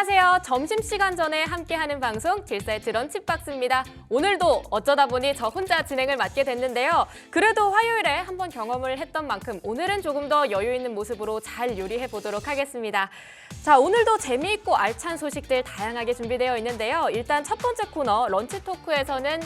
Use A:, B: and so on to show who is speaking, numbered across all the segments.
A: 안녕하세요. 점심시간 전에 함께하는 방송 딜사이트 런치박스입니다. 오늘도 어쩌다 보니 저 혼자 진행을 맡게 됐는데요. 그래도 화요일에 한번 경험을 했던 만큼 오늘은 조금 더 여유 있는 모습으로 잘 요리해 보도록 하겠습니다. 자, 오늘도 재미있고 알찬 소식들 다양하게 준비되어 있는데요. 일단 첫 번째 코너 런치 토크에서는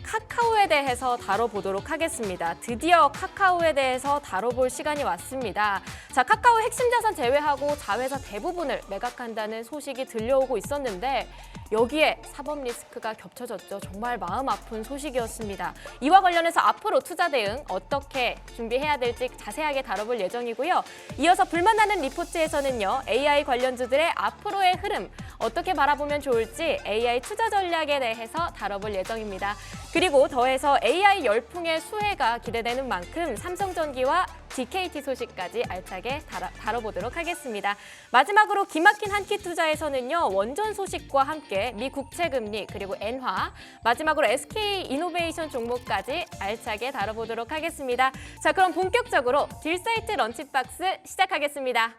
A: 카카오에 대해서 다뤄보도록 하겠습니다. 드디어 카카오에 대해서 다뤄볼 시간이 왔습니다. 자, 카카오 핵심 자산 제외하고 자회사 대부분을 매각한다는 소식이 들려오고 있었는데 여기에 사법 리스크가 겹쳐졌죠. 정말 마음 아픈 소식이었습니다. 이와 관련해서 앞으로 투자 대응 어떻게 준비해야 될지 자세하게 다뤄볼 예정이고요. 이어서 불만나는 리포트에서는요. AI 관련주들의 앞으로의 흐름 어떻게 바라보면 좋을지 AI 투자 전략에 대해서 다뤄볼 예정입니다. 그리고 더해서 AI 열풍의 수혜가 기대되는 만큼 삼성전기와 DKT 소식까지 알차게 다뤄보도록 하겠습니다. 마지막으로 기막힌 한끼 투자에서는요. 원전 소식과 함께 미 국채금리 그리고 엔화, 마지막으로 SK이노베이션 종목까지 알차게 다뤄보도록 하겠습니다. 자, 그럼 본격적으로 딜사이트 런치박스 시작하겠습니다.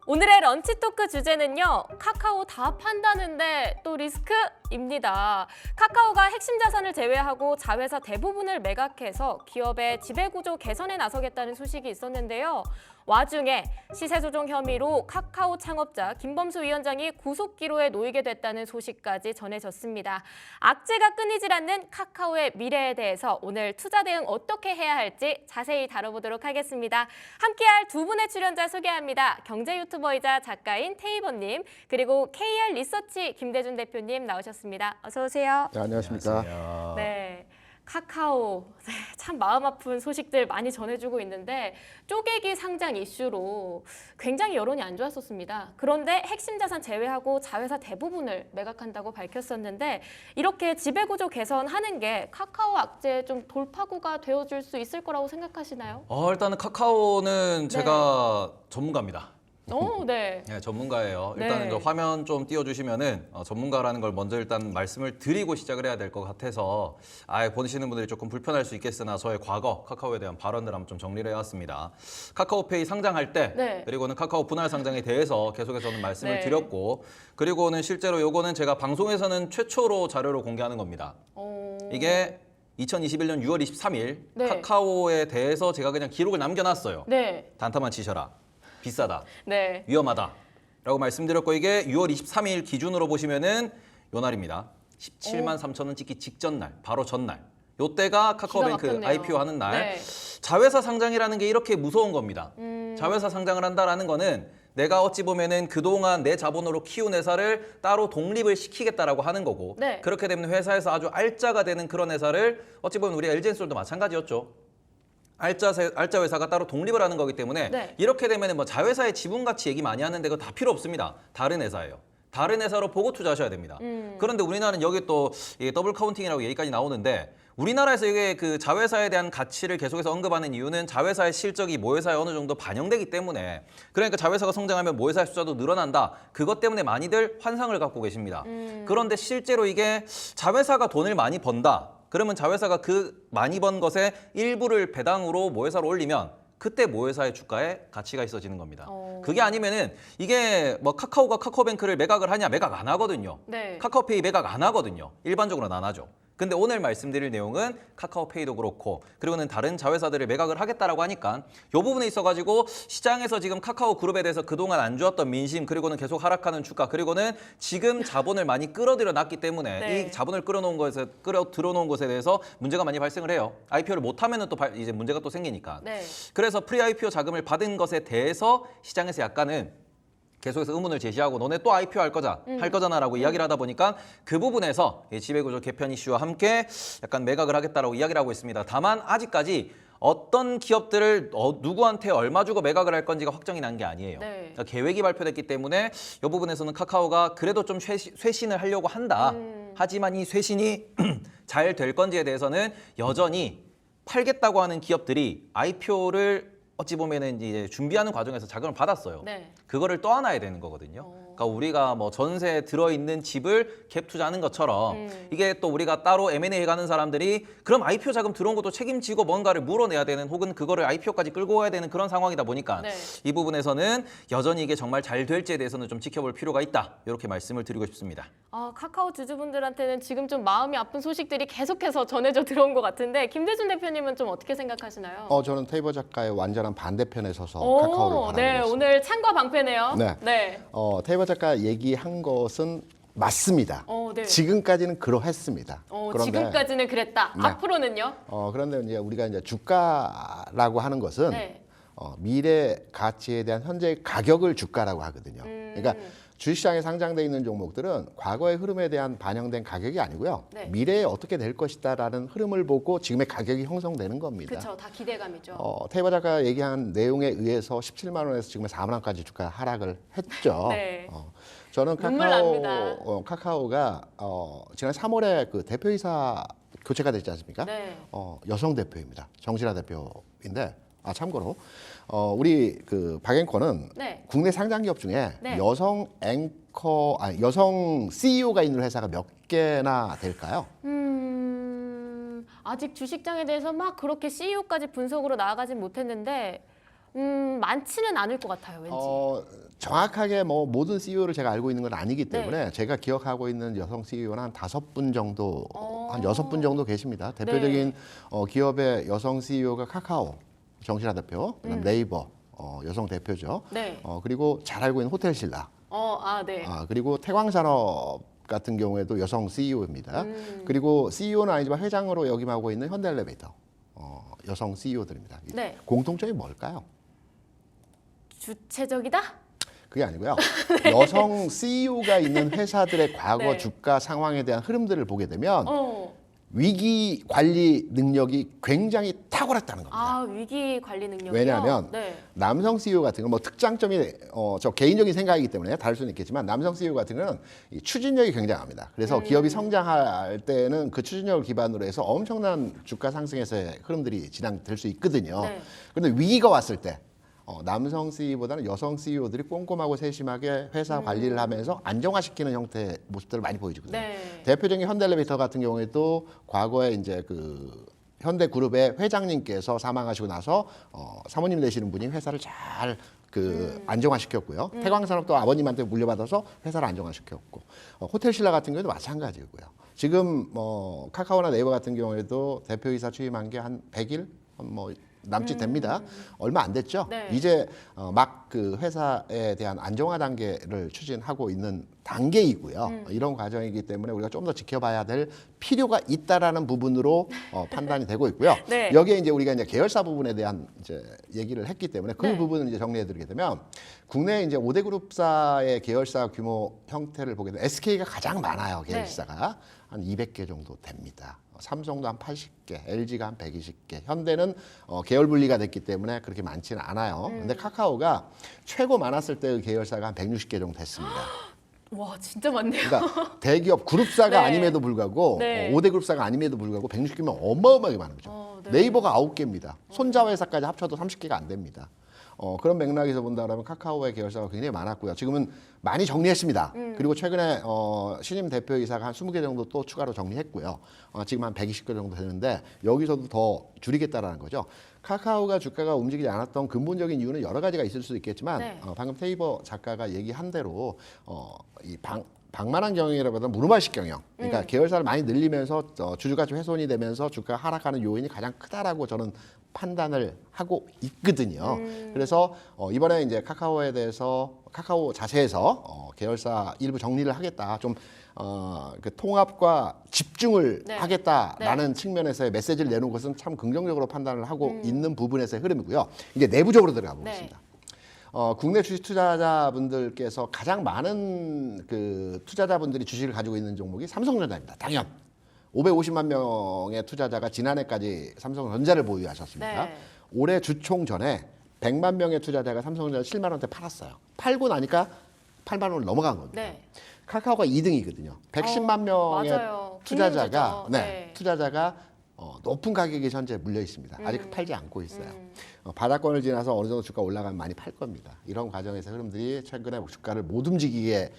A: 오늘의 런치 토크 주제는요. 카카오 다 판다는데 또 리스크입니다. 카카오가 핵심 자산을 제외하고 자회사 대부분을 매각해서 기업의 지배구조 개선에 나서겠다는 소식이 있었는데요. 와중에 시세 조종 혐의로 카카오 창업자 김범수 위원장이 구속기로에 놓이게 됐다는 소식까지 전해졌습니다. 악재가 끊이질 않는 카카오의 미래에 대해서 오늘 투자 대응 어떻게 해야 할지 자세히 다뤄보도록 하겠습니다. 함께할 두 분의 출연자 소개합니다. 경제 유튜버이자 작가인 테이버님 그리고 KR 리서치 김대준 대표님 나오셨습니다. 어서 오세요.
B: 네, 안녕하십니까.
C: 안녕하세요.
A: 네. 카카오 참 마음 아픈 소식들 많이 전해주고 있는데 쪼개기 상장 이슈로 굉장히 여론이 안 좋았었습니다. 그런데 핵심 자산 제외하고 자회사 대부분을 매각한다고 밝혔었는데 이렇게 지배구조 개선하는 게 카카오 악재 좀 돌파구가 되어줄 수 있을 거라고 생각하시나요?
C: 일단은 카카오는 제가 전문가입니다.
A: 네.
C: 네, 전문가예요. 일단은
A: 네.
C: 화면 좀 띄워주시면은 전문가라는 걸 먼저 일단 말씀을 드리고 시작을 해야 될 것 같아서 보시는 분들이 조금 불편할 수 있겠으나 저의 과거 카카오에 대한 발언들 한번 좀 정리를 해왔습니다. 카카오페이 상장할 때
A: 네.
C: 그리고는 카카오 분할 상장에 대해서 계속해서는 말씀을
A: 네.
C: 드렸고 그리고는 실제로 요거는 제가 방송에서는 최초로 자료로 공개하는 겁니다. 이게 2021년 6월 23일
A: 네.
C: 카카오에 대해서 제가 그냥 기록을 남겨놨어요.
A: 네.
C: 단타만 치셔라. 비싸다.
A: 네.
C: 위험하다. 라고 말씀드렸고 이게 6월 23일 기준으로 보시면은 요 날입니다. 17만 3천 원 찍기 직전 날, 바로 전날. 요때가 카카오뱅크
A: 막혔네요.
C: IPO 하는 날.
A: 네.
C: 자회사 상장이라는 게 이렇게 무서운 겁니다. 자회사 상장을 한다라는 거는 내가 어찌 보면은 그동안 내 자본으로 키운 회사를 따로 독립을 시키겠다라고 하는 거고
A: 네.
C: 그렇게 되면 회사에서 아주 알짜가 되는 그런 회사를 어찌 보면 우리가 LG엔솔도 마찬가지였죠. 알짜 회사가 따로 독립을 하는 거기 때문에
A: 네.
C: 이렇게 되면 뭐 자회사의 지분 가치 얘기 많이 하는데 그거 다 필요 없습니다. 다른 회사예요. 다른 회사로 보고 투자하셔야 됩니다. 그런데 우리나라는 여기 또 더블 카운팅이라고 얘기까지 나오는데 우리나라에서 이게 그 자회사에 대한 가치를 계속해서 언급하는 이유는 자회사의 실적이 모회사에 어느 정도 반영되기 때문에 그러니까 자회사가 성장하면 모회사의 숫자도 늘어난다. 그것 때문에 많이들 환상을 갖고 계십니다. 그런데 실제로 이게 자회사가 돈을 많이 번다. 그러면 자회사가 그 많이 번 것의 일부를 배당으로 모회사로 올리면 그때 모회사의 주가에 가치가 있어지는 겁니다. 그게 아니면은 이게 뭐 카카오가 카카오뱅크를 매각을 하냐? 매각 안 하거든요.
A: 네.
C: 카카오페이 매각 안 하거든요. 일반적으로는 안 하죠. 근데 오늘 말씀드릴 내용은 카카오페이도 그렇고 그리고는 다른 자회사들을 매각을 하겠다라고 하니까 이 부분에 있어가지고 시장에서 지금 카카오 그룹에 대해서 그동안 안 좋았던 민심 그리고는 계속 하락하는 주가 그리고는 지금 자본을 많이 끌어들여 놨기 때문에
A: 네.
C: 이 자본을 끌어들여놓은 것에 대해서 문제가 많이 발생을 해요. IPO를 못하면은 또 이제 문제가 또 생기니까.
A: 네.
C: 그래서 프리 IPO 자금을 받은 것에 대해서 시장에서 약간은 계속해서 의문을 제시하고 너네 또 IPO 할 거잖아라고 이야기를 하다 보니까 그 부분에서 지배구조 개편 이슈와 함께 약간 매각을 하겠다라고 이야기를 하고 있습니다. 다만 아직까지 어떤 기업들을 누구한테 얼마 주고 매각을 할 건지가 확정이 난 게 아니에요.
A: 네.
C: 그러니까 계획이 발표됐기 때문에 이 부분에서는 카카오가 그래도 좀 쇄신을 하려고 한다. 하지만 이 쇄신이 잘 될 건지에 대해서는 여전히 팔겠다고 하는 기업들이 IPO를 어찌 보면은 이제 준비하는 과정에서 자금을 받았어요.
A: 네.
C: 그거를 떠안아야 되는 거거든요. 그러니까 우리가 뭐 전세에 들어있는 집을 갭 투자하는 것처럼 이게 또 우리가 따로 M&A 해가는 사람들이 그럼 IPO 자금 들어온 것도 책임지고 뭔가를 물어내야 되는 혹은 그거를 IPO까지 끌고 가야 되는 그런 상황이다 보니까
A: 네.
C: 이 부분에서는 여전히 이게 정말 잘 될지에 대해서는 좀 지켜볼 필요가 있다. 이렇게 말씀을 드리고 싶습니다.
A: 카카오 주주분들한테는 지금 좀 마음이 아픈 소식들이 계속해서 전해져 들어온 것 같은데 김대준 대표님은 좀 어떻게 생각하시나요?
B: 저는 테이버 작가의 완전한 반대편에 서서 카카오를 바라보고
A: 네,
B: 있습니다.
A: 오늘 찬과 방패네요.
B: 네.
A: 네.
B: 테이버 작가 얘기한 것은 맞습니다.
A: 네.
B: 지금까지는 그러했습니다.
A: 지금까지는 그랬다.
B: 네.
A: 앞으로는요?
B: 그런데 이제 우리가 이제 주가라고 하는 것은
A: 네.
B: 미래 가치에 대한 현재 가격을 주가라고 하거든요. 그러니까 주식시장에 상장돼 있는 종목들은 과거의 흐름에 대한 반영된 가격이 아니고요.
A: 네.
B: 미래에 어떻게 될 것이다라는 흐름을 보고 지금의 가격이 형성되는 겁니다.
A: 그렇죠. 다 기대감이죠.
B: 테이버 작가 얘기한 내용에 의해서 17만 원에서 지금 4만 원까지 주가 하락을 했죠.
A: 네.
B: 저는
A: 눈물 납니다.
B: 카카오가 지난 3월에 그 대표이사 교체가 됐지 않습니까?
A: 네.
B: 여성 대표입니다. 정신아 대표인데 참고로 우리 그 박앵커는
A: 네.
B: 국내 상장 기업 중에
A: 네.
B: 여성 CEO가 있는 회사가 몇 개나 될까요?
A: 아직 주식장에 대해서 막 그렇게 CEO까지 분석으로 나아가진 못했는데 많지는 않을 것 같아요. 왠지.
B: 정확하게 뭐 모든 CEO를 제가 알고 있는 건 아니기 때문에
A: 네.
B: 제가 기억하고 있는 여성 CEO는 한 5분 정도, 한 6분 정도 계십니다. 대표적인
A: 네.
B: 기업의 여성 CEO가 카카오, 정신아 대표, 그다음 네이버 여성 대표죠.
A: 네.
B: 그리고 잘 알고 있는 호텔신라,
A: 네.
B: 그리고 태광산업 같은 경우에도 여성 CEO입니다. 그리고 CEO는 아니지만 회장으로 역임하고 있는 현대엘리베이터 여성 CEO들입니다.
A: 네.
B: 공통점이 뭘까요?
A: 주체적이다?
B: 그게 아니고요. 여성 CEO가 있는 회사들의 과거
A: 네.
B: 주가 상황에 대한 흐름들을 보게 되면
A: 어.
B: 위기 관리 능력이 굉장히 탁월했다는 겁니다.
A: 위기 관리 능력이요?
B: 왜냐하면
A: 네.
B: 남성 CEO 같은 건 뭐 특장점이 저 개인적인 생각이기 때문에 다를 수는 있겠지만 남성 CEO 같은 거는 이 추진력이 굉장합니다. 그래서 기업이 성장할 때는 그 추진력을 기반으로 해서 엄청난 주가 상승에서의 흐름들이 진행될 수 있거든요.
A: 네.
B: 그런데 위기가 왔을 때 남성 CEO보다는 여성 CEO들이 꼼꼼하고 세심하게 회사 관리를 하면서 안정화시키는 형태의 모습들을 많이 보여주거든요.
A: 네.
B: 대표적인 현대엘리베이터 같은 경우에도 과거에 이제 그 현대그룹의 회장님께서 사망하시고 나서 사모님 되시는 분이 회사를 잘 안정화시켰고요. 태광산업도 아버님한테 물려받아서 회사를 안정화시켰고 호텔신라 같은 경우도 마찬가지고요. 지금 카카오나 네이버 같은 경우에도 대표이사 취임한 게 한 100일 남짓 됩니다. 얼마 안 됐죠.
A: 네.
B: 이제 막 그 회사에 대한 안정화 단계를 추진하고 있는 단계이고요. 이런 과정이기 때문에 우리가 좀 더 지켜봐야 될 필요가 있다라는 부분으로 판단이 되고 있고요.
A: 네.
B: 여기에 이제 우리가 이제 계열사 부분에 대한 이제 얘기를 했기 때문에 그
A: 네.
B: 부분을 이제 정리해드리게 되면 국내 이제 5대 그룹사의 계열사 규모 형태를 보게 되면 SK가 가장 많아요. 계열사가 한 200개 정도 됩니다. 삼성도 한 80개, LG가 한 120개, 현대는 계열 분리가 됐기 때문에 그렇게 많지는 않아요. 근데 카카오가 최고 많았을 때의 계열사가 한 160개 정도 됐습니다.
A: 와, 진짜 많네요.
B: 그러니까 대기업 그룹사가
A: 네.
B: 아님에도 불구하고
A: 네.
B: 5대 그룹사가 아님에도 불구하고 160개면 어마어마하게 많은 거죠.
A: 네.
B: 네이버가 9개입니다. 손자 회사까지 합쳐도 30개가 안 됩니다. 그런 맥락에서 본다면 카카오의 계열사가 굉장히 많았고요. 지금은 많이 정리했습니다. 그리고 최근에 신임 대표이사가 한 20개 정도 또 추가로 정리했고요. 지금 한 120개 정도 되는데 여기서도 더 줄이겠다라는 거죠. 카카오가 주가가 움직이지 않았던 근본적인 이유는 여러 가지가 있을 수 있겠지만
A: 네.
B: 방금 테이버 작가가 얘기한 대로 방만한 경영이라보다 무르마식 경영. 그러니까 계열사를 많이 늘리면서 주주가치 훼손이 되면서 주가가 하락하는 요인이 가장 크다라고 저는 판단을 하고 있거든요. 그래서 이번에 이제 카카오에 대해서 카카오 자체에서 계열사 일부 정리를 하겠다. 좀 그 통합과 집중을
A: 네.
B: 하겠다라는 측면에서의 메시지를 내놓은 것은 참 긍정적으로 판단을 하고 있는 부분에서의 흐름이고요. 이제 내부적으로 들어가 보겠습니다. 국내 주식 투자자분들께서 가장 많은 그 투자자분들이 주식을 가지고 있는 종목이 삼성전자입니다. 당연. 550만 명의 투자자가 지난해까지 삼성전자를 보유하셨습니다.
A: 네.
B: 올해 주총 전에 100만 명의 투자자가 삼성전자를 7만 원대 팔았어요. 팔고 나니까 8만 원을 넘어간 겁니다.
A: 네.
B: 카카오가 2등이거든요. 110만 명의
A: 맞아요.
B: 투자자가
A: 국민주죠. 네.
B: 투자자가 높은 가격이 현재 물려 있습니다. 아직 팔지 않고 있어요. 바닥권을 지나서 어느 정도 주가 올라가면 많이 팔 겁니다. 이런 과정에서 흐름들이 최근에 주가를 못 움직이게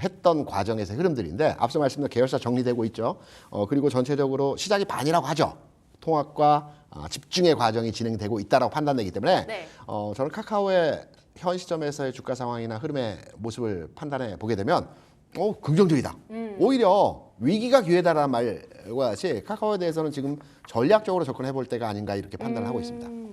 B: 했던 과정에서 흐름들인데 앞서 말씀드린 계열사 정리되고 있죠. 그리고 전체적으로 시장이 반이라고 하죠. 통합과 집중의 과정이 진행되고 있다라고 판단되기 때문에
A: 네.
B: 저는 카카오의 현 시점에서의 주가 상황이나 흐름의 모습을 판단해 보게 되면 긍정적이다. 오히려 위기가 기회다라는 말과 같이 카카오에 대해서는 지금 전략적으로 접근해 볼 때가 아닌가 이렇게 판단을 하고 있습니다.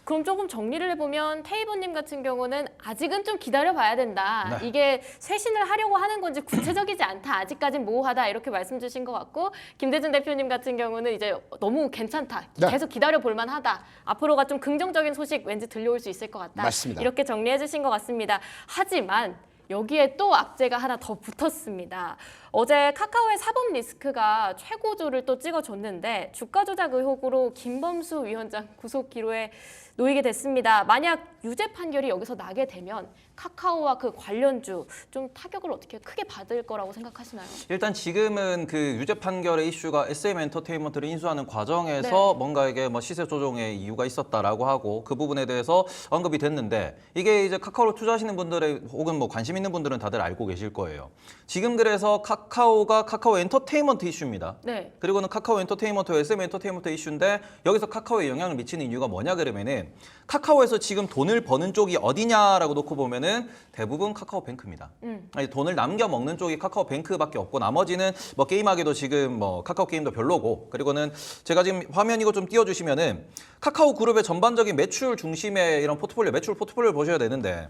A: 그럼 조금 정리를 해보면 테이버님 같은 경우는 아직은 좀 기다려봐야 된다.
C: 네.
A: 이게 쇄신을 하려고 하는 건지 구체적이지 않다. 아직까진 모호하다. 이렇게 말씀 주신 것 같고 김대중 대표님 같은 경우는 이제 너무 괜찮다.
B: 네.
A: 계속 기다려볼 만하다. 앞으로가 좀 긍정적인 소식 왠지 들려올 수 있을 것 같다.
B: 맞습니다.
A: 이렇게 정리해 주신 것 같습니다. 하지만 여기에 또 악재가 하나 더 붙었습니다. 어제 카카오의 사법 리스크가 최고조를 또 찍어줬는데 주가 조작 의혹으로 김범수 위원장 구속 기로에 놓이게 됐습니다. 만약 유죄 판결이 여기서 나게 되면 카카오와 그 관련주 좀 타격을 어떻게 크게 받을 거라고 생각하시나요?
C: 일단 지금은 그 유죄 판결의 이슈가 SM 엔터테인먼트를 인수하는 과정에서
A: 네.
C: 뭔가 이게 뭐 시세 조정의 이유가 있었다라고 하고 그 부분에 대해서 언급이 됐는데 이게 이제 카카오로 투자하시는 분들의 혹은 뭐 관심 있는 분들은 다들 알고 계실 거예요. 지금 그래서 카카오가 카카오 엔터테인먼트 이슈입니다.
A: 네.
C: 그리고는 카카오 엔터테인먼트와 SM 엔터테인먼트 이슈인데 여기서 카카오에 영향을 미치는 이유가 뭐냐 그러면은 카카오에서 지금 돈을 버는 쪽이 어디냐라고 놓고 보면은 대부분 카카오뱅크입니다. 아니, 돈을 남겨 먹는 쪽이 카카오뱅크밖에 없고 나머지는 뭐 게임하기도 지금 뭐 카카오 게임도 별로고 그리고는 제가 지금 화면 이거 좀 띄워주시면은 카카오 그룹의 전반적인 매출 중심의 이런 포트폴리오 매출 포트폴리오를 보셔야 되는데.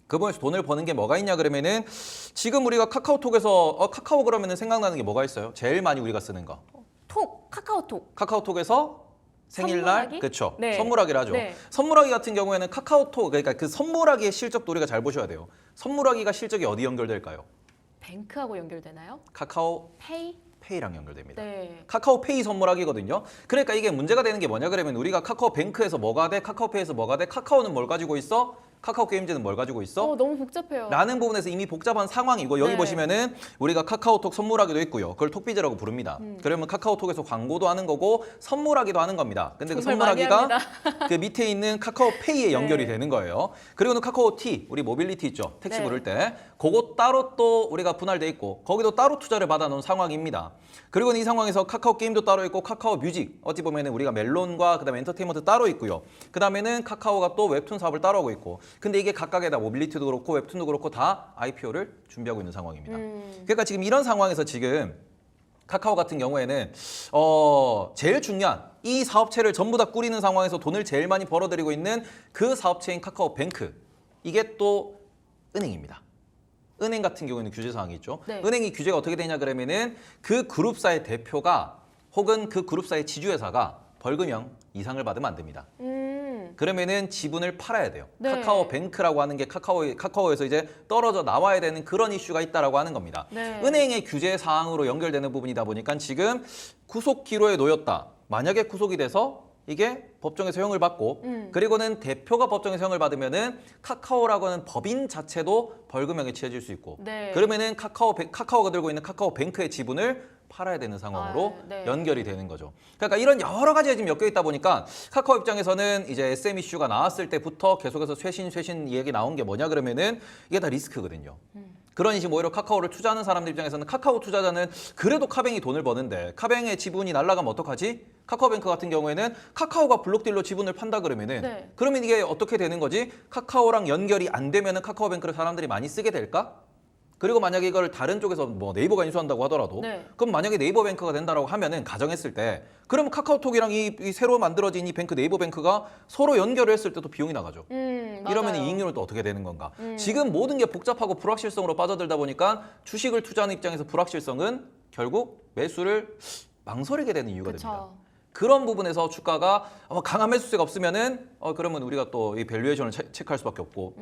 C: 그 부분에서 돈을 버는 게 뭐가 있냐 그러면은 지금 우리가 카카오톡에서 카카오 그러면은 생각나는 게 뭐가 있어요? 제일 많이 우리가 쓰는 거.
A: 카카오톡.
C: 카카오톡에서 생일날
A: 선물하기?
C: 그렇죠.
A: 네.
C: 선물하기를 하죠.
A: 네.
C: 선물하기 같은 경우에는 카카오톡 그러니까 그 선물하기의 실적도 우리가 잘 보셔야 돼요. 선물하기가 실적이 어디 연결될까요?
A: 뱅크하고 연결되나요?
C: 카카오
A: 페이?
C: 페이랑 연결됩니다.
A: 네.
C: 카카오페이 선물하기거든요. 그러니까 이게 문제가 되는 게 뭐냐 그러면 우리가 카카오뱅크에서 뭐가 돼? 카카오페이에서 뭐가 돼? 카카오는 뭘 가지고 있어? 카카오 게임즈는 뭘 가지고 있어?
A: 너무 복잡해요.
C: 라는 부분에서 이미 복잡한 상황이고 여기
A: 네.
C: 보시면은 우리가 카카오톡 선물하기도 있고요. 그걸 톡비즈라고 부릅니다. 그러면 카카오톡에서 광고도 하는 거고 선물하기도 하는 겁니다. 근데 그
A: 정말 많이
C: 선물하기가 그 밑에 있는 카카오페이에 연결이
A: 네.
C: 되는 거예요. 그리고는 카카오티, 우리 모빌리티 있죠. 택시
A: 네.
C: 부를 때 그거 따로 또 우리가 분할돼 있고 거기도 따로 투자를 받아놓은 상황입니다. 그리고 이 상황에서 카카오 게임도 따로 있고 카카오 뮤직 어찌 보면은 우리가 멜론과 그다음에 엔터테인먼트 따로 있고요. 그다음에는 카카오가 또 웹툰 사업을 따로 하고 있고 근데 이게 각각의 다 모빌리티도 그렇고 웹툰도 그렇고 다 IPO를 준비하고 있는 상황입니다. 그러니까 지금 이런 상황에서 지금 카카오 같은 경우에는 제일 중요한 이 사업체를 전부 다 꾸리는 상황에서 돈을 제일 많이 벌어들이고 있는 그 사업체인 카카오뱅크 이게 또 은행입니다. 은행 같은 경우에는 규제 사항이 있죠.
A: 네.
C: 은행이 규제가 어떻게 되냐 그러면은 그 그룹사의 대표가 혹은 그 그룹사의 지주회사가 벌금형 이상을 받으면 안 됩니다. 그러면은 지분을 팔아야 돼요.
A: 네.
C: 카카오뱅크라고 하는 게 카카오에서 이제 떨어져 나와야 되는 그런 이슈가 있다라고 하는 겁니다.
A: 네.
C: 은행의 규제 사항으로 연결되는 부분이다 보니까 지금 구속 기로에 놓였다. 만약에 구속이 돼서 이게 법정에서 형을 받고 그리고는 대표가 법정에서 형을 받으면은 카카오라고 하는 법인 자체도 벌금형에 처해질 수 있고
A: 네.
C: 그러면은 카카오가 들고 있는 카카오뱅크의 지분을 팔아야 되는 상황으로
A: 네.
C: 연결이 되는 거죠. 그러니까 이런 여러 가지가 지금 엮여 있다 보니까 카카오 입장에서는 이제 SM 이슈가 나왔을 때부터 계속해서 쇄신 얘기 나온 게 뭐냐 그러면은 이게 다 리스크거든요. 그러니 지금 오히려 카카오를 투자하는 사람들 입장에서는 카카오 투자자는 그래도 카뱅이 돈을 버는데 카뱅의 지분이 날아가면 어떡하지? 카카오뱅크 같은 경우에는 카카오가 블록딜로 지분을 판다 그러면은
A: 네.
C: 그러면 이게 어떻게 되는 거지? 카카오랑 연결이 안 되면은 카카오뱅크를 사람들이 많이 쓰게 될까? 그리고 만약에 이걸 다른 쪽에서 뭐 네이버가 인수한다고 하더라도
A: 네.
C: 그럼 만약에 네이버뱅크가 된다라고 하면은 가정했을 때 그러면 카카오톡이랑 이 새로 만들어진 이 뱅크 네이버뱅크가 서로 연결을 했을 때도 비용이 나가죠. 이러면
A: 맞아요.
C: 이익률은 또 어떻게 되는 건가? 지금 모든 게 복잡하고 불확실성으로 빠져들다 보니까 주식을 투자하는 입장에서 불확실성은 결국 매수를 망설이게 되는 이유가
A: 그쵸.
C: 됩니다. 그런 부분에서 주가가 강한 매수세가 없으면은 그러면 우리가 또 이 밸류에이션을 체크할 수밖에 없고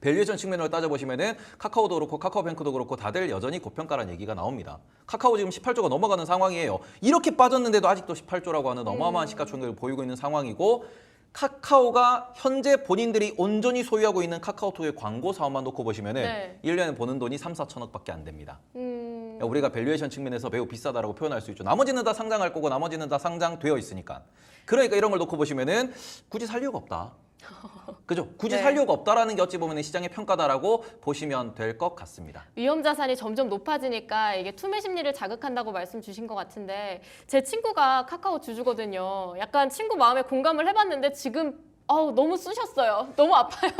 C: 밸류에이션 측면으로 따져보시면은 카카오도 그렇고 카카오뱅크도 그렇고 다들 여전히 고평가라는 얘기가 나옵니다. 카카오 지금 18조가 넘어가는 상황이에요. 이렇게 빠졌는데도 아직도 18조라고 하는 어마어마한 시가총액을 보이고 있는 상황이고 카카오가 현재 본인들이 온전히 소유하고 있는 카카오톡의 광고 사업만 놓고 보시면은
A: 네.
C: 1년에 버는 돈이 3, 4천억밖에 안 됩니다. 야, 우리가 밸류에이션 측면에서 매우 비싸다라고 표현할 수 있죠. 나머지는 다 상장할 거고 나머지는 다 상장되어 있으니까. 그러니까 이런 걸 놓고 보시면은 굳이 살 이유가 없다. 그죠? 굳이
A: 네.
C: 살 이유가 없다라는 게 어찌 보면 시장의 평가다라고 보시면 될 것 같습니다.
A: 위험 자산이 점점 높아지니까 이게 투매 심리를 자극한다고 말씀 주신 것 같은데 제 친구가 카카오 주주거든요. 약간 친구 마음에 공감을 해봤는데 지금 너무 쑤셨어요. 너무 아파요.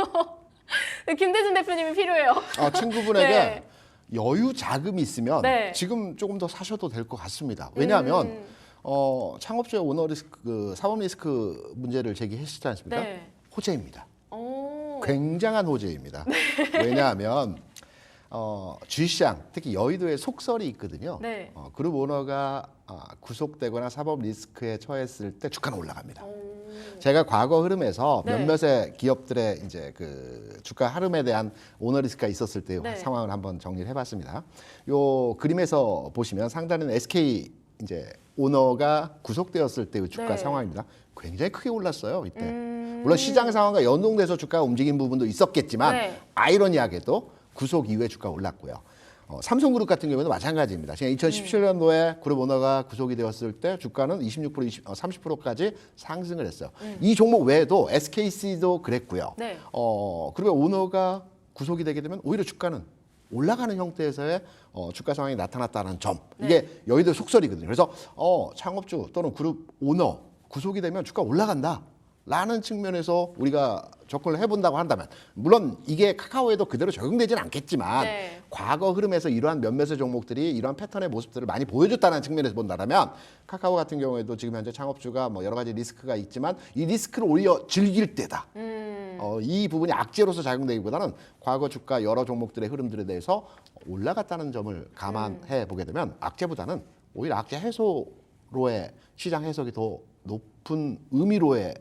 A: 김대중 대표님이 필요해요.
B: 친구분에게
A: 네.
B: 여유 자금이 있으면
A: 네.
B: 지금 조금 더 사셔도 될 것 같습니다. 왜냐하면 창업주의 오너 리스크, 사법 리스크 문제를 제기했지 않습니까?
A: 네.
B: 호재입니다.
A: 오.
B: 굉장한 호재입니다. 왜냐하면 주시장, 특히 여의도에 속설이 있거든요.
A: 네.
B: 그룹 오너가 구속되거나 사법 리스크에 처했을 때 주가는 올라갑니다. 제가 과거 흐름에서
A: 네.
B: 몇몇의 기업들의 이제 그 주가 흐름에 대한 오너 리스크가 있었을 때
A: 네.
B: 상황을 한번 정리를 해봤습니다. 요 그림에서 보시면 상단은 SK 이제 오너가 구속되었을 때의 주가
A: 네.
B: 상황입니다. 굉장히 크게 올랐어요 이때. 물론 시장 상황과 연동돼서 주가가 움직인 부분도 있었겠지만
A: 네.
B: 아이러니하게도 구속 이후에 주가가 올랐고요. 삼성그룹 같은 경우에도 마찬가지입니다. 지금 2017년도에 그룹 오너가 구속이 되었을 때 주가는 26%, 30%까지 상승을 했어요. 이 종목 외에도 SKC도 그랬고요.
A: 네.
B: 그룹의 오너가 구속이 되게 되면 오히려 주가는 올라가는 형태에서의 주가 상황이 나타났다는 점. 이게 여의도 속설이거든요. 그래서 창업주 또는 그룹 오너 구속이 되면 주가 올라간다. 라는 측면에서 우리가 접근을 해본다고 한다면 물론 이게 카카오에도 그대로 적용되지는 않겠지만
A: 네.
B: 과거 흐름에서 이러한 몇몇의 종목들이 이러한 패턴의 모습들을 많이 보여줬다는 측면에서 본다면 카카오 같은 경우에도 지금 현재 창업주가 뭐 여러 가지 리스크가 있지만 이 리스크를 오히려 즐길 때다. 이 부분이 악재로서 작용되기보다는 과거 주가 여러 종목들의 흐름들에 대해서 올라갔다는 점을 감안해 보게 되면 악재보다는 오히려 악재 해소로의 시장 해석이 더 높은 의미로의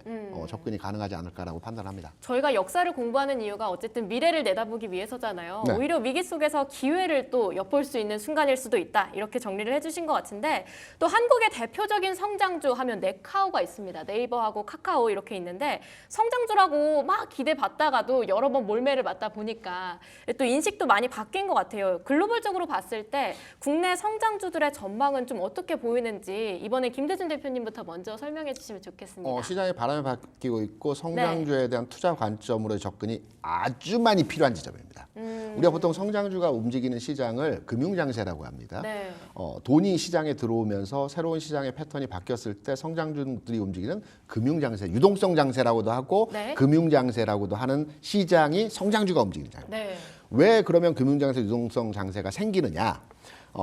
B: 접근이 가능하지 않을까라고 판단합니다.
A: 저희가 역사를 공부하는 이유가 어쨌든 미래를 내다보기 위해서잖아요.
B: 네.
A: 오히려 위기 속에서 기회를 또 엿볼 수 있는 순간일 수도 있다. 이렇게 정리를 해주신 것 같은데 또 한국의 대표적인 성장주 하면 네카오가 있습니다. 네이버하고 카카오 이렇게 있는데 성장주라고 막 기대받다가도 여러 번 몰매를 맞다 보니까 또 인식도 많이 바뀐 것 같아요. 글로벌적으로 봤을 때 국내 성장주들의 전망은 좀 어떻게 보이는지 이번에 김대중 대표님부터 먼저 설명해 주시면 좋겠습니다.
B: 시장의 바람이 바뀌고 있고 성장주에 대한 투자 관점으로의 접근이 아주 많이 필요한 지점입니다. 우리가 보통 성장주가 움직이는 시장을 금융장세라고 합니다.
A: 네.
B: 돈이 시장에 들어오면서 새로운 시장의 패턴이 바뀌었을 때 성장주들이 움직이는 금융장세, 유동성 장세라고도 하고
A: 네.
B: 금융장세라고도 하는 시장이 성장주가 움직이는 장세.
A: 네.
B: 왜 그러면 금융장세, 유동성 장세가 생기느냐?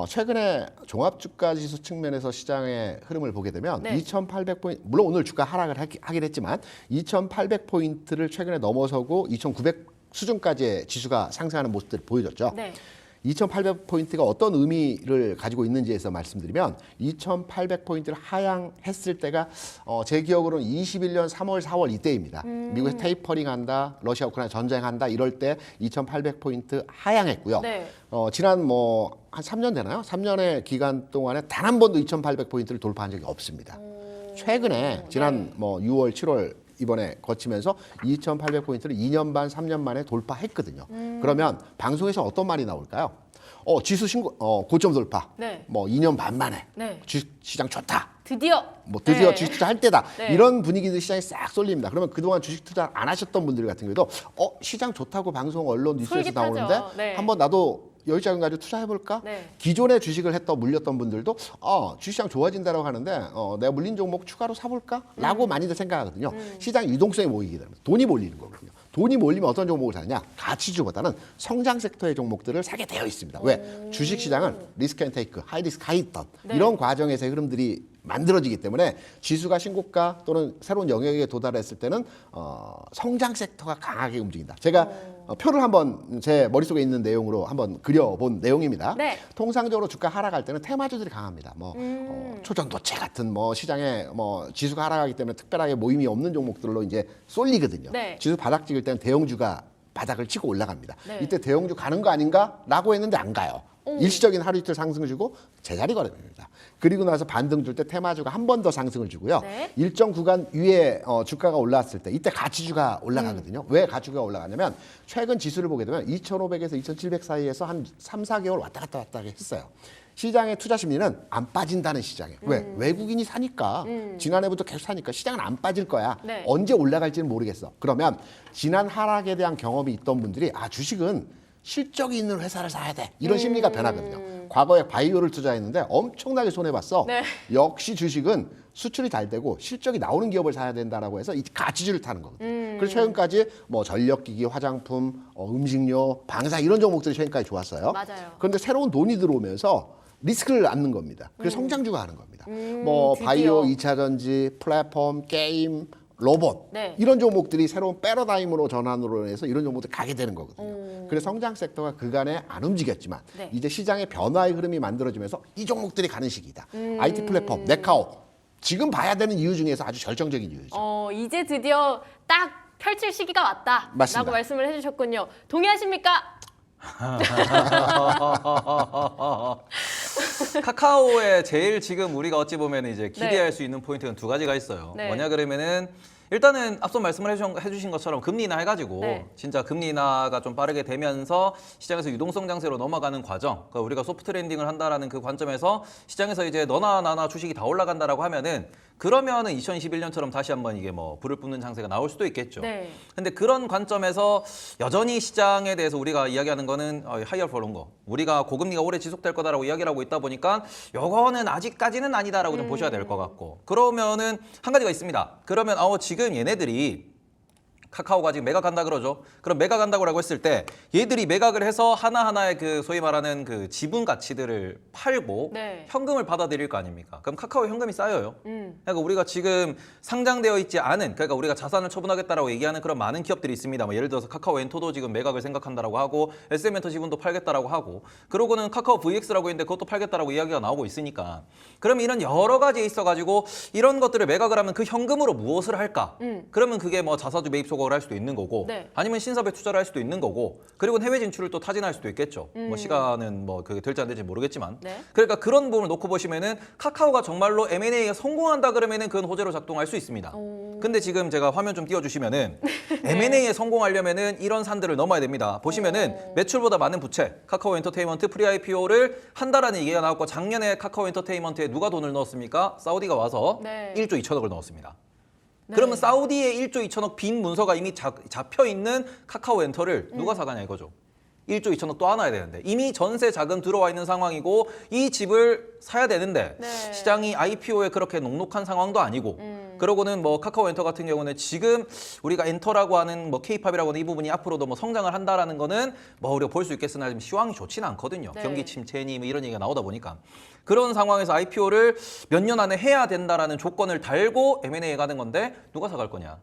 B: 최근에 종합주가지수 측면에서 시장의 흐름을 보게 되면
A: 네.
B: 2,800포인트, 물론 오늘 주가 하락을 하긴 했지만 2,800포인트를 최근에 넘어서고 2,900 수준까지의 지수가 상승하는 모습들을 보여줬죠.
A: 네.
B: 2,800포인트가 어떤 의미를 가지고 있는지에서 말씀드리면 2,800포인트를 하향했을 때가 제 기억으로는 21년 3월, 4월 이때입니다. 미국에서 테이퍼링한다, 러시아 우크라이나 전쟁한다 이럴 때 2,800포인트 하향했고요.
A: 네.
B: 지난 한 3년 되나요? 3년의 기간 동안에 단 한 번도 2,800포인트를 돌파한 적이 없습니다. 최근에 지난 6월, 7월 이번에 거치면서 2,800포인트를 2년 반, 3년 만에 돌파했거든요. 그러면 방송에서 어떤 말이 나올까요? 지수 신고, 고점 돌파.
A: 네.
B: 2년 반 만에.
A: 네.
B: 시장 좋다.
A: 드디어
B: 드디어
A: 네.
B: 주식 투자할 때다.
A: 네.
B: 이런 분위기들 시장에 싹 쏠립니다. 그러면 그동안 주식 투자 안 하셨던 분들 같은 경우도 시장 좋다고 방송, 언론, 뉴스에서
A: 솔깃하죠.
B: 나오는데
A: 네.
B: 한번 나도 여유자금 가지고 투자해볼까?
A: 네.
B: 기존에 주식을 물렸던 분들도 주식시장 좋아진다고 하는데 내가 물린 종목 추가로 사볼까? 라고 많이들 생각하거든요. 시장 유동성이 모이게 되면 돈이 몰리는 거거든요. 돈이 몰리면 어떤 종목을 사느냐? 가치주보다는 성장 섹터의 종목들을 사게 되어 있습니다. 왜? 주식시장은 리스크 앤 테이크, 하이 리스크, 하이 리턴
A: 네.
B: 이런 과정에서의 흐름들이 만들어지기 때문에 지수가 신고가 또는 새로운 영역에 도달했을 때는 성장 섹터가 강하게 움직인다. 제가 표를 한번 제 머릿속에 있는 내용으로 한번 그려본 내용입니다.
A: 네.
B: 통상적으로 주가 하락할 때는 테마주들이 강합니다. 초전도체 같은 시장에 지수가 하락하기 때문에 특별하게 모임이 없는 종목들로 이제 쏠리거든요.
A: 네.
B: 지수 바닥 찍을 때는 대형주가 바닥을 치고 올라갑니다.
A: 네.
B: 이때 대형주 가는 거 아닌가라고 했는데 안 가요. 일시적인 하루 이틀 상승을 주고 제자리 걸음입니다. 그리고 나서 반등 줄 때 테마주가 한 번 더 상승을 주고요.
A: 네.
B: 일정 구간 위에 주가가 올라왔을 때 이때 가치주가 올라가거든요. 왜 가치주가 올라가냐면 최근 지수를 보게 되면 2,500에서 2,700 사이에서 한 3, 4개월 왔다 갔다 했어요. 시장의 투자 심리는 안 빠진다는 시장이에요. 왜? 외국인이 사니까 지난해부터 계속 사니까 시장은 안 빠질 거야.
A: 네.
B: 언제 올라갈지는 모르겠어. 그러면 지난 하락에 대한 경험이 있던 분들이 주식은 실적이 있는 회사를 사야 돼. 이런 심리가 변하거든요. 과거에 바이오를 투자했는데 엄청나게 손해봤어.
A: 네.
B: 역시 주식은 수출이 잘 되고 실적이 나오는 기업을 사야 된다라고 해서 이 가치주를 타는 거거든요. 그래서 최근까지 뭐 전력기기, 화장품, 음식료, 방사 이런 종목들이 최근까지 좋았어요.
A: 맞아요.
B: 그런데 새로운 돈이 들어오면서 리스크를 안는 겁니다. 그래서 성장주가 하는 겁니다. 뭐
A: 드디어.
B: 바이오, 2차 전지, 플랫폼, 게임, 로봇
A: 네.
B: 이런 종목들이 새로운 패러다임으로 전환으로 해서 이런 종목들 가게 되는 거거든요. 그래서 성장 섹터가 그간에 안 움직였지만
A: 네.
B: 이제 시장의 변화의 흐름이 만들어지면서 이 종목들이 가는 시기다. IT 플랫폼, 네카오 지금 봐야 되는 이유 중에서 아주 결정적인 이유죠.
A: 이제 드디어 딱 펼칠 시기가 왔다라고
B: 맞습니다.
A: 말씀을 해주셨군요. 동의하십니까?
C: 카카오에 제일 지금 우리가 어찌 보면 이제 기대할 수 있는 포인트는 두 가지가 있어요.
A: 네.
C: 뭐냐 그러면은 일단은 앞서 말씀을 해주신 것처럼 금리 인하 해가지고
A: 네.
C: 진짜 금리 인하가 좀 빠르게 되면서 시장에서 유동성 장세로 넘어가는 과정, 그러니까 우리가 소프트 랜딩을 한다라는 그 관점에서 시장에서 이제 너나 나나 주식이 다 올라간다라고 하면은 그러면은 2021년처럼 다시 한번 이게 뭐 불을 뿜는 장세가 나올 수도 있겠죠.
A: 네.
C: 근데 그런 관점에서 여전히 시장에 대해서 우리가 이야기하는 거는 하이어 for longer. 우리가 고금리가 오래 지속될 거다라고 이야기를 하고 있다 보니까 요거는 아직까지는 아니다라고 좀 보셔야 될 것 같고. 그러면은 한 가지가 있습니다. 그러면 지금 얘네들이 카카오가 지금 매각한다 그러죠. 그럼 매각한다고 했을 때 얘들이 매각을 해서 하나하나의 그 소위 말하는 그 지분 가치들을 팔고
A: 네.
C: 현금을 받아들일 거 아닙니까? 그럼 카카오에 현금이 쌓여요.
A: 음.
C: 그러니까 우리가 지금 상장되어 있지 않은, 그러니까 우리가 자산을 처분하겠다라고 얘기하는 그런 많은 기업들이 있습니다. 뭐 예를 들어서 카카오 엔토도 지금 매각을 생각한다라고 하고 SM엔터 지분도 팔겠다라고 하고 그러고는 카카오 VX라고 있는데 그것도 팔겠다라고 이야기가 나오고 있으니까 그럼 이런 여러 가지에 있어가지고 이런 것들을 매각을 하면 그 현금으로 무엇을 할까? 그러면 그게 뭐 자사주 매입 소각을 할 수도 있는 거고
A: 네.
C: 아니면 신사업에 투자를 할 수도 있는 거고 그리고 해외 진출을 또 타진할 수도 있겠죠. 뭐 시간은 뭐 그게 될지 안 될지 모르겠지만
A: 네.
C: 그러니까 그런 부분을 놓고 보시면은 카카오가 정말로 M&A에 성공한다 그러면은 그건 호재로 작동할 수 있습니다. 근데 지금 제가 화면 좀 띄워주시면은 M&A에 성공하려면은 이런 산들을 넘어야 됩니다. 보시면은 매출보다 많은 부채, 카카오 엔터테인먼트 프리 IPO를 한다라는 얘기가 나왔고 작년에 카카오 엔터테인먼트에 누가 돈을 넣었습니까? 사우디가 와서
A: 네.
C: 1조 2천억을 넣었습니다.
A: 네.
C: 그러면 사우디에 1조 2천억 빈 문서가 이미 잡혀 있는 카카오 엔터를 누가 사가냐 이거죠. 1조 2천억 또 안아야 되는데 이미 전세 자금 들어와 있는 상황이고 이 집을 사야 되는데
A: 네.
C: 시장이 IPO에 그렇게 녹록한 상황도 아니고 그러고는 뭐 카카오 엔터 같은 경우는 지금 우리가 엔터라고 하는 뭐 K-팝이라고 하는 이 부분이 앞으로도 뭐 성장을 한다라는 거는 뭐 우리가 볼 수 있겠으나 지금 시황이 좋지는 않거든요.
A: 네.
C: 경기 침체니 뭐 이런 얘기가 나오다 보니까 그런 상황에서 IPO를 몇 년 안에 해야 된다라는 조건을 달고 M&A에 가는 건데 누가 사갈 거냐?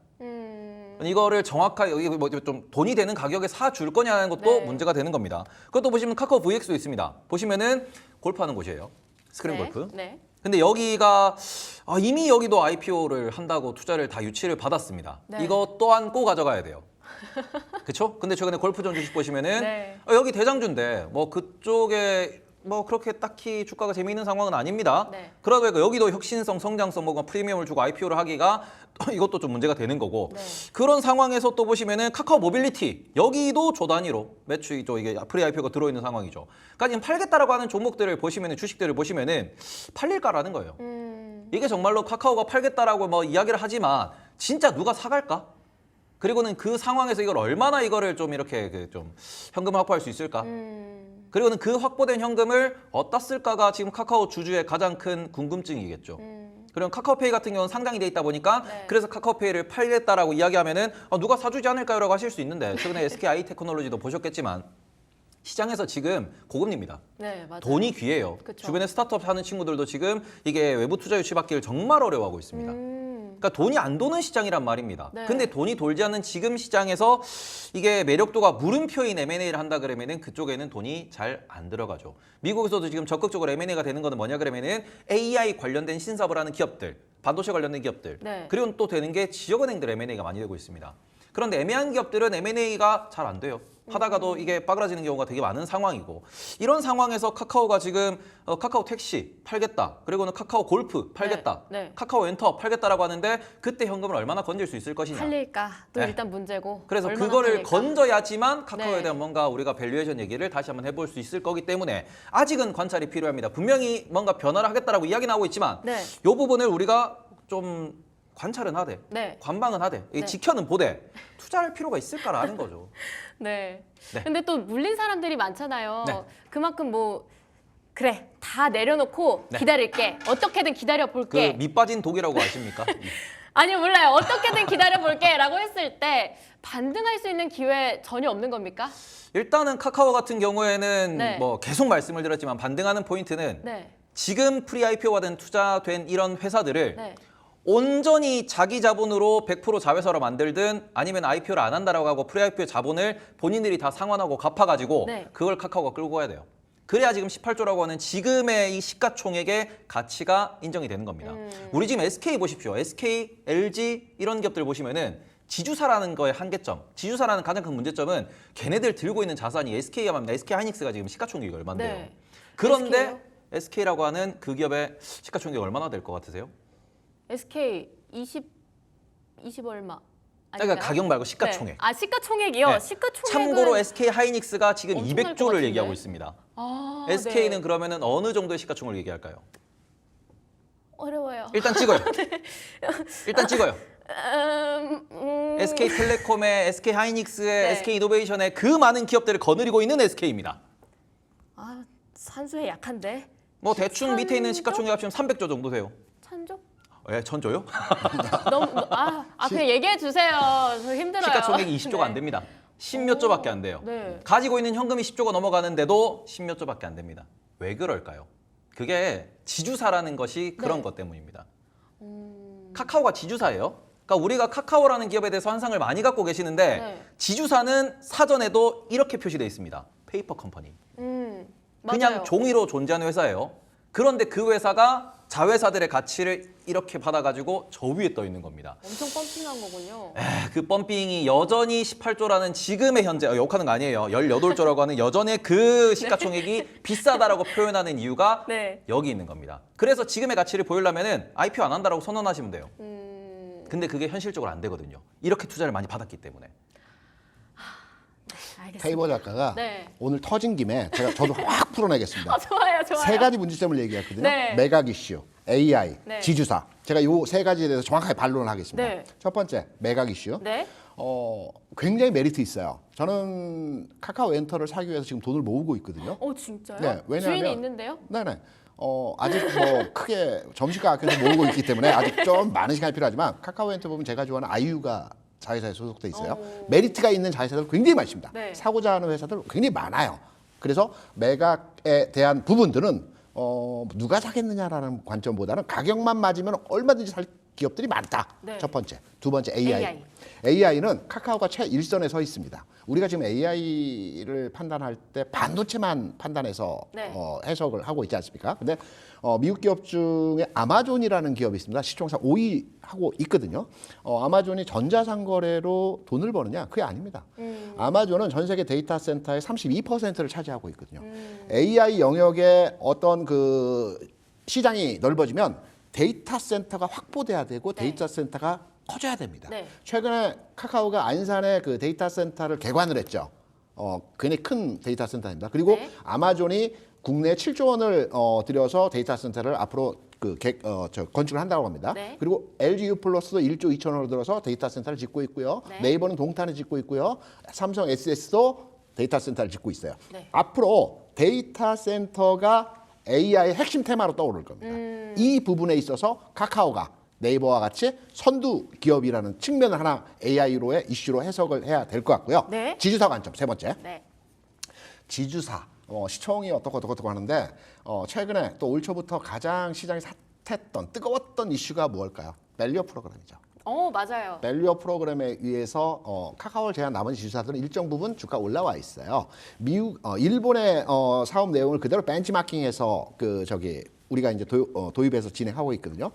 C: 이거를 정확하게 이게 뭐 좀 돈이 되는 가격에 사줄 거냐는 것도
A: 네.
C: 문제가 되는 겁니다. 그것도 보시면 카카오 VX도 있습니다. 보시면은 골프하는 곳이에요. 스크린
A: 네.
C: 골프.
A: 네.
C: 근데 여기가 이미 여기도 IPO를 한다고 투자를 다 유치를 받았습니다.
A: 네.
C: 이거 또한 꼭 가져가야 돼요. 그렇죠? 근데 최근에 골프존 주식 보시면은
A: 네.
C: 여기 대장주인데 뭐 그쪽에 뭐 그렇게 딱히 주가가 재미있는 상황은 아닙니다.
A: 네.
C: 그러다 보니까 여기도 혁신성, 성장성, 뭐 프리미엄을 주고 IPO를 하기가 이것도 좀 문제가 되는 거고
A: 네.
C: 그런 상황에서 또 보시면은 카카오 모빌리티 여기도 조 단위로 매출이죠. 이게 프리 IPO가 들어있는 상황이죠. 그러니까 지금 팔겠다라고 하는 종목들을 보시면은 주식들을 보시면은 팔릴까라는 거예요. 이게 정말로 카카오가 팔겠다라고 뭐 이야기를 하지만 진짜 누가 사갈까? 그리고는 그 상황에서 이걸 얼마나 이거를 좀 이렇게 좀 현금 확보할 수 있을까? 그리고는 그 확보된 현금을 어디다 쓸까가 지금 카카오 주주의 가장 큰 궁금증이겠죠. 그리고 카카오페이 같은 경우는 상장이 돼 있다 보니까
A: 네.
C: 그래서 카카오페이를 팔겠다라고 이야기하면은 누가 사주지 않을까요라고 하실 수 있는데 최근에 SK 이테크놀로지도 보셨겠지만 시장에서 지금 고금리입니다.
A: 네, 맞아요.
C: 돈이 귀해요.
A: 그쵸.
C: 주변에 스타트업 하는 친구들도 지금 이게 외부 투자 유치 받기를 정말 어려워하고 있습니다. 그러니까 돈이 안 도는 시장이란 말입니다.
A: 네.
C: 근데 돈이 돌지 않는 지금 시장에서 이게 매력도가 물음표인 M&A를 한다 그러면은 그쪽에는 돈이 잘 안 들어가죠. 미국에서도 지금 적극적으로 M&A가 되는 거는 뭐냐 그러면은 AI 관련된 신사업을 하는 기업들, 반도체 관련된 기업들,
A: 네.
C: 그리고 또 되는 게 지역은행들 M&A가 많이 되고 있습니다. 그런데 애매한 기업들은 M&A가 잘 안 돼요. 하다가도 이게 빠그라지는 경우가 되게 많은 상황이고 이런 상황에서 카카오가 지금 카카오 택시 팔겠다. 그리고는 카카오 골프 팔겠다.
A: 네.
C: 카카오 엔터 팔겠다라고 하는데 그때 현금을 얼마나 건질 수 있을 것이냐.
A: 팔릴까 또
C: 네.
A: 일단 문제고.
C: 그래서
A: 얼마나
C: 그거를
A: 팔릴까?
C: 건져야지만 카카오에
A: 네.
C: 대한 뭔가 우리가 밸류에이션 얘기를 다시 한번 해볼 수 있을 거기 때문에 아직은 관찰이 필요합니다. 분명히 뭔가 변화를 하겠다라고 이야기 나오고 있지만
A: 네.
C: 이 부분을 우리가 좀 관찰은 하되
A: 네.
C: 관망은 하되
A: 네.
C: 지켜는 보되 투자할 필요가 있을까라는 거죠.
A: 네.
C: 네.
A: 근데 또 물린 사람들이 많잖아요.
C: 네.
A: 그만큼 뭐 그래 다 내려놓고
C: 네.
A: 기다릴게. 어떻게든 기다려
C: 그
A: 볼게.
C: 밑 빠진 독이라고 아십니까?
A: 아니요 몰라요. 어떻게든 기다려 볼게라고 했을 때 반등할 수 있는 기회 전혀 없는 겁니까?
C: 일단은 카카오 같은 경우에는
A: 네.
C: 뭐 계속 말씀을 드렸지만 반등하는 포인트는
A: 네.
C: 지금 프리 IPO가 된 투자된 이런 회사들을
A: 네.
C: 온전히 자기 자본으로 100% 자회사로 만들든 아니면 IPO를 안 한다라고 하고 프리 IPO 자본을 본인들이 다 상환하고 갚아가지고
A: 네.
C: 그걸 카카오가 끌고 가야 돼요. 그래야 지금 18조라고 하는 지금의 이 시가총액의 가치가 인정이 되는 겁니다. 우리 지금 SK 보십시오. SK, LG 이런 기업들 보시면은 지주사라는 거의 한계점, 지주사라는 가장 큰 문제점은 걔네들 들고 있는 자산이 SK가 맙니다. SK 하이닉스가 지금 시가총액이 얼마인데요.
A: 네.
C: 그런데
A: SK 요?
C: SK라고 하는 그 기업의 시가총액이 얼마나 될 것 같으세요?
A: SK 20 얼마?
C: 그러니까
A: 아닌가요?
C: 가격 말고 시가총액.
A: 네. 아 시가총액이요.
C: 네.
A: 시가총액은
C: 참고로 SK 하이닉스가 지금
A: 엄청날 것
C: 200조를
A: 같은데?
C: 얘기하고 있습니다.
A: 아,
C: SK는
A: 네.
C: 그러면은 어느 정도의 시가총액을 얘기할까요?
A: 어려워요.
C: 일단 찍어요. 일단 찍어요.
A: 음,
C: SK텔레콤의, SK 하이닉스의,
A: 네.
C: SK 이노베이션의 그 많은 기업들을 거느리고 있는 SK입니다.
A: 아 산수에 약한데
C: 뭐 대충 밑에 있는 시가총액 합치면 300조 정도 돼요.
A: 찬조?
C: 예, 천조요?
A: 너무 그냥 얘기해 주세요. 저 힘들어요.
C: 시가총액이 20조가 안
A: 네.
C: 됩니다. 10몇 조밖에 안 돼요.
A: 네.
C: 가지고 있는 현금이 10조가 넘어가는데도 10몇 조밖에 안 됩니다. 왜 그럴까요? 그게 지주사라는 것이 그런
A: 네.
C: 것 때문입니다. 카카오가 지주사예요. 그러니까 우리가 카카오라는 기업에 대해서 환상을 많이 갖고 계시는데
A: 네.
C: 지주사는 사전에도 이렇게 표시되어 있습니다. 페이퍼 컴퍼니.
A: 맞아요.
C: 그냥 종이로 존재하는 회사예요. 그런데 그 회사가 자회사들의 가치를 이렇게 받아가지고 저 위에 떠 있는 겁니다.
A: 엄청 펌핑한 거군요.
C: 그 펌핑이 여전히 18조라는 지금의 현재, 욕하는 거 아니에요. 18조라고 하는 여전의 그 시가총액이 비싸다라고 표현하는 이유가
A: 네.
C: 여기 있는 겁니다. 그래서 지금의 가치를 보이려면 IPO 안 한다라고 선언하시면 돼요. 근데 그게 현실적으로 안 되거든요. 이렇게 투자를 많이 받았기 때문에.
A: 알겠습니다.
B: 테이버 작가가
A: 네.
B: 오늘 터진 김에 저도 확 풀어내겠습니다.
A: 좋아요, 좋아요.
B: 세 가지 문제점을 얘기했거든요.
A: 네.
B: 메가 이슈, AI,
A: 네.
B: 지주사. 제가 요 세 가지에 대해서 정확하게 반론을 하겠습니다.
A: 네.
B: 첫 번째, 메가 이슈.
A: 네.
B: 굉장히 메리트 있어요. 저는 카카오 엔터를 사기 위해서 지금 돈을 모으고 있거든요.
A: 진짜요?
B: 네, 왜냐하면-
A: 주인이 있는데요?
B: 네네. 아직 뭐 크게 점심가 아껴서 모으고 있기 때문에 아직 좀 많은 시간이 필요하지만 카카오 엔터 보면 제가 좋아하는 아이유가 자회사에 소속돼 있어요. 메리트가 있는 자회사들 굉장히 많습니다.
A: 네.
B: 사고자 하는 회사들 굉장히 많아요. 그래서 매각에 대한 부분들은 누가 사겠느냐라는 관점보다는 가격만 맞으면 얼마든지 살 기업들이 많다.
A: 네.
B: 첫 번째. 두 번째 AI.
A: AI.
B: AI는 카카오가 최일선에 서 있습니다. 우리가 지금 AI를 판단할 때 반도체만 판단해서
A: 네.
B: 해석을 하고 있지 않습니까? 근데 미국 기업 중에 아마존이라는 기업이 있습니다. 시총상 5위 하고 있거든요. 아마존이 전자상거래로 돈을 버느냐? 그게 아닙니다. 아마존은 전 세계 데이터 센터의 32%를 차지하고 있거든요. AI 영역의 어떤 그 시장이 넓어지면 데이터 센터가 확보돼야 되고
A: 네.
B: 데이터 센터가 커져야 됩니다.
A: 네.
B: 최근에 카카오가 안산에 그 데이터 센터를 개관을 했죠. 굉장히 큰 데이터 센터입니다. 그리고
A: 네.
B: 아마존이 국내에 7조 원을 들여서 데이터 센터를 앞으로 건축을 한다고 합니다.
A: 네.
B: 그리고 LGU 플러스도 1조 2천원을 들어서 데이터 센터를 짓고 있고요.
A: 네.
B: 네이버는 동탄을 짓고 있고요. 삼성 SS도 데이터 센터를 짓고 있어요.
A: 네.
B: 앞으로 데이터 센터가 AI의 핵심 테마로 떠오를 겁니다. 이 부분에 있어서 카카오가 네이버와 같이 선두 기업이라는 측면을 하나 AI로의 이슈로 해석을 해야 될 것 같고요.
A: 네.
B: 지주사 관점 세 번째.
A: 네.
B: 지주사 시총이 어떻고 하는데 최근에 또 올 초부터 가장 시장이 핫했던 뜨거웠던 이슈가 무엇일까요? 밸류어 프로그램이죠.
A: 맞아요.
B: 밸류어 프로그램에 의해서 카카오를 제한 나머지 지주사들은 일정 부분 주가 올라와 있어요. 일본의 사업 내용을 그대로 벤치마킹해서 우리가 이제 도입해서 진행하고 있거든요.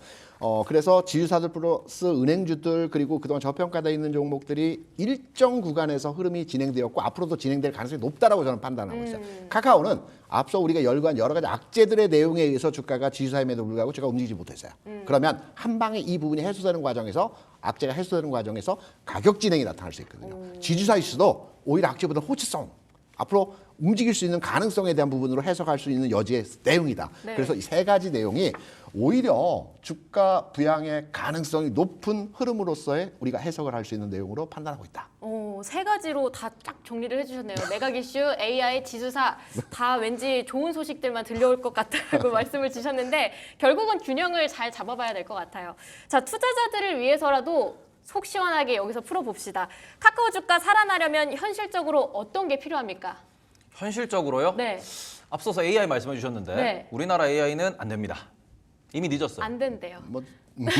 B: 그래서 지주사들 플러스 은행주들 그리고 그동안 저평가되어 있는 종목들이 일정 구간에서 흐름이 진행되었고 앞으로도 진행될 가능성이 높다라고 저는 판단하고 있어요. 카카오는 앞서 우리가 열거한 여러 가지 악재들의 내용에 의해서 주가가 지주사임에도 불구하고 주가가 움직이지 못했어요. 그러면 한 방에 이 부분이 해소되는 과정에서 악재가 해소되는 과정에서 가격 진행이 나타날 수 있거든요. 지주사일수도 오히려 악재보다 호치성 앞으로 움직일 수 있는 가능성에 대한 부분으로 해석할 수 있는 여지의 내용이다.
A: 네.
B: 그래서 이 세 가지 내용이 오히려 주가 부양의 가능성이 높은 흐름으로서의 우리가 해석을 할 수 있는 내용으로 판단하고 있다.
A: 세 가지로 다 쫙 정리를 해주셨네요. 메가 이슈, AI, 지주사 다 왠지 좋은 소식들만 들려올 것 같다고 말씀을 주셨는데 결국은 균형을 잘 잡아봐야 될 것 같아요. 자, 투자자들을 위해서라도 속 시원하게 여기서 풀어봅시다. 카카오 주가 살아나려면 현실적으로 어떤 게 필요합니까?
C: 현실적으로요?
A: 네,
C: 앞서서 AI 말씀해 주셨는데
A: 네.
C: 우리나라 AI는 안 됩니다. 이미 늦었어요.
A: 안 된대요.
B: 뭐
C: 네,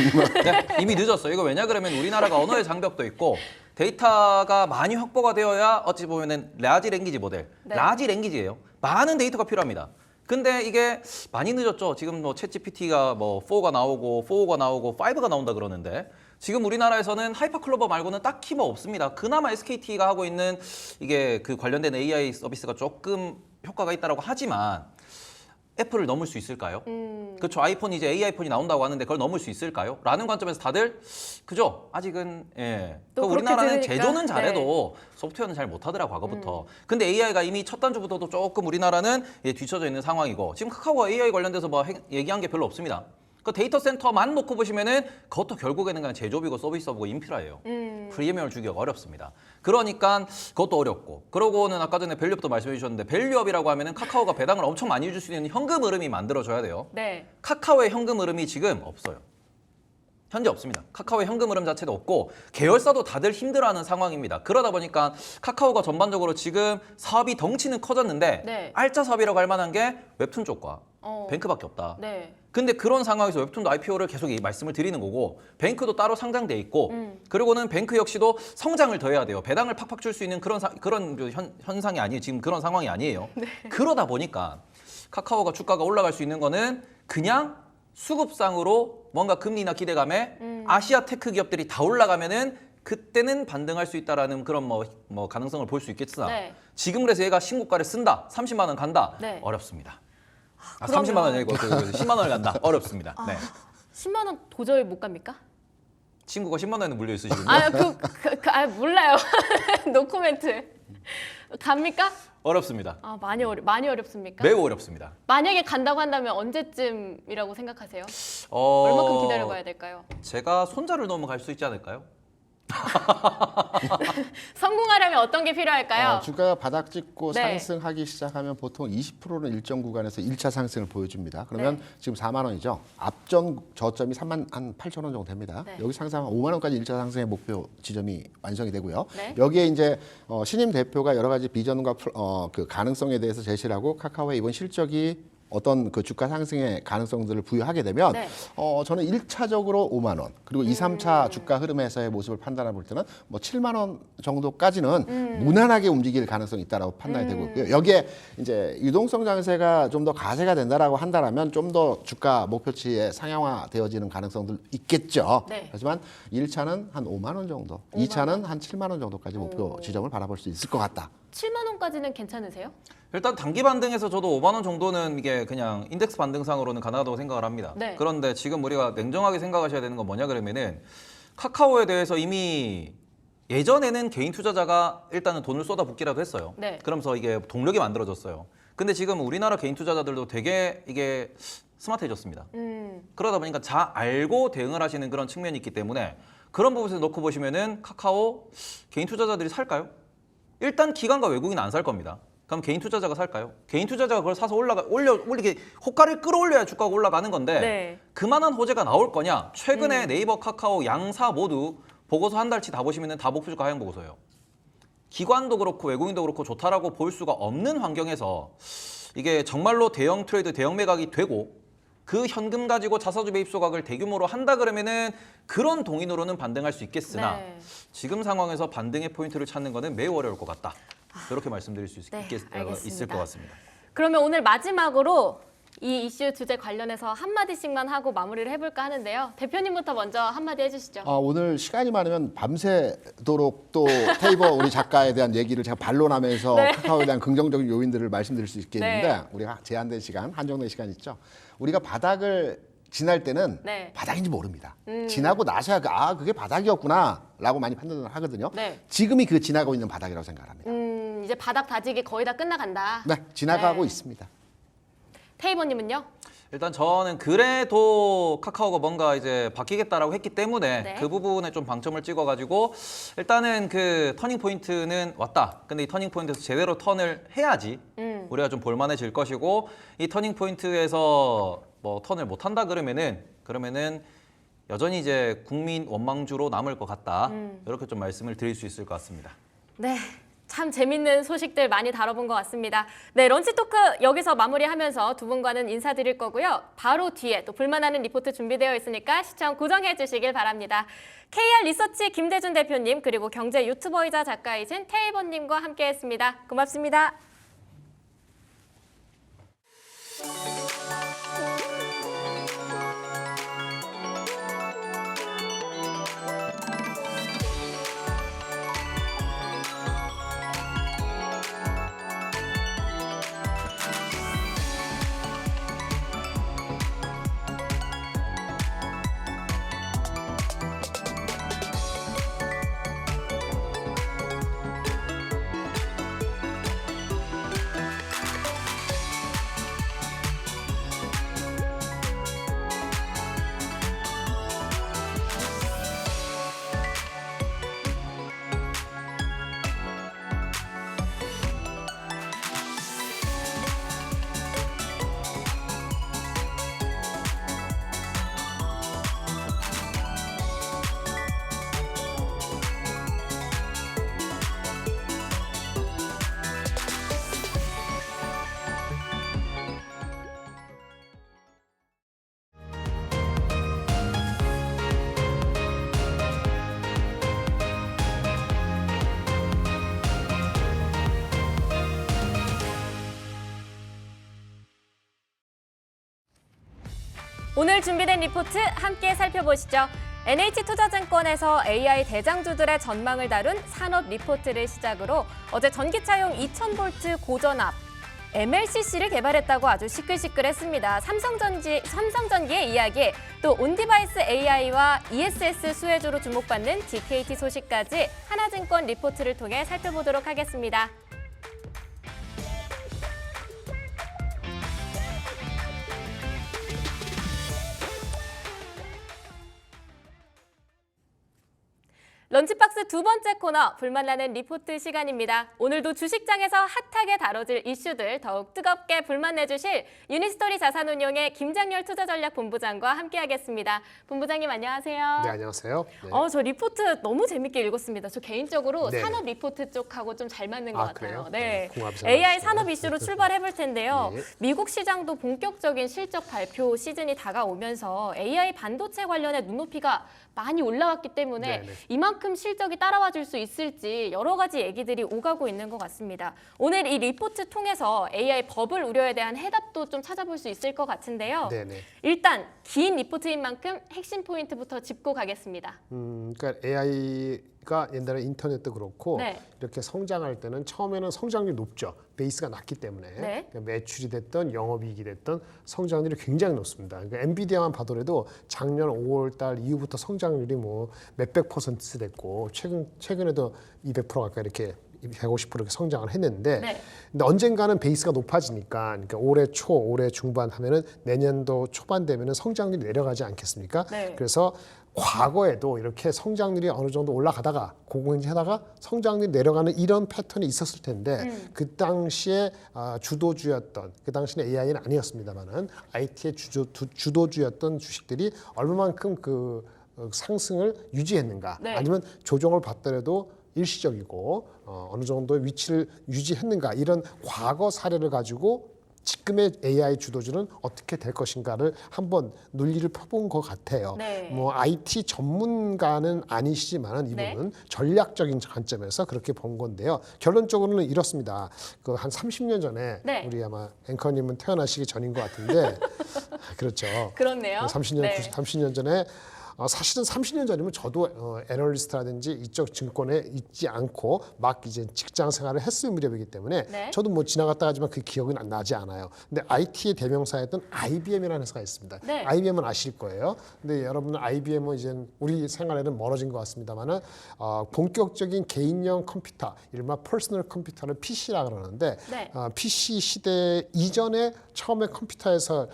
C: 이미 늦었어요. 이거 왜냐 그러면 우리나라가 언어의 장벽도 있고 데이터가 많이 확보가 되어야 어찌 보면은 라지 랭귀지 모델,
A: 네.
C: 라지 랭귀지예요. 많은 데이터가 필요합니다. 근데 이게 많이 늦었죠. 지금 뭐 챗GPT가 뭐 4가 나오고 4가 나오고 5가 나온다 그러는데 지금 우리나라에서는 하이퍼클로버 말고는 딱히 뭐 없습니다. 그나마 SKT가 하고 있는 이게 그 관련된 AI 서비스가 조금 효과가 있다라고 하지만 애플을 넘을 수 있을까요? 그렇죠. 아이폰 이제 AI폰이 나온다고 하는데 그걸 넘을 수 있을까요? 라는 관점에서 다들 그죠? 아직은 예.
A: 또 그렇게
C: 우리나라는
A: 들으니까,
C: 제조는 잘해도 소프트웨어는 잘 못하더라 과거부터. 근데 AI가 이미 첫 단주부터도 조금 우리나라는 뒤쳐져 있는 상황이고 지금 카카오가 AI 관련돼서 뭐 얘기한 게 별로 없습니다. 그 데이터 센터만 놓고 보시면은 그것도 결국에는 그냥 제조비고 서비스업이고 인프라예요. 프리미엄을 주기가 어렵습니다. 그러니까 그것도 어렵고 그러고는 아까 전에 밸류업도 말씀해 주셨는데 밸류업이라고 하면은 카카오가 배당을 엄청 많이 줄 수 있는 현금 흐름이 만들어져야 돼요.
A: 네.
C: 카카오의 현금 흐름이 지금 없어요. 현재 없습니다. 카카오의 현금 흐름 자체도 없고 계열사도 다들 힘들어하는 상황입니다. 그러다 보니까 카카오가 전반적으로 지금 사업이 덩치는 커졌는데
A: 네.
C: 알짜 사업이라고 할 만한 게 웹툰 쪽과
A: 어.
C: 뱅크밖에 없다.
A: 네.
C: 근데 그런 상황에서 웹툰도 IPO를 계속 말씀을 드리는 거고 뱅크도 따로 상장돼 있고 그리고는 뱅크 역시도 성장을 더 해야 돼요. 배당을 팍팍 줄 수 있는 그런 현상이 아니에요. 지금 그런 상황이 아니에요. 그러다 보니까 카카오가 주가가 올라갈 수 있는 거는 그냥 수급상으로 뭔가 금리나 기대감에 아시아 테크 기업들이 다 올라가면은 그때는 반등할 수 있다라는 그런 뭐 가능성을 볼 수 있겠으나
A: 네.
C: 지금 그래서 얘가 신고가를 쓴다, 30만 원 간다,
A: 네.
C: 어렵습니다.
A: 그러면-
C: 30만 원 아니고 10만 원을 간다, 어렵습니다. 네.
A: 10만 원 도저히 못 갑니까?
C: 친구가 10만 원에 물려 있으시군요.
A: 몰라요. 노 코멘트. 갑니까?
C: 어렵습니다.
A: 많이 어렵습니까?
C: 매우 어렵습니다.
A: 만약에 간다고 한다면 언제쯤이라고 생각하세요?
C: 어...
A: 얼마큼 기다려봐야 될까요?
C: 제가 손자를 넘어 갈 수 있지 않을까요?
A: 성공하려면 어떤 게 필요할까요?
B: 주가가 바닥 찍고
A: 네.
B: 상승하기 시작하면 보통 20%는 일정 구간에서 1차 상승을 보여줍니다. 그러면
A: 네.
B: 지금 4만 원이죠. 앞전 저점이 3만 한 8천 원 정도 됩니다.
A: 네.
B: 여기 상승하면 5만 원까지 1차 상승의 목표 지점이 완성이 되고요.
A: 네.
B: 여기에 이제 신임 대표가 여러 가지 비전과 그 가능성에 대해서 제시를 하고 카카오의 이번 실적이 어떤 그 주가 상승의 가능성들을 부여하게 되면
A: 네.
B: 저는 1차적으로 5만 원 그리고 2, 3차 주가 흐름에서의 모습을 판단해 볼 때는 뭐 7만 원 정도까지는 무난하게 움직일 가능성이 있다라고 판단이 되고 있고요. 여기에 이제 유동성 장세가 좀 더 가세가 된다라고 한다라면 좀 더 주가 목표치에 상향화되어지는 가능성도 있겠죠.
A: 네.
B: 하지만 1차는 한 5만 원 정도, 2차는 한 7만 원 정도까지 목표 지점을 바라볼 수 있을 것 같다.
A: 7만 원까지는 괜찮으세요?
C: 일단 단기 반등에서 저도 5만 원 정도는 이게 그냥 인덱스 반등상으로는 가능하다고 생각을 합니다.
A: 네.
C: 그런데 지금 우리가 냉정하게 생각하셔야 되는 건 뭐냐 그러면은 카카오에 대해서 이미 예전에는 개인 투자자가 일단은 돈을 쏟아붓기라도 했어요.
A: 네.
C: 그러면서 이게 동력이 만들어졌어요. 근데 지금 우리나라 개인 투자자들도 되게 이게 스마트해졌습니다. 그러다 보니까 잘 알고 대응을 하시는 그런 측면이 있기 때문에 그런 부분에서 놓고 보시면은 카카오 개인 투자자들이 살까요? 일단 기관과 외국인 안 살 겁니다. 그럼 개인 투자자가 살까요? 개인 투자자가 그걸 사서 올리게 호가를 끌어올려야 주가가 올라가는 건데
A: 네.
C: 그만한 호재가 나올 거냐? 최근에 네이버, 카카오 양사 모두 보고서 한 달치 다 보시면은 다 목표 주가 하향 보고서예요. 기관도 그렇고 외국인도 그렇고 좋다라고 볼 수가 없는 환경에서 이게 정말로 대형 트레이드, 대형 매각이 되고 그 현금 가지고 자사주 매입 소각을 대규모로 한다 그러면은 그런 동인으로는 반등할 수 있겠으나
A: 네.
C: 지금 상황에서 반등의 포인트를 찾는 거는 매우 어려울 것 같다. 이렇게 말씀드릴 수
A: 네, 알겠습니다.
C: 있을 것 같습니다.
A: 그러면 오늘 마지막으로 이 이슈 주제 관련해서 한마디씩만 하고 마무리를 해볼까 하는데요. 대표님부터 먼저 한마디 해주시죠.
B: 오늘 시간이 많으면 밤새도록 또 테이버 우리 작가에 대한 얘기를 제가 반론하면서
A: 네.
B: 카카오에 대한 긍정적인 요인들을 말씀드릴 수 있겠는데
A: 네.
B: 우리가 제한된 시간, 한정된 시간 있죠. 우리가 바닥을 지날 때는
A: 네.
B: 바닥인지 모릅니다. 지나고 나서야 그게 바닥이었구나라고 많이 판단을 하거든요.
A: 네.
B: 지금이 그 지나고 있는 바닥이라고 생각합니다.
A: 이제 바닥 다지기 거의 다 끝나간다.
B: 네, 지나가고
A: 네.
B: 있습니다.
A: 테이버님은요?
C: 일단 저는 그래도 카카오가 뭔가 이제 바뀌겠다라고 했기 때문에
A: 네.
C: 그 부분에 좀 방점을 찍어가지고 일단은 그 터닝 포인트는 왔다. 근데 이 터닝 포인트에서 제대로 턴을 해야지 우리가 좀 볼만해질 것이고 이 터닝 포인트에서 뭐 턴을 못 한다 그러면은 여전히 이제 국민 원망주로 남을 것 같다. 이렇게 좀 말씀을 드릴 수 있을 것 같습니다.
A: 네. 참 재밌는 소식들 많이 다뤄본 것 같습니다. 네, 런치 토크 여기서 마무리하면서 두 분과는 인사드릴 거고요. 바로 뒤에 또 불만하는 리포트 준비되어 있으니까 시청 고정해 주시길 바랍니다. KR 리서치 김대준 대표님 그리고 경제 유튜버이자 작가이신 테이버님과 함께했습니다. 고맙습니다. 오늘 준비된 리포트 함께 살펴보시죠. NH투자증권에서 AI 대장주들의 전망을 다룬 산업 리포트를 시작으로 어제 전기차용 2000V 고전압 MLCC를 개발했다고 아주 시끌시끌했습니다. 삼성전기의 이야기, 또 온디바이스 AI와 ESS 수혜주로 주목받는 DKT 소식까지 하나증권 리포트를 통해 살펴보도록 하겠습니다. 런치박스 두 번째 코너 불만나는 리포트 시간입니다. 오늘도 주식장에서 핫하게 다뤄질 이슈들 더욱 뜨겁게 불만내주실 유니스토리 자산운용의 김장렬 투자전략본부장과 함께하겠습니다. 본부장님 안녕하세요.
D: 네, 안녕하세요. 네.
A: 저 리포트 너무 재밌게 읽었습니다. 저 개인적으로
D: 네.
A: 산업 리포트 쪽하고 좀 잘 맞는 것
D: 아,
A: 같아요.
D: 그래요?
A: 네.
D: 궁합이 잘
A: AI
D: 맞으시네요.
A: 산업 이슈로 출발해볼 텐데요.
D: 네.
A: 미국 시장도 본격적인 실적 발표 시즌이 다가오면서 AI 반도체 관련해 눈높이가 많이 올라왔기 때문에
D: 네네.
A: 이만큼 실적이 따라와 줄 수 있을지 여러 가지 얘기들이 오가고 있는 것 같습니다. 오늘 이 리포트 통해서 AI 버블 우려에 대한 해답도 좀 찾아볼 수 있을 것 같은데요.
D: 네네.
A: 일단 긴 리포트인 만큼 핵심 포인트부터 짚고 가겠습니다.
D: 그러니까 AI가 옛날에 인터넷도 그렇고
A: 네.
D: 이렇게 성장할 때는 처음에는 성장률이 높죠. 베이스가 낮기 때문에
A: 네.
D: 그러니까 매출이 됐던 영업이익이 됐던 성장률이 굉장히 높습니다. 그러니까 엔비디아만 봐더라도 작년 5월달 이후부터 성장률이 뭐 몇백 퍼센트 됐고 최근에도 200% 가까이 이렇게 150% 이렇게 성장을 했는데
A: 네.
D: 근데 언젠가는 베이스가 높아지니까 그러니까 올해 초, 올해 중반 하면은 내년도 초반 되면은 성장률이 내려가지 않겠습니까?
A: 네.
D: 그래서 과거에도 이렇게 성장률이 어느 정도 올라가다가 고공행진하다가 성장률이 내려가는 이런 패턴이 있었을 텐데 그 당시에 주도주였던 그 당시는 AI는 아니었습니다만은 IT의 주도주였던 주식들이 얼마만큼 그 상승을 유지했는가
A: 네.
D: 아니면 조정을 받더라도 일시적이고 어느 정도의 위치를 유지했는가 이런 과거 사례를 가지고 지금의 AI 주도주는 어떻게 될 것인가를 한번 논리를 펴본 것 같아요.
A: 네.
D: 뭐 IT 전문가는 아니시지만 이분은 전략적인 관점에서 그렇게 본 건데요. 결론적으로는 이렇습니다. 그 한 30년 전에
A: 네.
D: 우리 아마 앵커님은 태어나시기 전인 것 같은데 그렇죠.
A: 그렇네요.
D: 30년
A: 네.
D: 30년 전에 사실은 30년 전이면 저도 애널리스트라든지 이쪽 증권에 있지 않고 막 이제 직장 생활을 했을 무렵이기 때문에
A: 네.
D: 저도 뭐 지나갔다 하지만 그 기억은 안 나지 않아요. 근데 IT의 대명사였던 IBM이라는 회사가 있습니다.
A: 네.
D: IBM은 아실 거예요. 근데 여러분 IBM은 이제 우리 생활에는 멀어진 것 같습니다만은 본격적인 개인용 컴퓨터, 이른바 퍼스널 컴퓨터를 PC라 그러는데
A: 네.
D: PC 시대 이전에 처음에 컴퓨터에서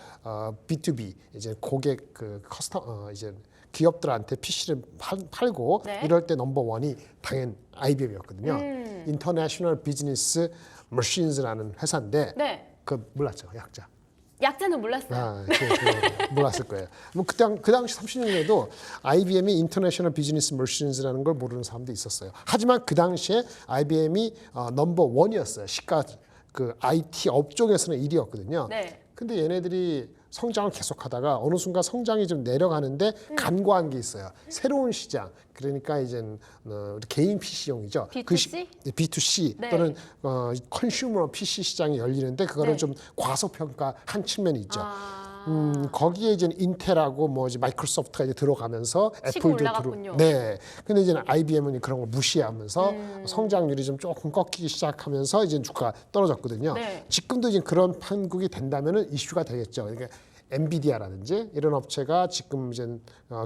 D: B2B 이제 고객 그 커스텀 이제 기업들한테 PC를 팔고
A: 네.
D: 이럴 때 넘버 원이 당연 IBM이었거든요. 인터내셔널 비즈니스 머신즈라는 회사인데
A: 네.
D: 그 몰랐죠, 약자.
A: 약자는 몰랐어요.
D: 그 몰랐을 거예요. 뭐 그 당시 30년에도 IBM이 인터내셔널 비즈니스 머신즈라는 걸 모르는 사람도 있었어요. 하지만 그 당시에 IBM이 넘버 원이었어요. 시가 그 IT 업종에서는 1위였거든요.
A: 네.
D: 근데 얘네들이 성장을 계속하다가 어느 순간 성장이 좀 내려가는데 간과한 게 있어요. 새로운 시장, 그러니까 이제 우리 개인 PC용이죠.
A: B2C?
D: B2C
A: 네.
D: 또는 컨슈머 PC 시장이 열리는데 그거를
A: 네.
D: 좀 과소평가한 측면이 있죠.
A: 아,
D: 거기에 이제 인텔하고 뭐 이제 마이크로소프트가 이제 들어가면서
A: 치고
D: 애플도
A: 올라갔군요.
D: 네. 근데 이제 IBM은 그런 걸 무시하면서 성장률이 좀 조금 꺾이기 시작하면서 이제 주가가 떨어졌거든요.
A: 네.
D: 지금도 이제 그런 판국이 된다면은 이슈가 되겠죠. 그러니까 엔비디아라든지 이런 업체가 지금 이제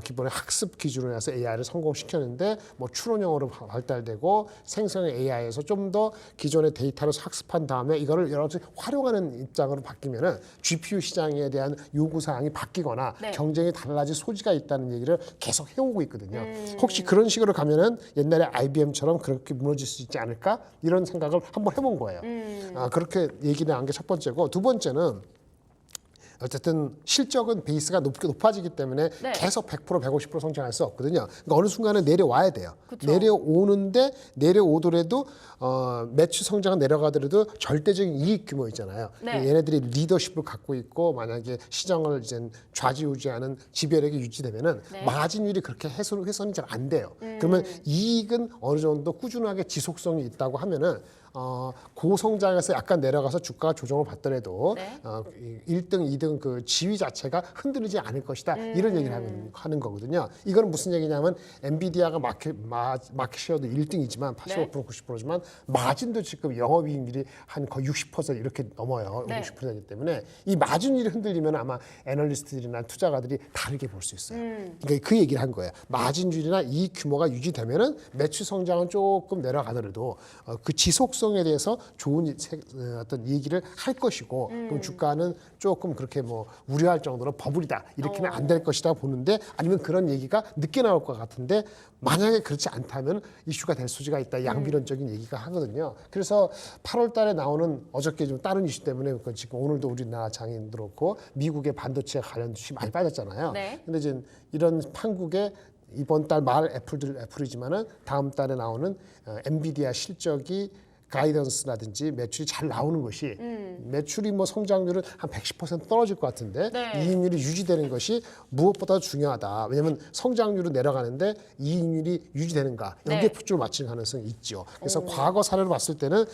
D: 기본의 학습 기준으로 해서 AI를 성공시켰는데 뭐 추론형으로 발달되고 생성 AI에서 좀 더 기존의 데이터를 학습한 다음에 이거를 여러 가지 활용하는 입장으로 바뀌면은 GPU 시장에 대한 요구 사항이 바뀌거나
A: 네.
D: 경쟁이 달라질 소지가 있다는 얘기를 계속 해오고 있거든요. 혹시 그런 식으로 가면은 옛날에 IBM처럼 그렇게 무너질 수 있지 않을까 이런 생각을 한번 해본 거예요. 그렇게 얘기를 한 게 첫 번째고 두 번째는 어쨌든 실적은 베이스가 높아지기 때문에
A: 네.
D: 계속 100% 150% 성장할 수 없거든요. 그러니까 어느 순간에 내려와야 돼요.
A: 그쵸.
D: 내려오는데 내려오더라도 매출 성장은 내려가더라도 절대적인 이익 규모 있잖아요.
A: 네.
D: 얘네들이 리더십을 갖고 있고 만약에 시장을 이제 좌지우지하는 지배력이 유지되면은
A: 네.
D: 마진율이 그렇게 훼손이 잘 안 돼요. 그러면 이익은 어느 정도 꾸준하게 지속성이 있다고 하면은 고성장에서 약간 내려가서 주가가 조정을 받더라도
A: 네.
D: 1등, 2등 그 지위 자체가 흔들리지 않을 것이다. 이런 얘기를 하는 거거든요. 이거는 무슨 얘기냐면 엔비디아가 마켓쉐어도 1등이지만 85% 90%지만 마진도 지금 영업이익률이 한 거의 60% 이렇게 넘어요.
A: 네.
D: 60%이기 때문에 이 마진율이 흔들리면 아마 애널리스트들이나 투자가들이 다르게 볼 수 있어요. 그러니까 그 얘기를 한 거예요. 마진율이나 이익 규모가 유지되면은 매출 성장은 조금 내려가더라도 그 지속성에 대해서 좋은 어떤 얘기를 할 것이고 그럼 주가는 조금 그렇게 뭐 우려할 정도로 버블이다 이렇게는 안 될 것이다 보는데 아니면 그런 얘기가 늦게 나올 것 같은데 만약에 그렇지 않다면 이슈가 될 소지가 있다 양비론적인 얘기가 하거든요. 그래서 8월 달에 나오는 어저께 좀 다른 이슈 때문에 지금 오늘도 우리나라 장인 그렇고 미국의 반도체 관련 주식이 많이 빠졌잖아요.
A: 네.
D: 근데 이제 이런 판국에 이번 달 말 애플이지만은 다음 달에 나오는 엔비디아 실적이 가이던스라든지 매출이 잘 나오는 것이 매출이 뭐 성장률은 한 110% 떨어질 것 같은데
A: 네.
D: 이익률이 유지되는 것이 무엇보다 중요하다. 왜냐하면 성장률은 내려가는데 이익률이 유지되는가 여기에
A: 네.
D: 초점을 맞출 가능성이 있죠. 그래서 과거 사례로 봤을 때는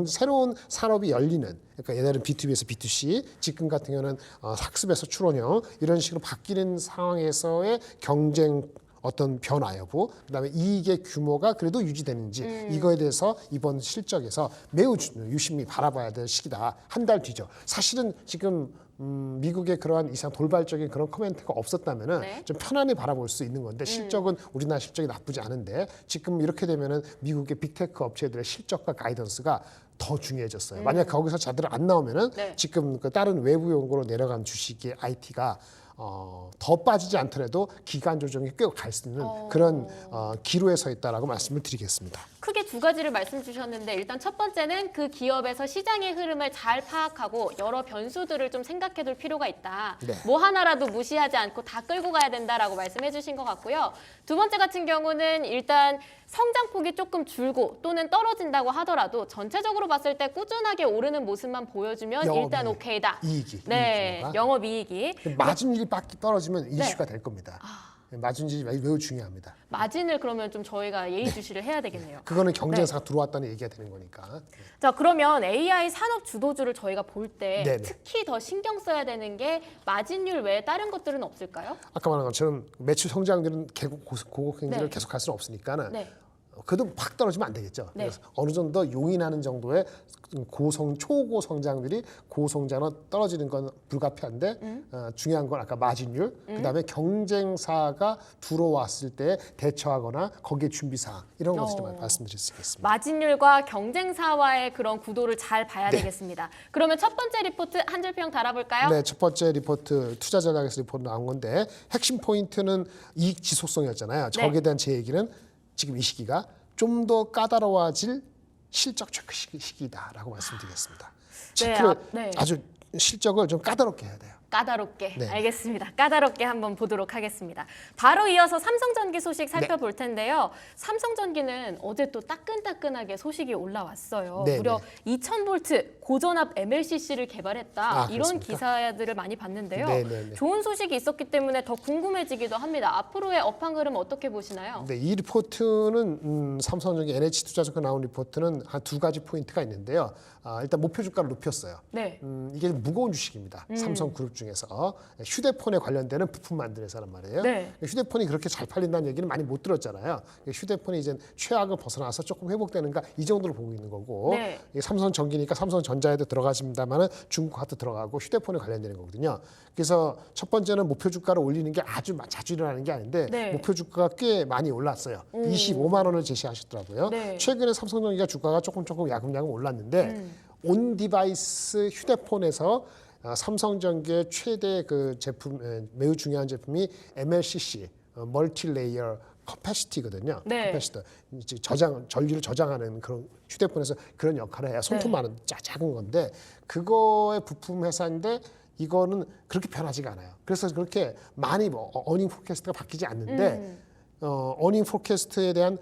D: 새로운 산업이 열리는 그러니까 옛날에는 B2B에서 B2C, 지금 같은 경우는 학습에서 추론형 이런 식으로 바뀌는 상황에서의 경쟁 어떤 변화 여부, 그다음에 이익의 규모가 그래도 유지되는지 이거에 대해서 이번 실적에서 매우 유심히 바라봐야 될 시기다. 한 달 뒤죠. 사실은 지금 미국의 그러한 이상 돌발적인 그런 코멘트가 없었다면은
A: 네.
D: 좀 편안히 바라볼 수 있는 건데 실적은 우리나라 실적이 나쁘지 않은데 지금 이렇게 되면은 미국의 빅테크 업체들의 실적과 가이던스가 더 중요해졌어요. 만약 거기서 자들 안 나오면은
A: 네.
D: 지금 그 다른 외부 연구로 내려간 주식의 IT가 더 빠지지 않더라도 기간 조정이 꽤 갈 수 있는 그런 기로에 서 있다라고 말씀을 드리겠습니다.
A: 크게 두 가지를 말씀 주셨는데 일단 첫 번째는 그 기업에서 시장의 흐름을 잘 파악하고 여러 변수들을 좀 생각해둘 필요가 있다.
D: 네.
A: 뭐 하나라도 무시하지 않고 다 끌고 가야 된다라고 말씀해 주신 것 같고요. 두 번째 같은 경우는 일단 성장폭이 조금 줄고 또는 떨어진다고 하더라도 전체적으로 봤을 때 꾸준하게 오르는 모습만 보여주면
D: 영업이익,
A: 일단 오케이다.
D: 이익이.
A: 네,
D: 이익이
A: 영업이익이.
D: 마진율이 떨어지면
A: 네.
D: 이슈가 될 겁니다. 마진율이 매우 중요합니다.
A: 마진을 그러면 좀 저희가 예의주시를 해야 되겠네요.
D: 그거는 경쟁사가 들어왔다는 얘기가 되는 거니까.
A: 자, 그러면 AI 산업 주도주를 저희가 볼 때
D: 네네.
A: 특히 더 신경 써야 되는 게 마진율 외에 다른 것들은 없을까요?
D: 아까 말한 것처럼 매출 성장률은 고급 행진을
A: 네.
D: 계속할 수는 없으니까는
A: 네.
D: 그래도 팍 떨어지면 안 되겠죠.
A: 네.
D: 그래서 어느 정도 용인하는 정도의 초고 성장률이 고성장으로 떨어지는 건 불가피한데 중요한 건 아까 마진율, 그다음에 경쟁사가 들어왔을 때 대처하거나 거기에 준비 사항 이런 것을 좀 말씀드릴 수 있겠습니다.
A: 마진율과 경쟁사와의 그런 구도를 잘 봐야
D: 네.
A: 되겠습니다. 그러면 첫 번째 리포트 한 줄 평 달아볼까요?
D: 네, 첫 번째 리포트 투자 전략에서 리포트 나온 건데 핵심 포인트는 이익 지속성이었잖아요.
A: 네.
D: 거기에 대한 제 얘기는 지금 이 시기가 좀 더 까다로워질 실적 체크 시기다라고 말씀드리겠습니다. 체크를
A: 네.
D: 아주 실적을 좀 까다롭게 해야 돼요.
A: 까다롭게.
D: 네.
A: 알겠습니다. 까다롭게 한번 보도록 하겠습니다. 바로 이어서 삼성전기 소식 살펴볼 텐데요. 삼성전기는 어제 또 따끈따끈하게 소식이 올라왔어요.
D: 네,
A: 무려 2000V 고전압 MLCC를 개발했다. 이런
D: 그렇습니까?
A: 기사들을 많이 봤는데요.
D: 네, 네, 네.
A: 좋은 소식이 있었기 때문에 더 궁금해지기도 합니다. 앞으로의 업황 흐름 어떻게 보시나요?
D: 네, 이 리포트는 삼성전기 NH투자증권 나온 리포트는 한 두 가지 포인트가 있는데요. 일단 목표 주가를 높였어요.
A: 네.
D: 이게 무거운 주식입니다. 삼성그룹 중에서 휴대폰에 관련되는 부품 만드는 회사란 말이에요.
A: 네.
D: 휴대폰이 그렇게 잘 팔린다는 얘기는 많이 못 들었잖아요. 휴대폰이 이제 최악을 벗어나서 조금 회복되는가 이 정도로 보고 있는 거고
A: 네.
D: 이게 삼성전기니까 삼성전자에도 들어가집니다만은 중국화도 들어가고 휴대폰에 관련되는 거거든요. 그래서 첫 번째는 목표 주가를 올리는 게 아주 자주 일어나는 게 아닌데
A: 네.
D: 목표 주가가 꽤 많이 올랐어요. 25만 원을 제시하셨더라고요.
A: 네.
D: 최근에 삼성전기가 주가가 조금 야금야금 올랐는데 온 디바이스 휴대폰에서 삼성전기의 최대 그 제품 매우 중요한 제품이 MLCC 멀티레이어 커패시티거든요.
A: 네.
D: 커패시터 이제 전류를 저장하는 그런 휴대폰에서 그런 역할을 해요. 손톱만한 작은 건데 그거의 부품 회사인데 이거는 그렇게 변하지가 않아요. 그래서 그렇게 많이 어닝 포캐스트가 바뀌지 않는데 어닝 포캐스트에 대한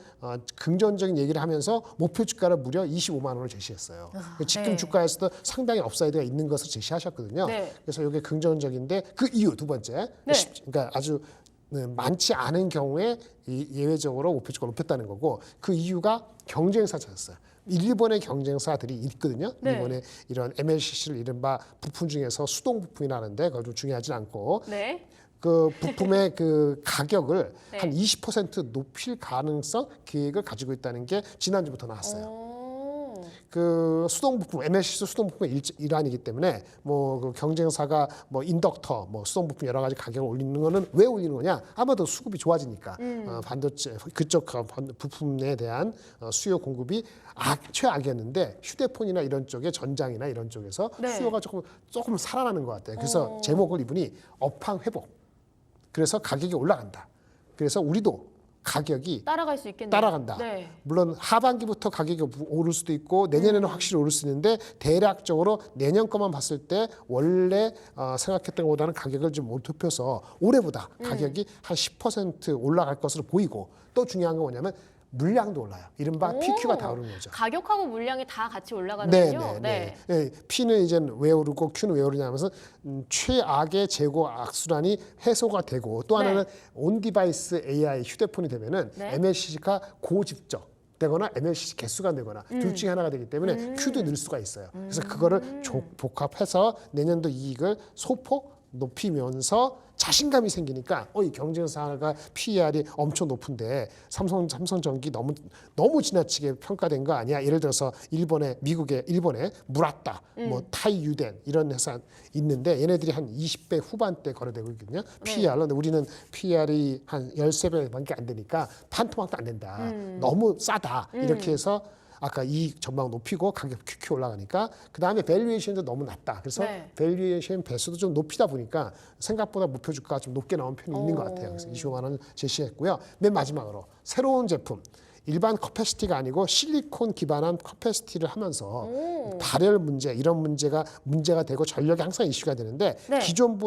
D: 긍정적인 얘기를 하면서 목표 주가를 무려 25만 원을 제시했어요. 지금
A: 네.
D: 주가에서도 상당히 업사이드가 있는 것을 제시하셨거든요.
A: 네.
D: 그래서 이게 긍정적인데 그 이유 두 번째,
A: 네.
D: 그러니까 아주 많지 않은 경우에 예외적으로 목표 주가를 높였다는 거고 그 이유가 경쟁사 찾았어요. 일본의 경쟁사들이 있거든요.
A: 네.
D: 일본의 이런 MLCC를 이른바 부품 중에서 수동 부품이라는데 그거 좀 중요하지 않고
A: 네.
D: 그 부품의 그 가격을
A: 네.
D: 한 20% 높일 가능성 계획을 가지고 있다는 게 지난주부터 나왔어요.
A: 오.
D: 그 수동 부품, MLCC 수동 부품의 일환이기 때문에 뭐 그 경쟁사가 뭐 인덕터, 뭐 수동 부품 여러 가지 가격을 올리는 거는 왜 올리는 거냐? 아마도 수급이 좋아지니까 반도체 그쪽 부품에 대한 수요 공급이 최악이었는데 휴대폰이나 이런 쪽에 전장이나 이런 쪽에서
A: 네.
D: 수요가 조금 살아나는 것 같아요. 그래서 제목을 이분이 업황 회복. 그래서 가격이 올라간다. 그래서 우리도 가격이
A: 따라갈 수 있겠네요.
D: 따라간다.
A: 네.
D: 물론 하반기부터 가격이 오를 수도 있고 내년에는 확실히 오를 수 있는데 대략적으로 내년 것만 봤을 때 원래 생각했던 것보다는 가격을 좀 높여서 올해보다 가격이 한 10% 올라갈 것으로 보이고 또 중요한 건 뭐냐면 물량도 올라요. 이른바 PQ가 다 오르는 거죠.
A: 가격하고 물량이 다 같이 올라가는군요.
D: 네. P는 이제 왜 오르고 Q는 왜 오르냐면서 최악의 재고 악순환이 해소가 되고 또 하나는 온디바이스 AI 휴대폰이 되면은
A: 네.
D: MLCC가 고집적 되거나 MLCC 개수가 되거나 둘 중에 하나가 되기 때문에 Q도 늘 수가 있어요. 그래서 그거를 복합해서 내년도 이익을 소폭 높이면서 자신감이 생기니까 이 경쟁사가 PER이 엄청 높은데 삼성전기 너무 지나치게 평가된 거 아니야? 예를 들어서 일본에 무라타, 뭐 타이유덴 이런 회사 있는데 얘네들이 한 20배 후반대 거래되고 있거든요. PER. 근데 우리는 PER이 한 13배밖에 안 되니까 판토막도 안 된다. 너무 싸다. 이렇게 해서 아까 이익 전망 높이고 가격 QQ 올라가니까 그다음에 밸류에이션도 너무 낮다. 그래서 밸류에이션 배수도 좀 높이다 보니까 생각보다 목표 주가가 좀 높게 나온 편이 있는 것 같아요. 그래서 25만 원 제시했고요. 맨 마지막으로 새로운 제품. 일반 커패시티가 아니고 실리콘 기반한 커패시티를 하면서 발열 문제 이런 문제가 되고 전력이 항상 이슈가 되는데
A: 네.
D: 기존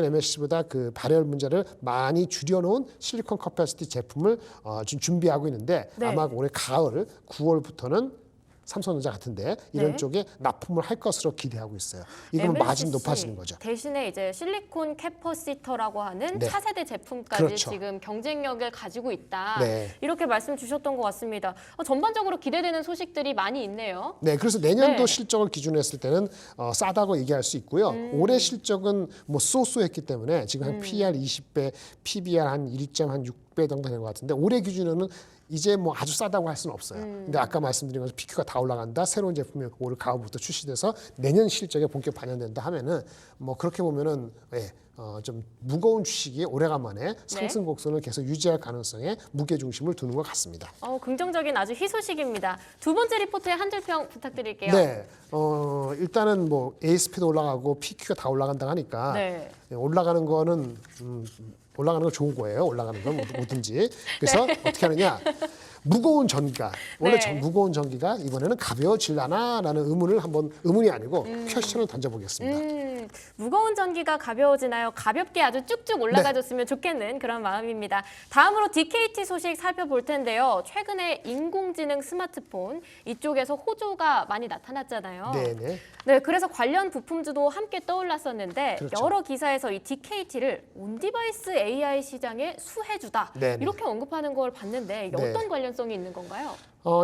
D: MLC보다 그 발열 문제를 많이 줄여놓은 실리콘 커패시티 제품을 지금 준비하고 있는데
A: 네.
D: 아마 올해 가을 9월부터는 삼성전자 같은데 이런
A: 네.
D: 쪽에 납품을 할 것으로 기대하고 있어요. 이건 마진 높아지는 거죠.
A: 대신에 이제 실리콘 캐퍼시터라고 하는
D: 네.
A: 차세대 제품까지
D: 그렇죠.
A: 지금 경쟁력을 가지고 있다.
D: 네.
A: 이렇게 말씀 주셨던 것 같습니다. 전반적으로 기대되는 소식들이 많이 있네요.
D: 네, 그래서 내년도
A: 네.
D: 실적을 기준으로 했을 때는 싸다고 얘기할 수 있고요. 올해 실적은 뭐 쏘쏘했기 때문에 지금 한 PER 20배, PBR 한 1.6배 정도 되는 것 같은데 올해 기준으로는 이제 뭐 아주 싸다고 할 수는 없어요. 근데 아까 말씀드린 것처럼 PQ가 다 올라간다. 새로운 제품이 올 가을부터 출시돼서 내년 실적에 본격 반영된다 하면은 뭐 그렇게 보면은 좀 무거운 주식이 오래간만에 상승 곡선을 계속 유지할 가능성에 무게 중심을 두는 것 같습니다.
A: 긍정적인 아주 희소식입니다. 두 번째 리포트의 한 줄 평 부탁드릴게요.
D: 네, 일단은 뭐 ASP도 올라가고 PQ가 다 올라간다 하니까
A: 네.
D: 올라가는 거는 올라가는 건 좋은 거예요. 올라가는 건 뭐든지. 그래서 어떻게 하느냐? 무거운 전기가 원래
A: 네.
D: 무거운 전기가 이번에는 가벼워질라나라는 의문이 아니고 퀘스천을 던져보겠습니다.
A: 무거운 전기가 가벼워지나요? 가볍게 아주 쭉쭉 올라가줬으면 좋겠는 그런 마음입니다. 다음으로 DKT 소식 살펴볼 텐데요. 최근에 인공지능 스마트폰 이쪽에서 호조가 많이 나타났잖아요.
D: 네네.
A: 네, 그래서 관련 부품주도 함께 떠올랐었는데
D: 그렇죠.
A: 여러 기사에서 이 DKT를 온디바이스 AI 시장에 수혜주다
D: 네네.
A: 이렇게 언급하는 걸 봤는데 이게
D: 네.
A: 어떤 관련성이 있는 건가요?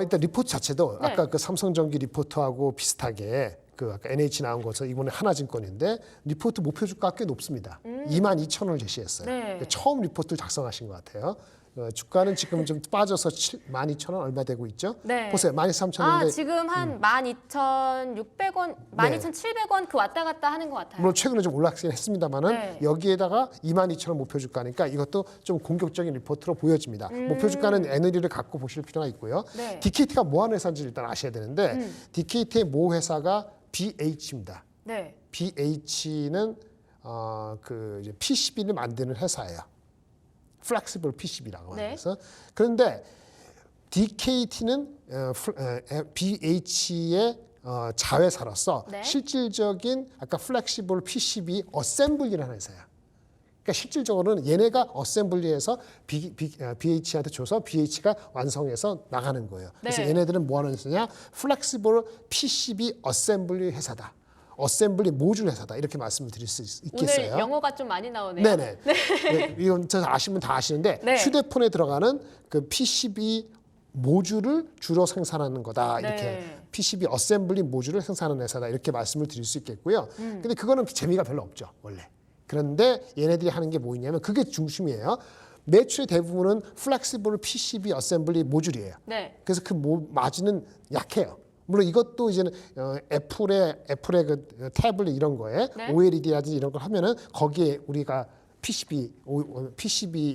D: 일단 리포트 자체도
A: 네.
D: 아까 그 삼성전기 리포트하고 비슷하게 그 아까 NH 나온 것은 이번에 하나증권인데 리포트 목표 주가가 꽤 높습니다. 22,000원을 제시했어요.
A: 네.
D: 그러니까 처음 리포트를 작성하신 것 같아요. 주가는 지금 좀 빠져서 12,000원 얼마 되고 있죠?
A: 네.
D: 보세요. 13,000원인데
A: 지금 한 12,600원, 12,700원 그 왔다 갔다 하는 것 같아요.
D: 물론 최근에 좀 올랐긴 했습니다만은
A: 네.
D: 여기에다가 22,000원 목표 주가니까 이것도 좀 공격적인 리포트로 보여집니다. 목표 주가는 애너리를 갖고 보실 필요가 있고요.
A: 네.
D: DKT가 뭐 하는 회사인지 일단 아셔야 되는데 DKT의 모 회사가 BH입니다.
A: 네.
D: BH는 그 이제 PCB를 만드는 회사예요. Flexible PCB라고
A: 네.
D: 해서 그런데 DKT는 BH의 자회사로서
A: 네.
D: 실질적인 아까 Flexible PCB 어셈블리라는 회사야. 그러니까 실질적으로는 얘네가 어셈블리해서 BH한테 줘서 BH가 완성해서 나가는 거예요. 그래서
A: 네.
D: 얘네들은 뭐 하는 회사냐? Flexible PCB 어셈블리 회사다. 어셈블리 모듈 회사다. 이렇게 말씀을 드릴 수 있겠어요.
A: 오늘 영어가 좀 많이 나오네요.
D: 네네. 네, 이건 저 아시면 다 아시는데
A: 네.
D: 휴대폰에 들어가는 그 PCB 모듈을 주로 생산하는 거다. 이렇게
A: 네.
D: PCB 어셈블리 모듈을 생산하는 회사다. 이렇게 말씀을 드릴 수 있겠고요. 근데 그거는 재미가 별로 없죠. 원래. 그런데 얘네들이 하는 게 뭐 있냐면 그게 중심이에요. 매출의 대부분은 플렉시블 PCB 어셈블리 모듈이에요.
A: 네.
D: 그래서 그 마진은 약해요. 물론 이것도 이제는 애플의 그 태블릿 이런 거에
A: 네.
D: OLED라든지 이런 걸 하면은 거기에 우리가 PCB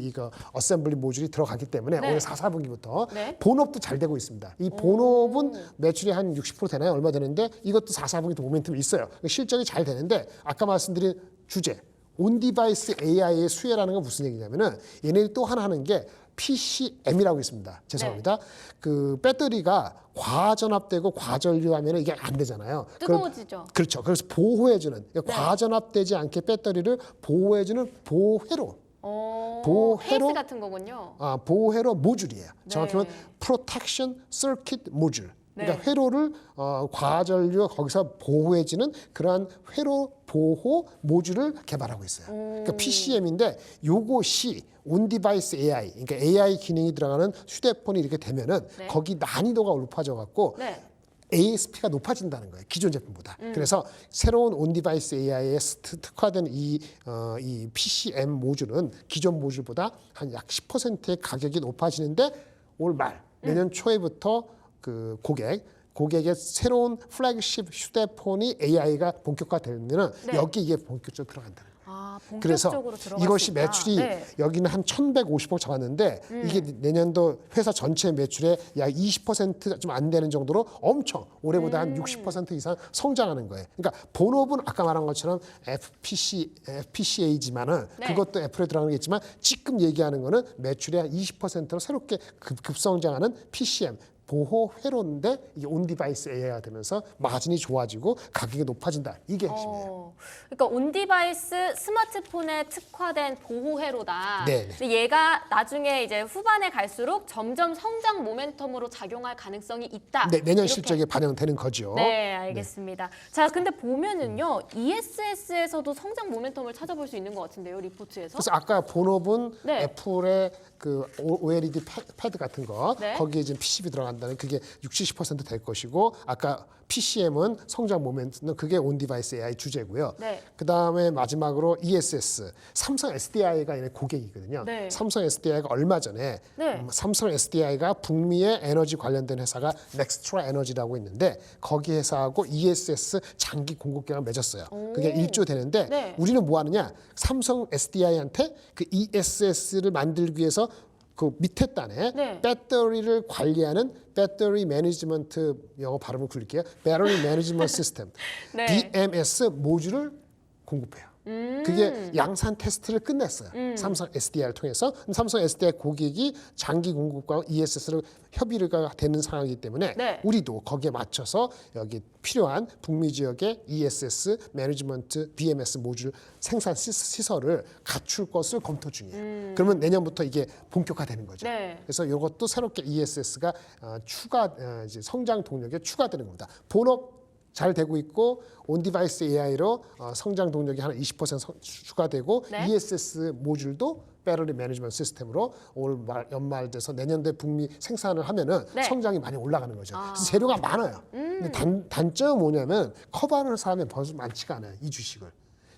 D: 이거 어셈블리 모듈이 들어가기 때문에
A: 네.
D: 올해 4, 4분기부터
A: 네.
D: 본업도 잘 되고 있습니다. 이 본업은 매출이 한 60% 되나요? 얼마 되는데 이것도 4, 4분기도 모멘텀이 있어요. 실적이 잘 되는데 아까 말씀드린 주제 온디바이스 AI의 수혜라는 건 무슨 얘기냐면은 얘네들이 또 하나 하는 게 PCM이라고 있습니다. 죄송합니다. 그 배터리가 과전압되고 과전류하면 이게 안 되잖아요.
A: 뜨거워지죠.
D: 그렇죠. 그래서 보호해주는 그러니까 과전압되지 않게 배터리를 보호해주는 보호회로 보호회로?
A: 케이스 같은 거군요.
D: 보호회로 모듈이에요.
A: 네.
D: 정확히 말하면 Protection Circuit Module. 그러니까
A: 네.
D: 회로를 과전류 거기서 보호해주는 그러한 회로 보호 모듈을 개발하고 있어요. 그러니까 PCM인데 요것이 온디바이스 AI, 그러니까 AI 기능이 들어가는 휴대폰이 이렇게 되면은
A: 네.
D: 거기 난이도가 높아져 갖고
A: 네.
D: ASP가 높아진다는 거예요. 기존 제품보다. 그래서 새로운 온디바이스 AI에 특화된 이 PCM 모듈은 기존 모듈보다 한 약 10%의 가격이 높아지는데 올 말 내년 초에부터 그 고객 고객의 새로운 플래그십 휴대폰이 AI가 본격화되면은
A: 네.
D: 여기 이게 본격적으로 들어간다는 거예요.
A: 아,
D: 그래서
A: 본격적으로 들어갈
D: 이것이
A: 수 있다.
D: 매출이
A: 네.
D: 여기는 한 1,150억 잡았는데 이게 내년도 회사 전체 매출의 약 20%좀 안 되는 정도로 엄청 올해보다 한 60% 이상 성장하는 거예요. 그러니까 본업은 아까 말한 것처럼 FPCA지만은
A: 네.
D: 그것도 애플에 들어가는 게 있지만 지금 얘기하는 거는 매출의 한 20%로 새롭게 급성장하는 PCM 보호 회로인데 이게 온 디바이스 AI가 되면서 마진이 좋아지고 가격이 높아진다. 이게 핵심이에요.
A: 그러니까 온 디바이스 스마트폰에 특화된 보호 회로다.
D: 네, 네.
A: 근데 얘가 나중에 이제 후반에 갈수록 점점 성장 모멘텀으로 작용할 가능성이 있다.
D: 네, 내년
A: 이렇게.
D: 실적에 반영되는 거죠.
A: 네, 알겠습니다. 자, 근데 보면은요, ESS에서도 성장 모멘텀을 찾아볼 수 있는 것 같은데요, 리포트에서.
D: 그래서 아까 본업은
A: 네.
D: 애플의 그 OLED 패드 같은 거
A: 네.
D: 거기에 지금 PCB 들어간다는 그게 60~70%될 것이고 아까 PCM은 성장 모멘트는 그게 온 디바이스 AI 주제고요.
A: 네.
D: 그다음에 마지막으로 ESS 삼성 SDI가 얘네 고객이거든요.
A: 네.
D: 삼성 SDI가 얼마 전에
A: 네.
D: 삼성 SDI가 북미의 에너지 관련된 회사가 넥스트라 에너지라고 있는데 거기 회사하고 ESS 장기 공급 계약을 맺었어요. 그게 1조 되는데
A: 네.
D: 우리는 뭐 하느냐? 삼성 SDI한테 그 ESS를 만들기 위해서 그 밑에 단에
A: 네.
D: 배터리를 관리하는 배터리 매니지먼트 영어 발음을 굴릴게요. 배터리 매니지먼트 시스템
A: 네.
D: BMS 모듈을 공급해요. 그게 양산 테스트를 끝냈어요. 삼성 SDI를 통해서 삼성 SDI 고객이 장기 공급과 ESS를 협의가 되는 상황이기 때문에
A: 네.
D: 우리도 거기에 맞춰서 여기 필요한 북미 지역의 ESS 매니지먼트 BMS 모듈 생산 시설을 갖출 것을 검토 중이에요. 그러면 내년부터 이게 본격화되는 거죠.
A: 네.
D: 그래서 이것도 새롭게 ESS가 이제 성장 동력에 추가되는 겁니다. 본업 잘 되고 있고 온 디바이스 AI로 성장 동력이 한 20% 추가되고
A: 네.
D: ESS 모듈도 배터리 매니지먼트 시스템으로 올 연말 돼서 내년도에 북미 생산을 하면은
A: 네.
D: 성장이 많이 올라가는 거죠. 그래서 재료가 많아요. 근데 단점은 뭐냐면 커버하는 사람이 벌써 많지가 않아요. 이 주식을.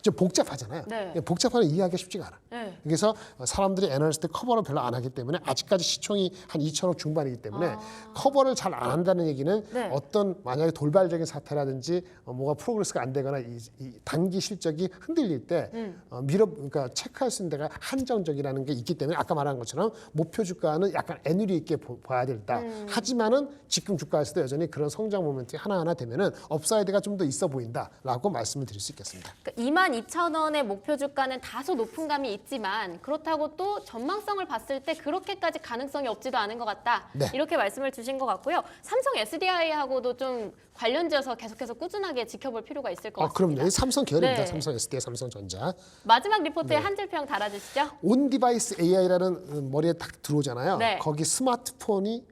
D: 좀 복잡하잖아요.
A: 네.
D: 복잡하면 이해하기 쉽지가 않아.
A: 네.
D: 그래서 사람들이 애널리스트 커버를 별로 안 하기 때문에 아직까지 시총이 한 2천억 중반이기 때문에 커버를 잘 안 한다는 얘기는
A: 네.
D: 어떤 만약에 돌발적인 사태라든지 뭐가 프로그레스가 안 되거나 이 단기 실적이 흔들릴 때 그러니까 체크할 수 있는 데가 한정적이라는 게 있기 때문에 아까 말한 것처럼 목표 주가는 약간 애누리 있게 봐야 된다. 하지만은 지금 주가에서도 여전히 그런 성장 모멘트 하나하나 되면은 업사이드가 좀 더 있어 보인다라고 말씀을 드릴 수 있겠습니다.
A: 그러니까 22,000원의 목표 주가는 다소 높은 감이 있지만 그렇다고 또 전망성을 봤을 때 그렇게까지 가능성이 없지도 않은 것 같다.
D: 네.
A: 이렇게 말씀을 주신 것 같고요. 삼성 SDI하고도 좀 관련지어서 계속해서 꾸준하게 지켜볼 필요가 있을 것 같습니다.
D: 그럼요. 삼성 계열입니다.
A: 네.
D: 삼성 SDI, 삼성전자.
A: 마지막 리포트에 한 줄 평 달아주시죠.
D: 온 디바이스 AI라는 머리에 딱 들어오잖아요.
A: 네.
D: 거기 스마트폰이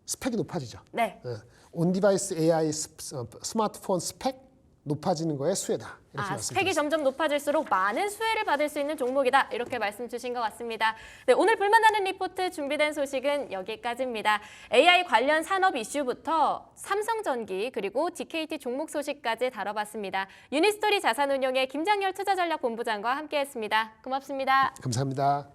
D: 스펙이 높아지죠.
A: 네.
D: 온 디바이스 AI 스마트폰 스펙 높아지는 거에 수혜다. 이렇게
A: 스펙이
D: 말씀드렸습니다.
A: 점점 높아질수록 많은 수혜를 받을 수 있는 종목이다. 이렇게 말씀 주신 것 같습니다. 네, 오늘 볼만하는 리포트 준비된 소식은 여기까지입니다. AI 관련 산업 이슈부터 삼성전기 그리고 DKT 종목 소식까지 다뤄봤습니다. 유니스토리 자산운용의 김장열 투자전략본부장과 함께했습니다. 고맙습니다.
D: 감사합니다.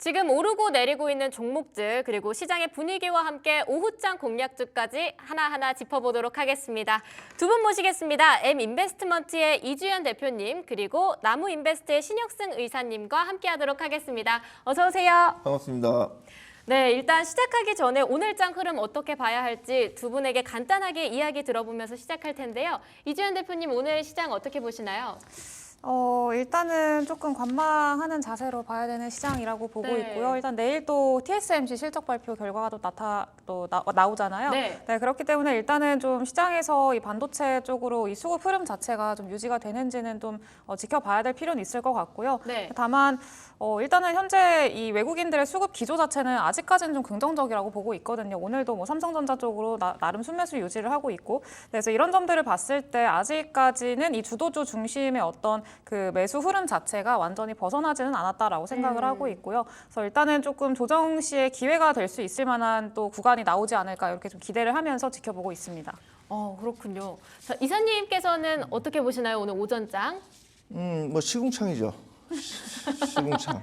A: 지금 오르고 내리고 있는 종목들 그리고 시장의 분위기와 함께 오후장 공략주까지 하나하나 짚어보도록 하겠습니다. 두 분 모시겠습니다. M인베스트먼트의 이주연 대표님 그리고 나무인베스트의 신혁승 의사님과 함께하도록 하겠습니다. 어서 오세요.
E: 반갑습니다.
A: 네, 일단 시작하기 전에 오늘장 흐름 어떻게 봐야 할지 두 분에게 간단하게 이야기 들어보면서 시작할 텐데요. 이주연 대표님 오늘 시장 어떻게 보시나요?
F: 일단은 조금 관망하는 자세로 봐야 되는 시장이라고 보고
A: 네.
F: 있고요. 일단 내일 또 TSMC 실적 발표 결과가 또 나오잖아요.
A: 네.
F: 그렇기 때문에 일단은 좀 시장에서 이 반도체 쪽으로 이 수급 흐름 자체가 좀 유지가 되는지는 좀 지켜봐야 될 필요는 있을 것 같고요.
A: 네.
F: 다만 일단은 현재 이 외국인들의 수급 기조 자체는 아직까지는 좀 긍정적이라고 보고 있거든요. 오늘도 뭐 삼성전자 쪽으로 나름 순매수 유지를 하고 있고, 그래서 이런 점들을 봤을 때 아직까지는 이 주도주 중심의 어떤 그 매수 흐름 자체가 완전히 벗어나지는 않았다라고 생각을 하고 있고요. 그래서 일단은 조금 조정 시에 기회가 될 수 있을 만한 또 구간이 나오지 않을까 이렇게 좀 기대를 하면서 지켜보고 있습니다.
A: 그렇군요. 자, 이사님께서는 어떻게 보시나요? 오늘 오전장?
E: 뭐 시궁창이죠. 시궁창.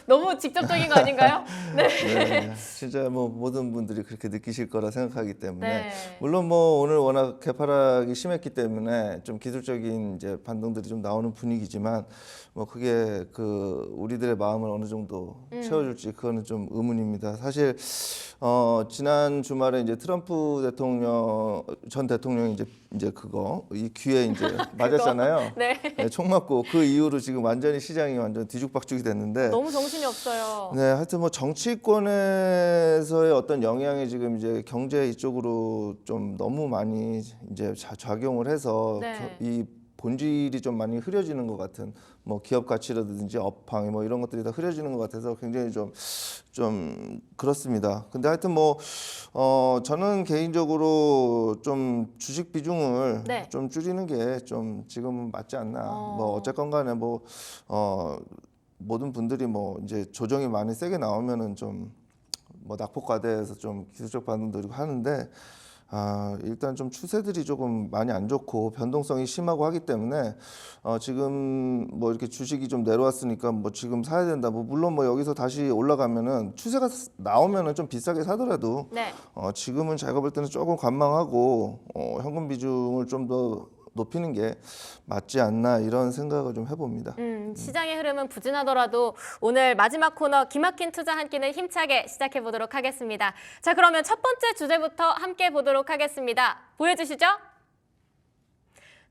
A: 너무 직접적인 거 아닌가요? 네.
E: 네, 진짜 뭐 모든 분들이 그렇게 느끼실 거라 생각하기 때문에
A: 네.
E: 물론 뭐 오늘 워낙 개파락이 심했기 때문에 좀 기술적인 이제 반등들이 좀 나오는 분위기지만 뭐 그게 그 우리들의 마음을 어느 정도 채워줄지 그거는 좀 의문입니다. 사실 지난 주말에 이제 트럼프 전 대통령이 이제 그거 이 귀에 이제 맞았잖아요.
A: 네.
E: 네, 총 맞고 그 이후로 지금 완전히 시장이 완전 뒤죽박죽이 됐는데.
A: 너무 정신이 없어요.
E: 네, 하여튼 뭐 정치권에서의 어떤 영향이 지금 이제 경제 이쪽으로 좀 너무 많이 이제 작용을 해서
A: 네.
E: 이 본질이 좀 많이 흐려지는 것 같은 뭐 기업 가치라든지 업황 뭐 이런 것들이 다 흐려지는 것 같아서 굉장히 좀 그렇습니다. 근데 하여튼 뭐 저는 개인적으로 좀 주식 비중을
A: 네.
E: 좀 줄이는 게 좀 지금은 맞지 않나. 뭐 어쨌건 간에 뭐 모든 분들이 뭐 이제 조정이 많이 세게 나오면은 좀 뭐 낙폭과대해서 좀 기술적 반응도 하는데 일단 좀 추세들이 조금 많이 안 좋고 변동성이 심하고 하기 때문에 지금 뭐 이렇게 주식이 좀 내려왔으니까 뭐 지금 사야 된다. 뭐 물론 뭐 여기서 다시 올라가면은 추세가 나오면은 좀 비싸게 사더라도
A: 네.
E: 지금은 제가 볼 때는 조금 관망하고 현금 비중을 좀 더 높이는 게 맞지 않나 이런 생각을 좀 해봅니다.
A: 시장의 흐름은 부진하더라도 오늘 마지막 코너 기막힌 투자 한 끼는 힘차게 시작해 보도록 하겠습니다. 자, 그러면 첫 번째 주제부터 함께 보도록 하겠습니다. 보여주시죠.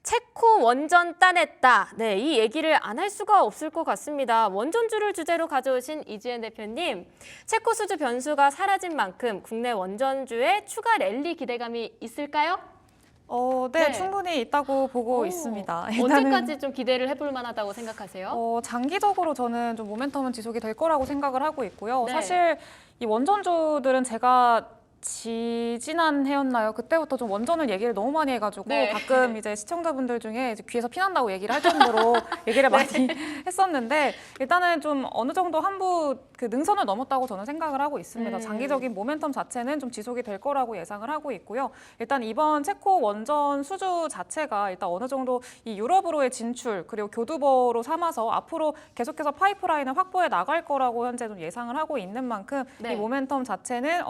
A: 체코 원전 따냈다. 네, 이 얘기를 안 할 수가 없을 것 같습니다. 원전주를 주제로 가져오신 이주연 대표님, 체코 수주 변수가 사라진 만큼 국내 원전주에 추가 랠리 기대감이 있을까요?
F: 네,
A: 네.
F: 충분히 있다고 보고 있습니다.
A: 언제까지 좀 기대를 해볼 만하다고 생각하세요?
F: 장기적으로 저는 좀 모멘텀은 지속이 될 거라고 생각을 하고 있고요.
A: 네.
F: 사실 이 원전주들은 제가 지지난 해였나요? 그때부터 좀 원전을 얘기를 너무 많이 해가지고
A: 네.
F: 가끔 이제 시청자분들 중에 이제 귀에서 피난다고 얘기를 할 정도로 얘기를 많이 했었는데 일단은 좀 어느 정도 한부 그 능선을 넘었다고 저는 생각을 하고 있습니다. 장기적인 모멘텀 자체는 좀 지속이 될 거라고 예상을 하고 있고요. 일단 이번 체코 원전 수주 자체가 일단 어느 정도 이 유럽으로의 진출 그리고 교두보로 삼아서 앞으로 계속해서 파이프라인을 확보해 나갈 거라고 현재 좀 예상을 하고 있는 만큼
A: 네.
F: 이 모멘텀 자체는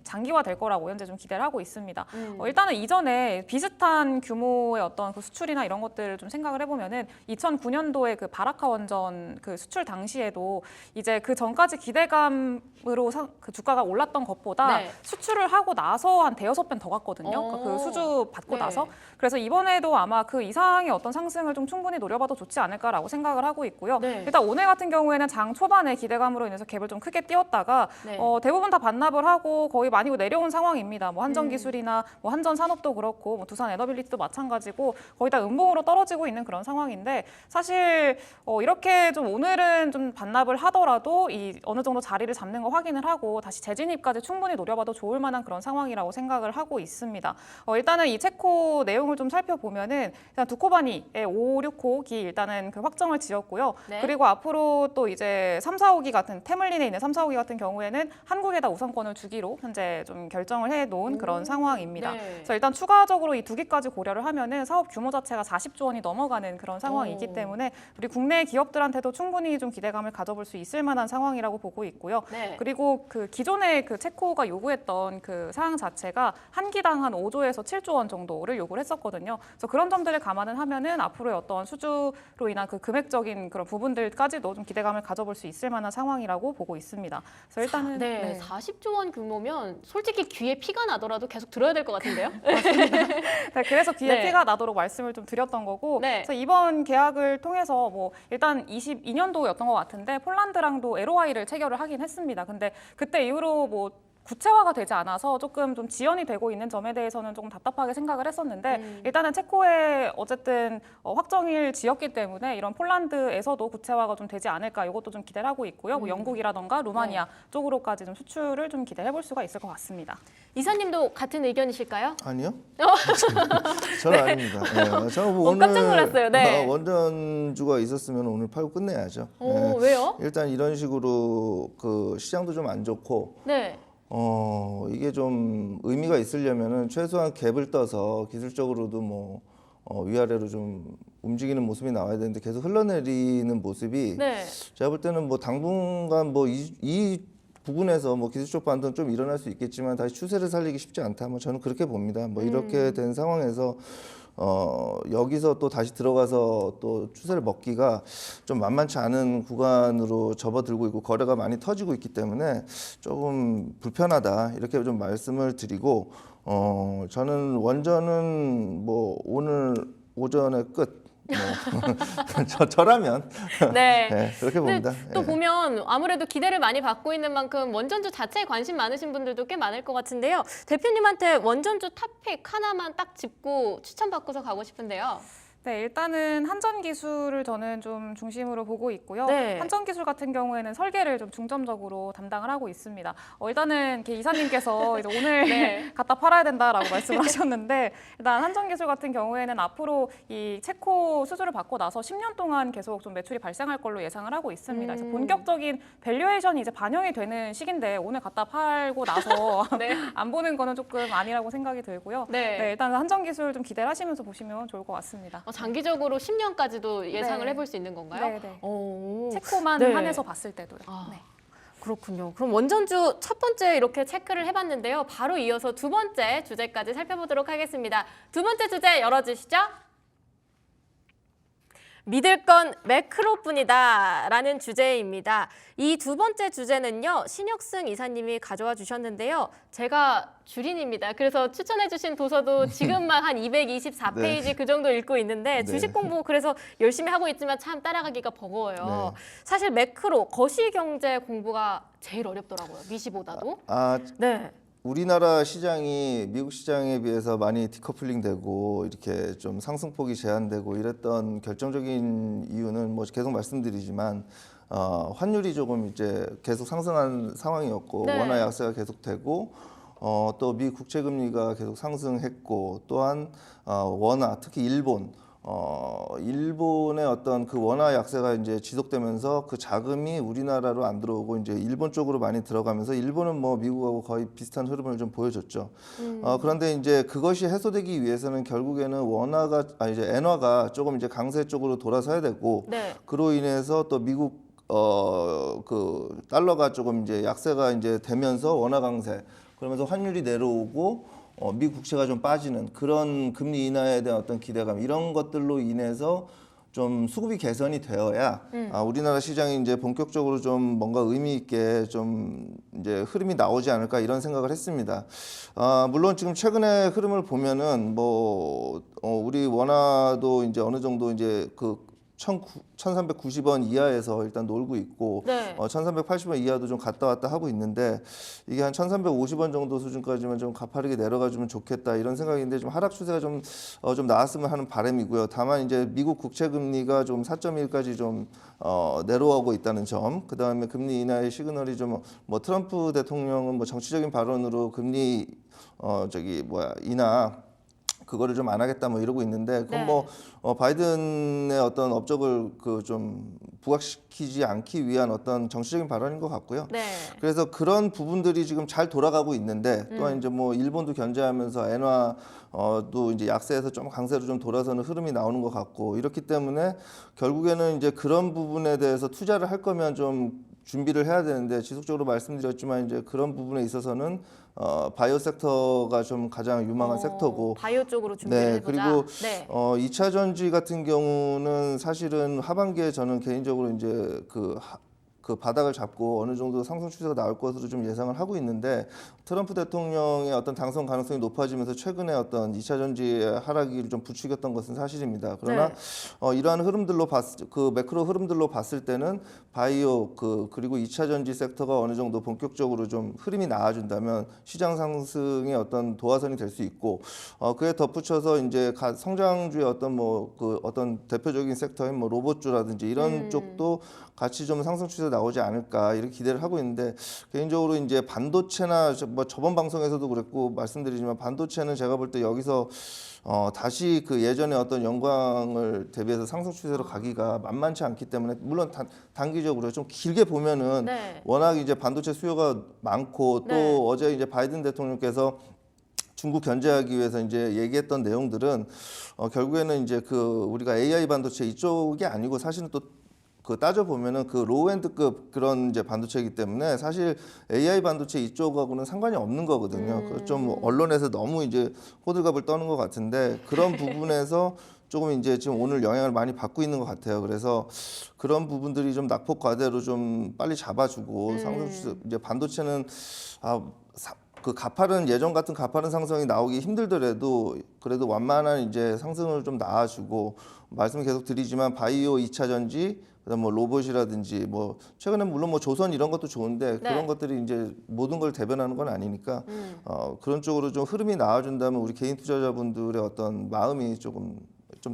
F: 장기화될 거라고 현재 좀 기대를 하고 있습니다. 일단은 이전에 비슷한 규모의 어떤 그 수출이나 이런 것들을 좀 생각을 해보면은 2009년도에 그 바라카 원전 그 수출 당시에도 이제 그 전까지 기대감으로 그 주가가 올랐던 것보다
A: 네.
F: 수출을 하고 나서 한 대여섯 배 더 갔거든요. 그러니까 그 수주 받고
A: 네.
F: 나서. 그래서 이번에도 아마 그 이상의 어떤 상승을 좀 충분히 노려봐도 좋지 않을까라고 생각을 하고 있고요.
A: 네.
F: 일단 오늘 같은 경우에는 장 초반에 기대감으로 인해서 갭을 좀 크게 띄웠다가
A: 네.
F: 대부분 다 반납을 하고 거의 많이 내려온 상황입니다. 뭐 한전기술이나 뭐 한전산업도 그렇고 뭐 두산에너빌리티도 마찬가지고 거의 다 음봉으로 떨어지고 있는 그런 상황인데 사실 이렇게 좀 오늘은 좀 반납을 하더라도 이 어느 정도 자리를 잡는 거 확인을 하고 다시 재진입까지 충분히 노려봐도 좋을 만한 그런 상황이라고 생각을 하고 있습니다. 일단은 이 체코 내용을 좀 살펴보면은 일단 두코바니의 5, 6호기 일단은 그 확정을 지었고요.
A: 네.
F: 그리고 앞으로 또 이제 3, 4호기 같은 태물린에 있는 3, 4호기 같은 경우에는 한국에다 우선권을 주기로 현재 이제 좀 결정을 해 놓은 그런 상황입니다.
A: 네.
F: 그래서 일단 추가적으로 이 두 개까지 고려를 하면은 사업 규모 자체가 40조 원이 넘어가는 그런 상황이기 때문에 우리 국내 기업들한테도 충분히 좀 기대감을 가져볼 수 있을 만한 상황이라고 보고 있고요.
A: 네.
F: 그리고 그 기존에 그 체코가 요구했던 그 사항 자체가 한 기당 한 5조에서 7조 원 정도를 요구를 했었거든요. 그래서 그런 점들을 감안을 하면은 앞으로의 어떤 수주로 인한 그 금액적인 그런 부분들까지도 좀 기대감을 가져볼 수 있을 만한 상황이라고 보고 있습니다. 그래서 일단은
A: 네, 40조 원 규모면 솔직히 귀에 피가 나더라도 계속 들어야 될 것 같은데요.
F: 네, 그래서 귀에
A: 네.
F: 피가 나도록 말씀을 좀 드렸던 거고
A: 네.
F: 그래서 이번 계약을 통해서 뭐 일단 22년도였던 것 같은데 폴란드랑도 LOI를 체결을 하긴 했습니다. 근데 그때 이후로 뭐 구체화가 되지 않아서 조금 좀 지연이 되고 있는 점에 대해서는 조금 답답하게 생각을 했었는데 일단은 체코의 어쨌든 확정일 지였기 때문에 이런 폴란드에서도 구체화가 좀 되지 않을까 이것도 좀 기대를 하고 있고요. 뭐 영국이라던가 루마니아 쪽으로까지 좀 수출을 좀 기대해 볼 수가 있을 것 같습니다.
A: 이사님도 같은 의견이실까요?
E: 아니요. 저는 아닙니다. 네, 저는 뭐
A: 깜짝 놀랐어요. 네.
E: 원전주가 있었으면 오늘 팔고 끝내야죠. 네.
A: 왜요?
E: 일단 이런 식으로 그 시장도 좀 안 좋고
A: 네.
E: 이게 좀 의미가 있으려면은 최소한 갭을 떠서 기술적으로도 뭐 위아래로 좀 움직이는 모습이 나와야 되는데 계속 흘러내리는 모습이
A: 네.
E: 제가 볼 때는 뭐 당분간 뭐 이 부분에서 뭐 기술적 반등 좀 일어날 수 있겠지만 다시 추세를 살리기 쉽지 않다. 뭐 저는 그렇게 봅니다. 뭐 이렇게 된 상황에서 여기서 또 다시 들어가서 또 추세를 먹기가 좀 만만치 않은 구간으로 접어들고 있고 거래가 많이 터지고 있기 때문에 조금 불편하다 이렇게 좀 말씀을 드리고 저는 원전은 뭐 오늘 오전에 끝. 저라면
A: 네.
E: 네, 그렇게
A: 근데
E: 봅니다.
A: 또
E: 예.
A: 보면 아무래도 기대를 많이 받고 있는 만큼 원전주 자체에 관심 많으신 분들도 꽤 많을 것 같은데요. 대표님한테 원전주 탑픽 하나만 딱 짚고 추천받고서 가고 싶은데요.
F: 네, 일단은 한전 기술을 저는 좀 중심으로 보고 있고요.
A: 네.
F: 한전 기술 같은 경우에는 설계를 좀 중점적으로 담당을 하고 있습니다. 일단은 이렇게 이사님께서 이제 오늘
A: 네.
F: 갖다 팔아야 된다라고 말씀을 하셨는데 일단 한전 기술 같은 경우에는 앞으로 이 체코 수주를 받고 나서 10년 동안 계속 좀 매출이 발생할 걸로 예상을 하고 있습니다. 그래서 본격적인 밸류에이션이 이제 반영이 되는 시기인데 오늘 갖다 팔고 나서
A: 네.
F: 안 보는 거는 조금 아니라고 생각이 들고요.
A: 네.
F: 일단 한전 기술 좀 기대를 하시면서 보시면 좋을 것 같습니다.
A: 장기적으로 10년까지도 예상을
F: 네.
A: 해볼 수 있는 건가요?
F: 네, 네.
A: 오.
F: 체코만
A: 네.
F: 한해서 봤을 때도요.
A: 아.
F: 네.
A: 그렇군요. 그럼 원전주 첫 번째 이렇게 체크를 해봤는데요. 바로 이어서 두 번째 주제까지 살펴보도록 하겠습니다. 두 번째 주제 열어주시죠. 믿을 건 매크로뿐이다 라는 주제입니다. 이 두 번째 주제는요. 신혁승 이사님이 가져와 주셨는데요. 제가 주린입니다. 그래서 추천해 주신 도서도 지금만 한 224페이지
E: 네.
A: 그 정도 읽고 있는데
E: 네.
A: 주식 공부 그래서 열심히 하고 있지만 참 따라가기가 버거워요.
E: 네.
A: 사실 매크로, 거시경제 공부가 제일 어렵더라고요. 미시보다도. 네.
E: 우리나라 시장이 미국 시장에 비해서 많이 디커플링되고 이렇게 좀 상승폭이 제한되고 이랬던 결정적인 이유는 뭐 계속 말씀드리지만 환율이 조금 이제 계속 상승한 상황이었고
A: 네.
E: 원화 약세가 계속되고 또 미 국채 금리가 계속 상승했고 또한 원화 특히 일본의 어떤 그 원화 약세가 이제 지속되면서 그 자금이 우리나라로 안 들어오고 이제 일본 쪽으로 많이 들어가면서 일본은 뭐 미국하고 거의 비슷한 흐름을 좀 보여줬죠. 그런데 이제 그것이 해소되기 위해서는 결국에는 이제 엔화가 조금 이제 강세 쪽으로 돌아서야 되고
A: 네.
E: 그로 인해서 또 미국 그 달러가 조금 이제 약세가 이제 되면서 원화 강세 그러면서 환율이 내려오고 미 국채가 좀 빠지는 그런 금리 인하에 대한 어떤 기대감 이런 것들로 인해서 좀 수급이 개선이 되어야 우리나라 시장이 이제 본격적으로 좀 뭔가 의미 있게 좀 이제 흐름이 나오지 않을까 이런 생각을 했습니다. 물론 지금 최근의 흐름을 보면은 뭐 우리 원화도 이제 어느 정도 이제 그 1,390원 이하에서 일단 놀고 있고
A: 네.
E: 1,380원 이하도 좀 갔다 왔다 하고 있는데 이게 한 1,350원 정도 수준까지만 좀 가파르게 내려가주면 좋겠다 이런 생각인데 좀 하락 추세가 좀 나왔으면 하는 바람이고요. 다만 이제 미국 국채 금리가 좀 4.1까지 좀 내려오고 있다는 점, 그 다음에 금리 인하의 시그널이 좀 뭐 트럼프 대통령은 뭐 정치적인 발언으로 금리 인하 그거를 좀 안 하겠다 뭐 이러고 있는데 그건
A: 네.
E: 뭐 바이든의 어떤 업적을 그 좀 부각시키지 않기 위한 어떤 정치적인 발언인 것 같고요.
A: 네.
E: 그래서 그런 부분들이 지금 잘 돌아가고 있는데 또한 이제 뭐 일본도 견제하면서 엔화도 이제 약세에서 좀 강세로 좀 돌아서는 흐름이 나오는 것 같고 이렇기 때문에 결국에는 이제 그런 부분에 대해서 투자를 할 거면 좀 준비를 해야 되는데 지속적으로 말씀드렸지만 이제 그런 부분에 있어서는 바이오 섹터가 좀 가장 유망한 섹터고
A: 바이오 쪽으로 준비를
E: 네,
A: 해보자.
E: 그리고
A: 네.
E: 2차 전지 같은 경우는 사실은 하반기에 저는 개인적으로 이제 그 바닥을 잡고 어느 정도 상승 추세가 나올 것으로 좀 예상을 하고 있는데 트럼프 대통령의 어떤 당선 가능성이 높아지면서 최근에 어떤 2차 전지의 하락이 좀 부추겼던 것은 사실입니다. 그러나
A: 네.
E: 이러한 흐름들로 그 매크로 흐름들로 봤을 때는 바이오 그리고 2차 전지 섹터가 어느 정도 본격적으로 좀 흐름이 나아진다면 시장 상승의 어떤 도화선이 될 수 있고 그에 덧붙여서 이제 성장주의 어떤 어떤 대표적인 섹터인 뭐 로봇주라든지 이런 쪽도 같이 좀 상승 추세 나오지 않을까 이렇게 기대를 하고 있는데 개인적으로 이제 반도체나 뭐 저번 방송에서도 그랬고 말씀드리지만 반도체는 제가 볼 때 여기서 다시 그 예전에 어떤 영광을 대비해서 상승 추세로 가기가 만만치 않기 때문에 물론 단기적으로 좀 길게 보면은
A: 네.
E: 워낙 이제 반도체 수요가 많고 또
A: 네.
E: 어제 이제 바이든 대통령께서 중국 견제하기 위해서 이제 얘기했던 내용들은 결국에는 이제 그 우리가 AI 반도체 이쪽이 아니고 사실은 또 그 따져 보면은 그 로우엔드급 그런 이제 반도체이기 때문에 사실 AI 반도체 이쪽하고는 상관이 없는 거거든요. 좀 언론에서 너무 이제 호들갑을 떠는 것 같은데 그런 부분에서 조금 이제 지금 오늘 영향을 많이 받고 있는 것 같아요. 그래서 그런 부분들이 좀 낙폭 과대로 좀 빨리 잡아주고 상승 추세 이제 반도체는 그 가파른 예전 같은 가파른 상승이 나오기 힘들더라도 그래도 완만한 이제 상승을 좀 낳아주고 말씀 계속 드리지만 바이오 2차 전지 그다음 뭐 로봇이라든지 뭐 최근에 물론 뭐 조선 이런 것도 좋은데
A: 네.
E: 그런 것들이 이제 모든 걸 대변하는 건 아니니까 그런 쪽으로 좀 흐름이 나아준다면 우리 개인 투자자분들의 어떤 마음이 좀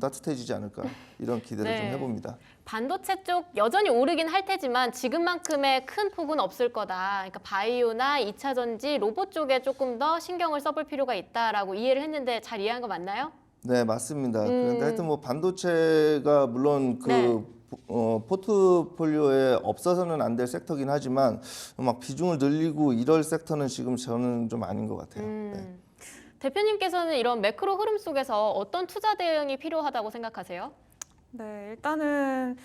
E: 따뜻해지지 않을까 이런 기대를
A: 네.
E: 좀 해봅니다.
A: 반도체 쪽 여전히 오르긴 할 테지만 지금만큼의 큰 폭은 없을 거다. 그러니까 바이오나 2차 전지, 로봇 쪽에 조금 더 신경을 써볼 필요가 있다라고 이해를 했는데 잘 이해한 거 맞나요?
E: 네, 맞습니다. 그런데 하여튼 뭐 반도체가 물론 그
A: 네.
E: 포트폴리오에 없어서는 안 될 섹터긴 하지만 막 비중을 늘리고 이럴 섹터는 지금 저는 좀 아닌 것 같아요. 네.
A: 대표님께서는 이런 매크로 흐름 속에서 어떤 투자 대응이 필요하다고 생각하세요?
F: 네, 일단은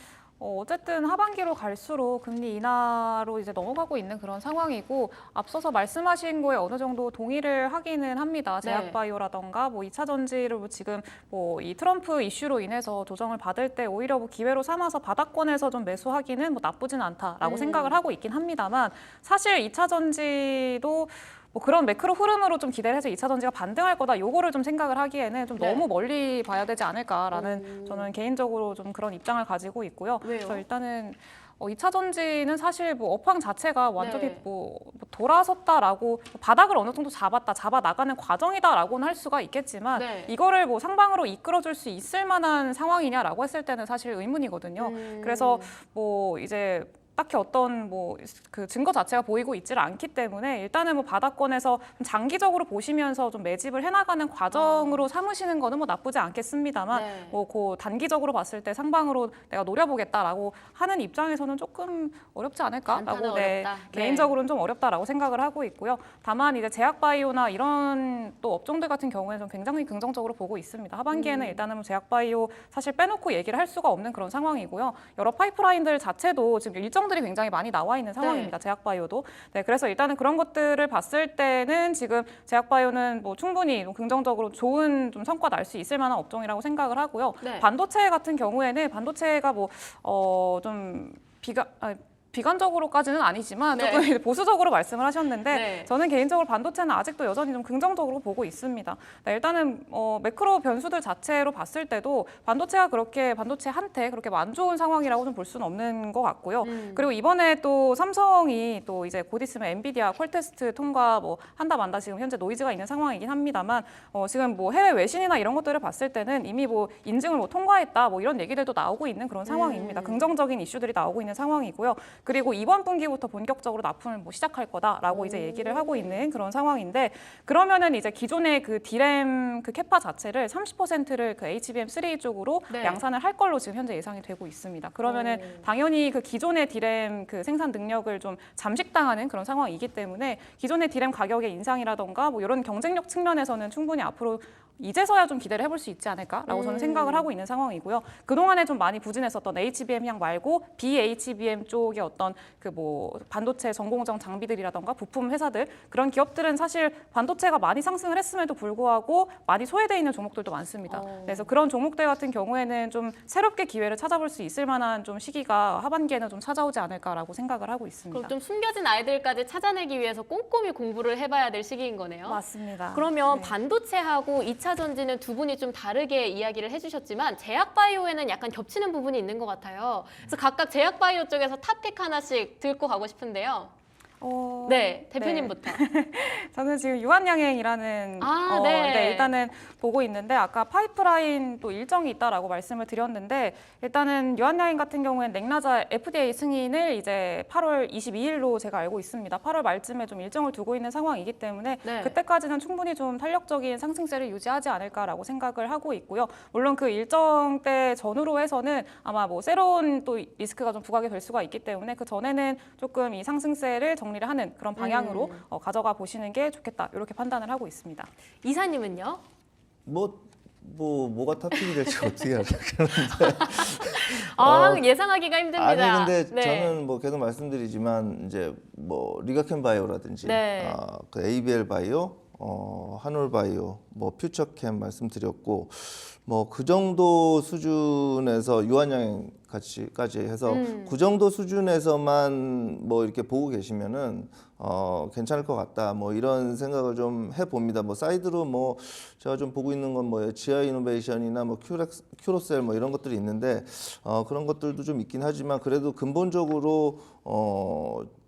F: 어쨌든 하반기로 갈수록 금리 인하로 이제 넘어가고 있는 그런 상황이고 앞서서 말씀하신 거에 어느 정도 동의를 하기는 합니다.
A: 네.
F: 제약바이오라던가 뭐 2차 전지를 지금 뭐 이 트럼프 이슈로 인해서 조정을 받을 때 오히려 뭐 기회로 삼아서 바닥권에서 좀 매수하기는 뭐 나쁘진 않다라고 생각을 하고 있긴 합니다만 사실 2차 전지도 뭐 그런 매크로 흐름으로 좀 기대를 해서 2차 전지가 반등할 거다 요거를 좀 생각을 하기에는 좀
A: 네.
F: 너무 멀리 봐야 되지 않을까라는 저는 개인적으로 좀 그런 입장을 가지고 있고요.
A: 왜요?
F: 그래서 일단은 2차 전지는 사실 뭐 업황 자체가 완전히
A: 네.
F: 뭐 돌아섰다라고 바닥을 어느 정도 잡아 나가는 과정이다라고는 할 수가 있겠지만
A: 네.
F: 이거를 뭐 상방으로 이끌어줄 수 있을 만한 상황이냐라고 했을 때는 사실 의문이거든요. 그래서 뭐 이제 딱히 어떤 뭐 그 증거 자체가 보이고 있지를 않기 때문에 일단은 뭐 바닥권에서 좀 장기적으로 보시면서 좀 매집을 해나가는 과정으로 삼으시는 거는 뭐 나쁘지 않겠습니다만
A: 네.
F: 뭐 그 단기적으로 봤을 때 상방으로 내가 노려보겠다라고 하는 입장에서는 조금 어렵지 않을까라고
A: 단타는 어렵다. 네.
F: 개인적으로는 좀 어렵다라고 생각을 하고 있고요. 다만 이제 제약바이오나 이런 또 업종들 같은 경우에는 좀 굉장히 긍정적으로 보고 있습니다. 하반기에는 일단은 뭐 제약바이오 사실 빼놓고 얘기를 할 수가 없는 그런 상황이고요. 여러 파이프라인들 자체도 지금 일정들이 굉장히 많이 나와 있는 상황입니다. 제약바이오도. 네, 그래서 일단은 그런 것들을 봤을 때는 지금 제약바이오는 뭐 충분히 긍정적으로 좋은 좀 성과 날 수 있을 만한 업종이라고 생각을 하고요.
A: 네.
F: 반도체 같은 경우에는 반도체가 뭐 좀 비관적으로까지는 아니지만
A: 네.
F: 조금 보수적으로 말씀을 하셨는데
A: 네.
F: 저는 개인적으로 반도체는 아직도 여전히 좀 긍정적으로 보고 있습니다. 네, 일단은 매크로 변수들 자체로 봤을 때도 반도체가 그렇게 반도체 한테 그렇게 안 좋은 상황이라고 좀 볼 수는 없는 것 같고요. 그리고 이번에 또 삼성이 또 이제 곧 있으면 엔비디아 퀄테스트 통과 뭐 한다 만다 지금 현재 노이즈가 있는 상황이긴 합니다만 지금 뭐 해외 외신이나 이런 것들을 봤을 때는 이미 뭐 인증을 뭐 통과했다 뭐 이런 얘기들도 나오고 있는 그런 상황입니다. 긍정적인 이슈들이 나오고 있는 상황이고요. 그리고 이번 분기부터 본격적으로 납품을 뭐 시작할 거다라고 이제 얘기를 하고 있는 그런 상황인데 그러면은 이제 기존의 그 디램 그 캐파 자체를 30%를 그 HBM3 쪽으로
A: 네.
F: 양산을 할 걸로 지금 현재 예상이 되고 있습니다. 그러면은 당연히 그 기존의 디램 그 생산 능력을 좀 잠식당하는 그런 상황이기 때문에 기존의 디램 가격의 인상이라던가 뭐 이런 경쟁력 측면에서는 충분히 앞으로 이제서야 좀 기대를 해볼 수 있지 않을까라고 저는 생각을 하고 있는 상황이고요. 그동안에 좀 많이 부진했었던 HBM향 말고 BHBM 쪽의 어떤 그 뭐 반도체 전공정 장비들이라던가 부품 회사들 그런 기업들은 사실 반도체가 많이 상승을 했음에도 불구하고 많이 소외되어 있는 종목들도 많습니다. 그래서 그런 종목들 같은 경우에는 좀 새롭게 기회를 찾아볼 수 있을 만한 좀 시기가 하반기에는 좀 찾아오지 않을까라고 생각을 하고 있습니다.
A: 그럼 좀 숨겨진 아이들까지 찾아내기 위해서 꼼꼼히 공부를 해봐야 될 시기인 거네요.
F: 맞습니다.
A: 그러면
F: 네.
A: 반도체하고 2차 전지는 두 분이 좀 다르게 이야기를 해주셨지만 제약바이오에는 약간 겹치는 부분이 있는 것 같아요. 그래서 각각 제약바이오 쪽에서 탑픽 하나씩 들고 가고 싶은데요. 네, 대표님부터.
F: 저는 지금 유한양행이라는
A: 네.
F: 일단은 보고 있는데 아까 파이프라인 또 일정이 있다라고 말씀을 드렸는데 일단은 유한양행 같은 경우에는 냉라자 FDA 승인을 이제 8월 22일로 제가 알고 있습니다. 8월 말쯤에 좀 일정을 두고 있는 상황이기 때문에
A: 네.
F: 그때까지는 충분히 좀 탄력적인 상승세를 유지하지 않을까라고 생각을 하고 있고요. 물론 그 일정 때 전후로 해서는 아마 뭐 새로운 또 리스크가 좀 부각이 될 수가 있기 때문에 그 전에는 조금 이 상승세를 정리를 하는 그런 방향으로 가져가 보시는 게 좋겠다 이렇게 판단을 하고 있습니다.
A: 이사님은요?
E: 뭐가 탑픽이 될지 어떻게 알아요?
A: 예상하기가 힘듭니다.
E: 아니 근데
A: 네.
E: 저는 뭐 계속 말씀드리지만 이제 뭐 리가켄 바이오라든지
A: 네.
E: 그 ABL 바이오, 한올 바이오, 뭐 퓨처캠 말씀드렸고 뭐 그 정도 수준에서 유한양행 까지 해서 그 정도 수준에서만 뭐 이렇게 보고 계시면은 괜찮을 것 같다. 뭐 이런 생각을 좀 해봅니다. 뭐 사이드로 뭐 제가 좀 보고 있는 건 뭐 지아 이노베이션이나 뭐 큐로셀 뭐 이런 것들이 있는데 그런 것들도 좀 있긴 하지만 그래도 근본적으로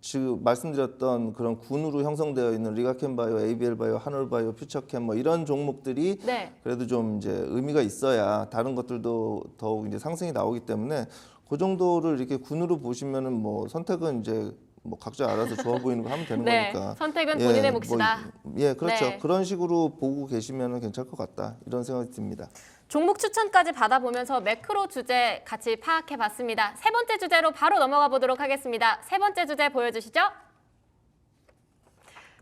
E: 지금 말씀드렸던 그런 군으로 형성되어 있는 리가켄 바이오, ABL 바이오, 한올 바이오, 퓨처캠 뭐 이런 종목들이
A: 네.
E: 그래도 좀 이제 의미가 있어야 다른 것들도 더욱 이제 상승이 나오기 때문에 그 정도를 이렇게 군으로 보시면은 뭐 선택은 이제 뭐 각자 알아서 좋아 보이는 거 하면 되는
A: 네,
E: 거니까.
A: 선택은 본인의 몫이다.
E: 그렇죠.
A: 네.
E: 그런 식으로 보고 계시면은 괜찮을 것 같다. 이런 생각이 듭니다.
A: 종목 추천까지 받아보면서 매크로 주제 같이 파악해봤습니다. 세 번째 주제로 바로 넘어가 보도록 하겠습니다. 세 번째 주제 보여주시죠.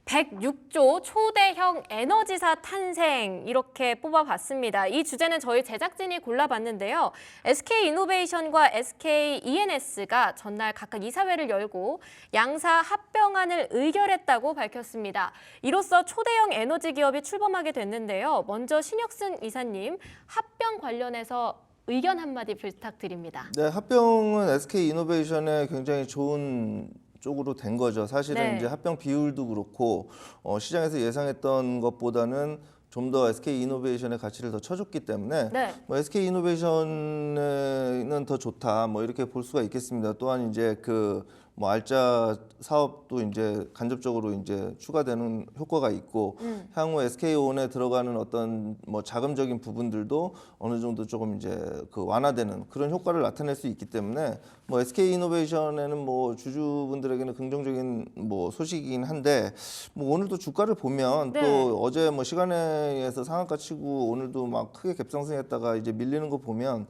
A: 106조 초대형 에너지사 탄생 이렇게 뽑아봤습니다. 이 주제는 저희 제작진이 골라봤는데요. SK이노베이션과 SKENS가 전날 각각 이사회를 열고 양사 합병안을 의결했다고 밝혔습니다. 이로써 초대형 에너지 기업이 출범하게 됐는데요. 먼저 신혁승 이사님, 합병 관련해서 의견 한마디 부탁드립니다.
E: 네, 합병은 SK이노베이션에 굉장히 좋은 쪽으로 된 거죠. 사실은
A: 네.
E: 이제 합병 비율도 그렇고 시장에서 예상했던 것보다는 좀 더 SK이노베이션의 가치를 더 쳐줬기 때문에
A: 네.
E: 뭐 SK이노베이션은 더 좋다. 뭐 이렇게 볼 수가 있겠습니다. 또한 이제 그 뭐 알짜 사업도 이제 간접적으로 이제 추가되는 효과가 있고 향후 SK온에 들어가는 어떤 뭐 자금적인 부분들도 어느 정도 조금 이제 그 완화되는 그런 효과를 나타낼 수 있기 때문에 뭐 SK이노베이션에는 뭐 주주분들에게는 긍정적인 뭐 소식이긴 한데 뭐 오늘도 주가를 보면
A: 네.
E: 또 어제 뭐 시간에서 상한가 치고 오늘도 막 크게 갭상승했다가 이제 밀리는 거 보면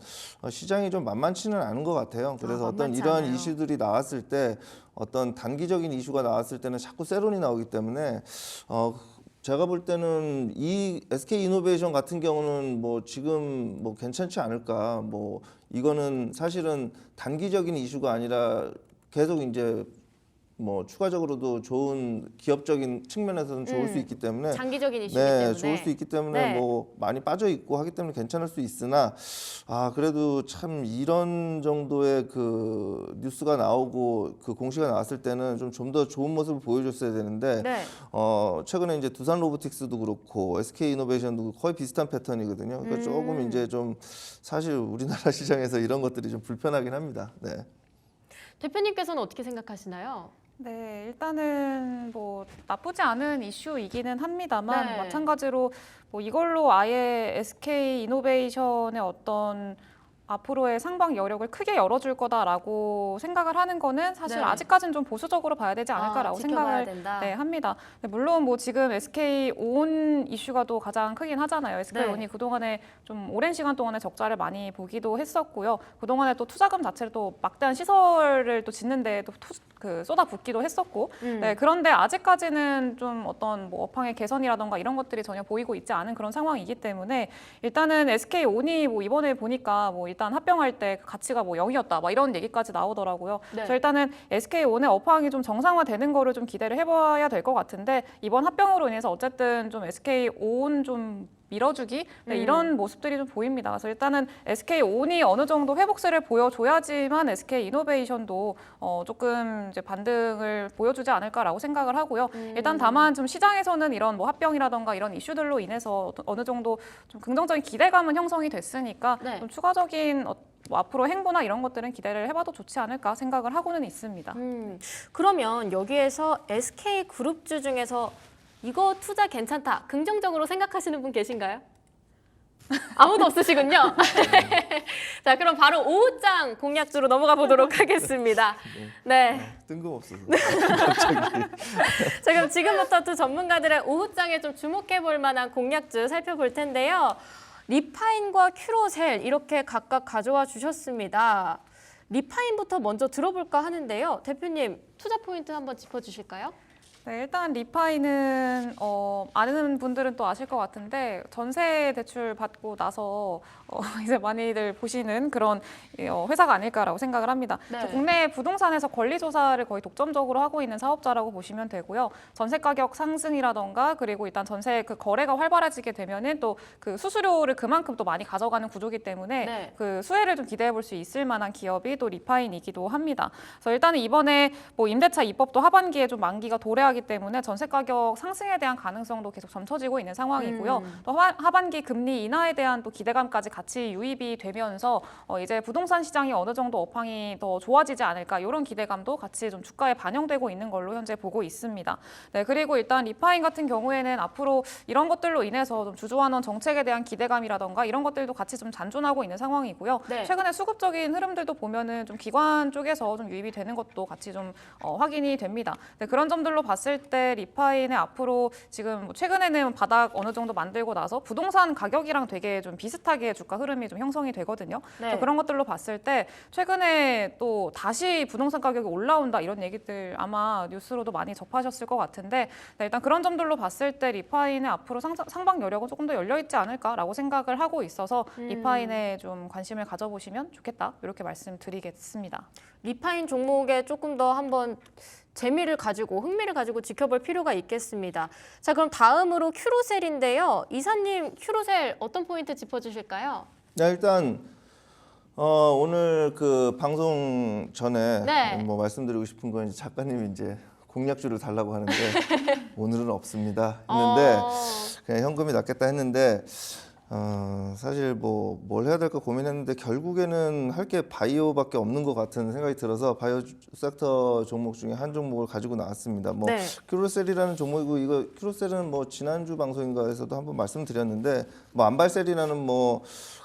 E: 시장이 좀 만만치는 않은 것 같아요. 그래서 어떤
A: 만만치
E: 이러한
A: 않아요.
E: 이슈들이 나왔을 때 어떤 단기적인 이슈가 나왔을 때는 자꾸 세론이 나오기 때문에 제가 볼 때는 이 SK이노베이션 같은 경우는 뭐 지금 뭐 괜찮지 않을까. 뭐 이거는 사실은 단기적인 이슈가 아니라 계속 이제 뭐 추가적으로도 좋은 기업적인 측면에서는 좋을 수 있기 때문에
A: 장기적인 이슈이기
E: 네,
A: 때문에.
E: 좋을 수 있기 때문에
A: 네.
E: 뭐 많이 빠져 있고 하기 때문에 괜찮을 수 있으나 그래도 참 이런 정도의 그 뉴스가 나오고 그 공시가 나왔을 때는 좀 더 좋은 모습을 보여줬어야 되는데
A: 네.
E: 최근에 이제 두산 로보틱스도 그렇고 SK이노베이션도 거의 비슷한 패턴이거든요. 그러니까 조금 이제 좀 사실 우리나라 시장에서 이런 것들이 좀 불편하긴 합니다. 네.
A: 대표님께서는 어떻게 생각하시나요?
F: 네, 일단은 뭐 나쁘지 않은 이슈이기는 합니다만
A: 네.
F: 마찬가지로 뭐 이걸로 아예 SK이노베이션의 어떤 앞으로의 상방 여력을 크게 열어줄 거다라고 생각을 하는 거는 사실
A: 네.
F: 아직까지는 좀 보수적으로 봐야 되지 않을까라고
A: 지켜봐야
F: 생각을
A: 된다.
F: 네, 합니다. 물론 뭐 지금 SK 온 이슈가 또 가장 크긴 하잖아요. SK
A: 네.
F: 온이 그동안에 좀 오랜 시간 동안에 적자를 많이 보기도 했었고요. 그동안에 또 투자금 자체를 또 막대한 시설을 또 짓는데 또 쏟아붓기도 했었고 네, 그런데 아직까지는 좀 어떤 뭐 업황의 개선이라던가 이런 것들이 전혀 보이고 있지 않은 그런 상황이기 때문에 일단은 SK 온이 뭐 이번에 보니까 뭐 일단 합병할 때 가치가 뭐 0이었다 막 이런 얘기까지 나오더라고요.
A: 네.
F: 그래서 일단은 SK 온의 업황이 좀 정상화되는 거를 좀 기대를 해봐야 될 것 같은데 이번 합병으로 인해서 어쨌든 좀 SK 온 좀 밀어주기 네, 이런 모습들이 좀 보입니다. 그래서 일단은 SK 온이 어느 정도 회복세를 보여줘야지만 SK 이노베이션도 조금 이제 반등을 보여주지 않을까라고 생각을 하고요. 일단 다만 좀 시장에서는 이런 뭐 합병이라던가 이런 이슈들로 인해서 어느 정도 좀 긍정적인 기대감은 형성이 됐으니까
A: 네.
F: 좀 추가적인 뭐 앞으로 행보나 이런 것들은 기대를 해봐도 좋지 않을까 생각을 하고는 있습니다.
A: 그러면 여기에서 SK 그룹주 중에서 이거 투자 괜찮다, 긍정적으로 생각하시는 분 계신가요? 아무도 없으시군요. 자, 그럼 바로 오후장 공략주로 넘어가 보도록 하겠습니다. 네.
E: 뜬금없어서.
A: 자, 그럼 지금부터 두 전문가들의 오후장에 좀 주목해 볼 만한 공략주 살펴볼 텐데요. 리파인과 큐로셀 이렇게 각각 가져와 주셨습니다. 리파인부터 먼저 들어볼까 하는데요. 대표님, 투자 포인트 한번 짚어주실까요?
F: 네, 일단 리파이는 아는 분들은 또 아실 것 같은데 전세 대출 받고 나서 이제 많이들 보시는 그런 회사가 아닐까라고 생각을 합니다.
A: 네.
F: 국내 부동산에서 권리 조사를 거의 독점적으로 하고 있는 사업자라고 보시면 되고요. 전세 가격 상승이라던가 그리고 일단 전세 그 거래가 활발해지게 되면은 또 그 수수료를 그만큼 또 많이 가져가는 구조기 때문에
A: 네.
F: 그 수혜를 좀 기대해 볼 수 있을 만한 기업이 또 리파인이기도 합니다. 그래서 일단은 이번에 뭐 임대차 입법도 하반기에 좀 만기가 도래하기 때문에 전세 가격 상승에 대한 가능성도 계속 점쳐지고 있는 상황이고요. 또 하반기 금리 인하에 대한 또 기대감까지 같이 유입이 되면서 이제 부동산 시장이 어느 정도 업황이 더 좋아지지 않을까 이런 기대감도 같이 좀 주가에 반영되고 있는 걸로 현재 보고 있습니다. 네, 그리고 일단 리파인 같은 경우에는 앞으로 이런 것들로 인해서 좀 주주환원 정책에 대한 기대감이라던가 이런 것들도 같이 좀 잔존하고 있는 상황이고요.
A: 네.
F: 최근에 수급적인 흐름들도 보면은 좀 기관 쪽에서 좀 유입이 되는 것도 같이 좀 확인이 됩니다. 네, 그런 점들로 봤을 때 리파인의 앞으로 지금 뭐 최근에는 바닥 어느 정도 만들고 나서 부동산 가격이랑 되게 좀 비슷하게 주가 흐름이 좀 형성이 되거든요.
A: 네.
F: 그래서 그런 것들로 봤을 때 최근에 또 다시 부동산 가격이 올라온다 이런 얘기들 아마 뉴스로도 많이 접하셨을 것 같은데 네, 일단 그런 점들로 봤을 때 리파인의 앞으로 상방 여력은 조금 더 열려 있지 않을까라고 생각을 하고 있어서 리파인에 좀 관심을 가져보시면 좋겠다 이렇게 말씀드리겠습니다.
A: 리파인 종목에 조금 더 한번 재미를 가지고 흥미를 가지고 지켜볼 필요가 있겠습니다. 자, 그럼 다음으로 큐로셀인데요. 이사님, 큐로셀 어떤 포인트 짚어주실까요?
E: 야, 일단 오늘 그 방송 전에
A: 네.
E: 뭐 말씀드리고 싶은 건 이제 작가님이 이제 공략주를 달라고 하는데 오늘은 없습니다 했는데 그냥 현금이 낫겠다 했는데 사실 뭐 뭘 해야 될까 고민했는데 결국에는 할 게 바이오밖에 없는 것 같은 생각이 들어서 바이오 섹터 종목 중에 한 종목을 가지고 나왔습니다. 뭐
A: 네.
E: 큐로셀이라는 종목이고 이거 큐로셀은 뭐 지난주 방송인가에서도 한번 말씀드렸는데 뭐 안발셀이라는 뭐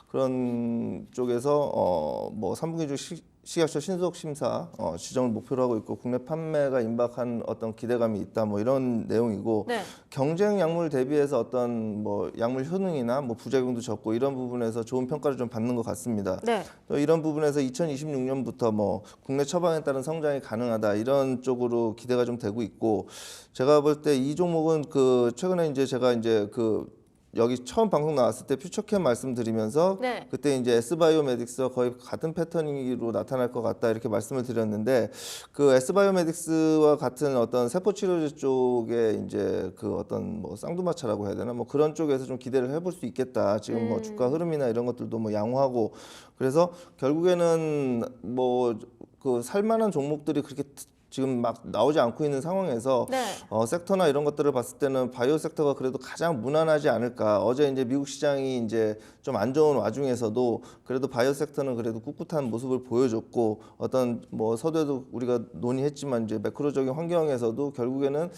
E: 그런 쪽에서 뭐 3분기 중 식약처 신속 심사 지정을 목표로 하고 있고 국내 판매가 임박한 어떤 기대감이 있다 뭐 이런 내용이고
A: 네.
E: 경쟁 약물 대비해서 어떤 뭐 약물 효능이나 뭐 부작용도 적고 이런 부분에서 좋은 평가를 좀 받는 것 같습니다.
A: 네.
E: 또 이런 부분에서 2026년부터 뭐 국내 처방에 따른 성장이 가능하다 이런 쪽으로 기대가 좀 되고 있고 제가 볼 때 이 종목은 그 최근에 이제 제가 이제 그 여기 처음 방송 나왔을 때 퓨처캠 말씀드리면서
A: 네.
E: 그때 이제 S바이오메딕스와 거의 같은 패턴으로 나타날 것 같다 이렇게 말씀을 드렸는데 그 S바이오메딕스와 같은 어떤 세포치료제 쪽에 이제 그 어떤 뭐 쌍두마차라고 해야 되나 뭐 그런 쪽에서 좀 기대를 해볼 수 있겠다. 지금 뭐 주가 흐름이나 이런 것들도 뭐 양호하고 그래서 결국에는 뭐 그 살만한 종목들이 그렇게 지금 막 나오지 않고 있는 상황에서
A: 네.
E: 섹터나 이런 것들을 봤을 때는 바이오 섹터가 그래도 가장 무난하지 않을까. 어제 이제 미국 시장이 이제 좀 안 좋은 와중에서도 그래도 바이오 섹터는 그래도 꿋꿋한 모습을 보여줬고 어떤 뭐 서두에도 우리가 논의했지만 이제 매크로적인 환경에서도 결국에는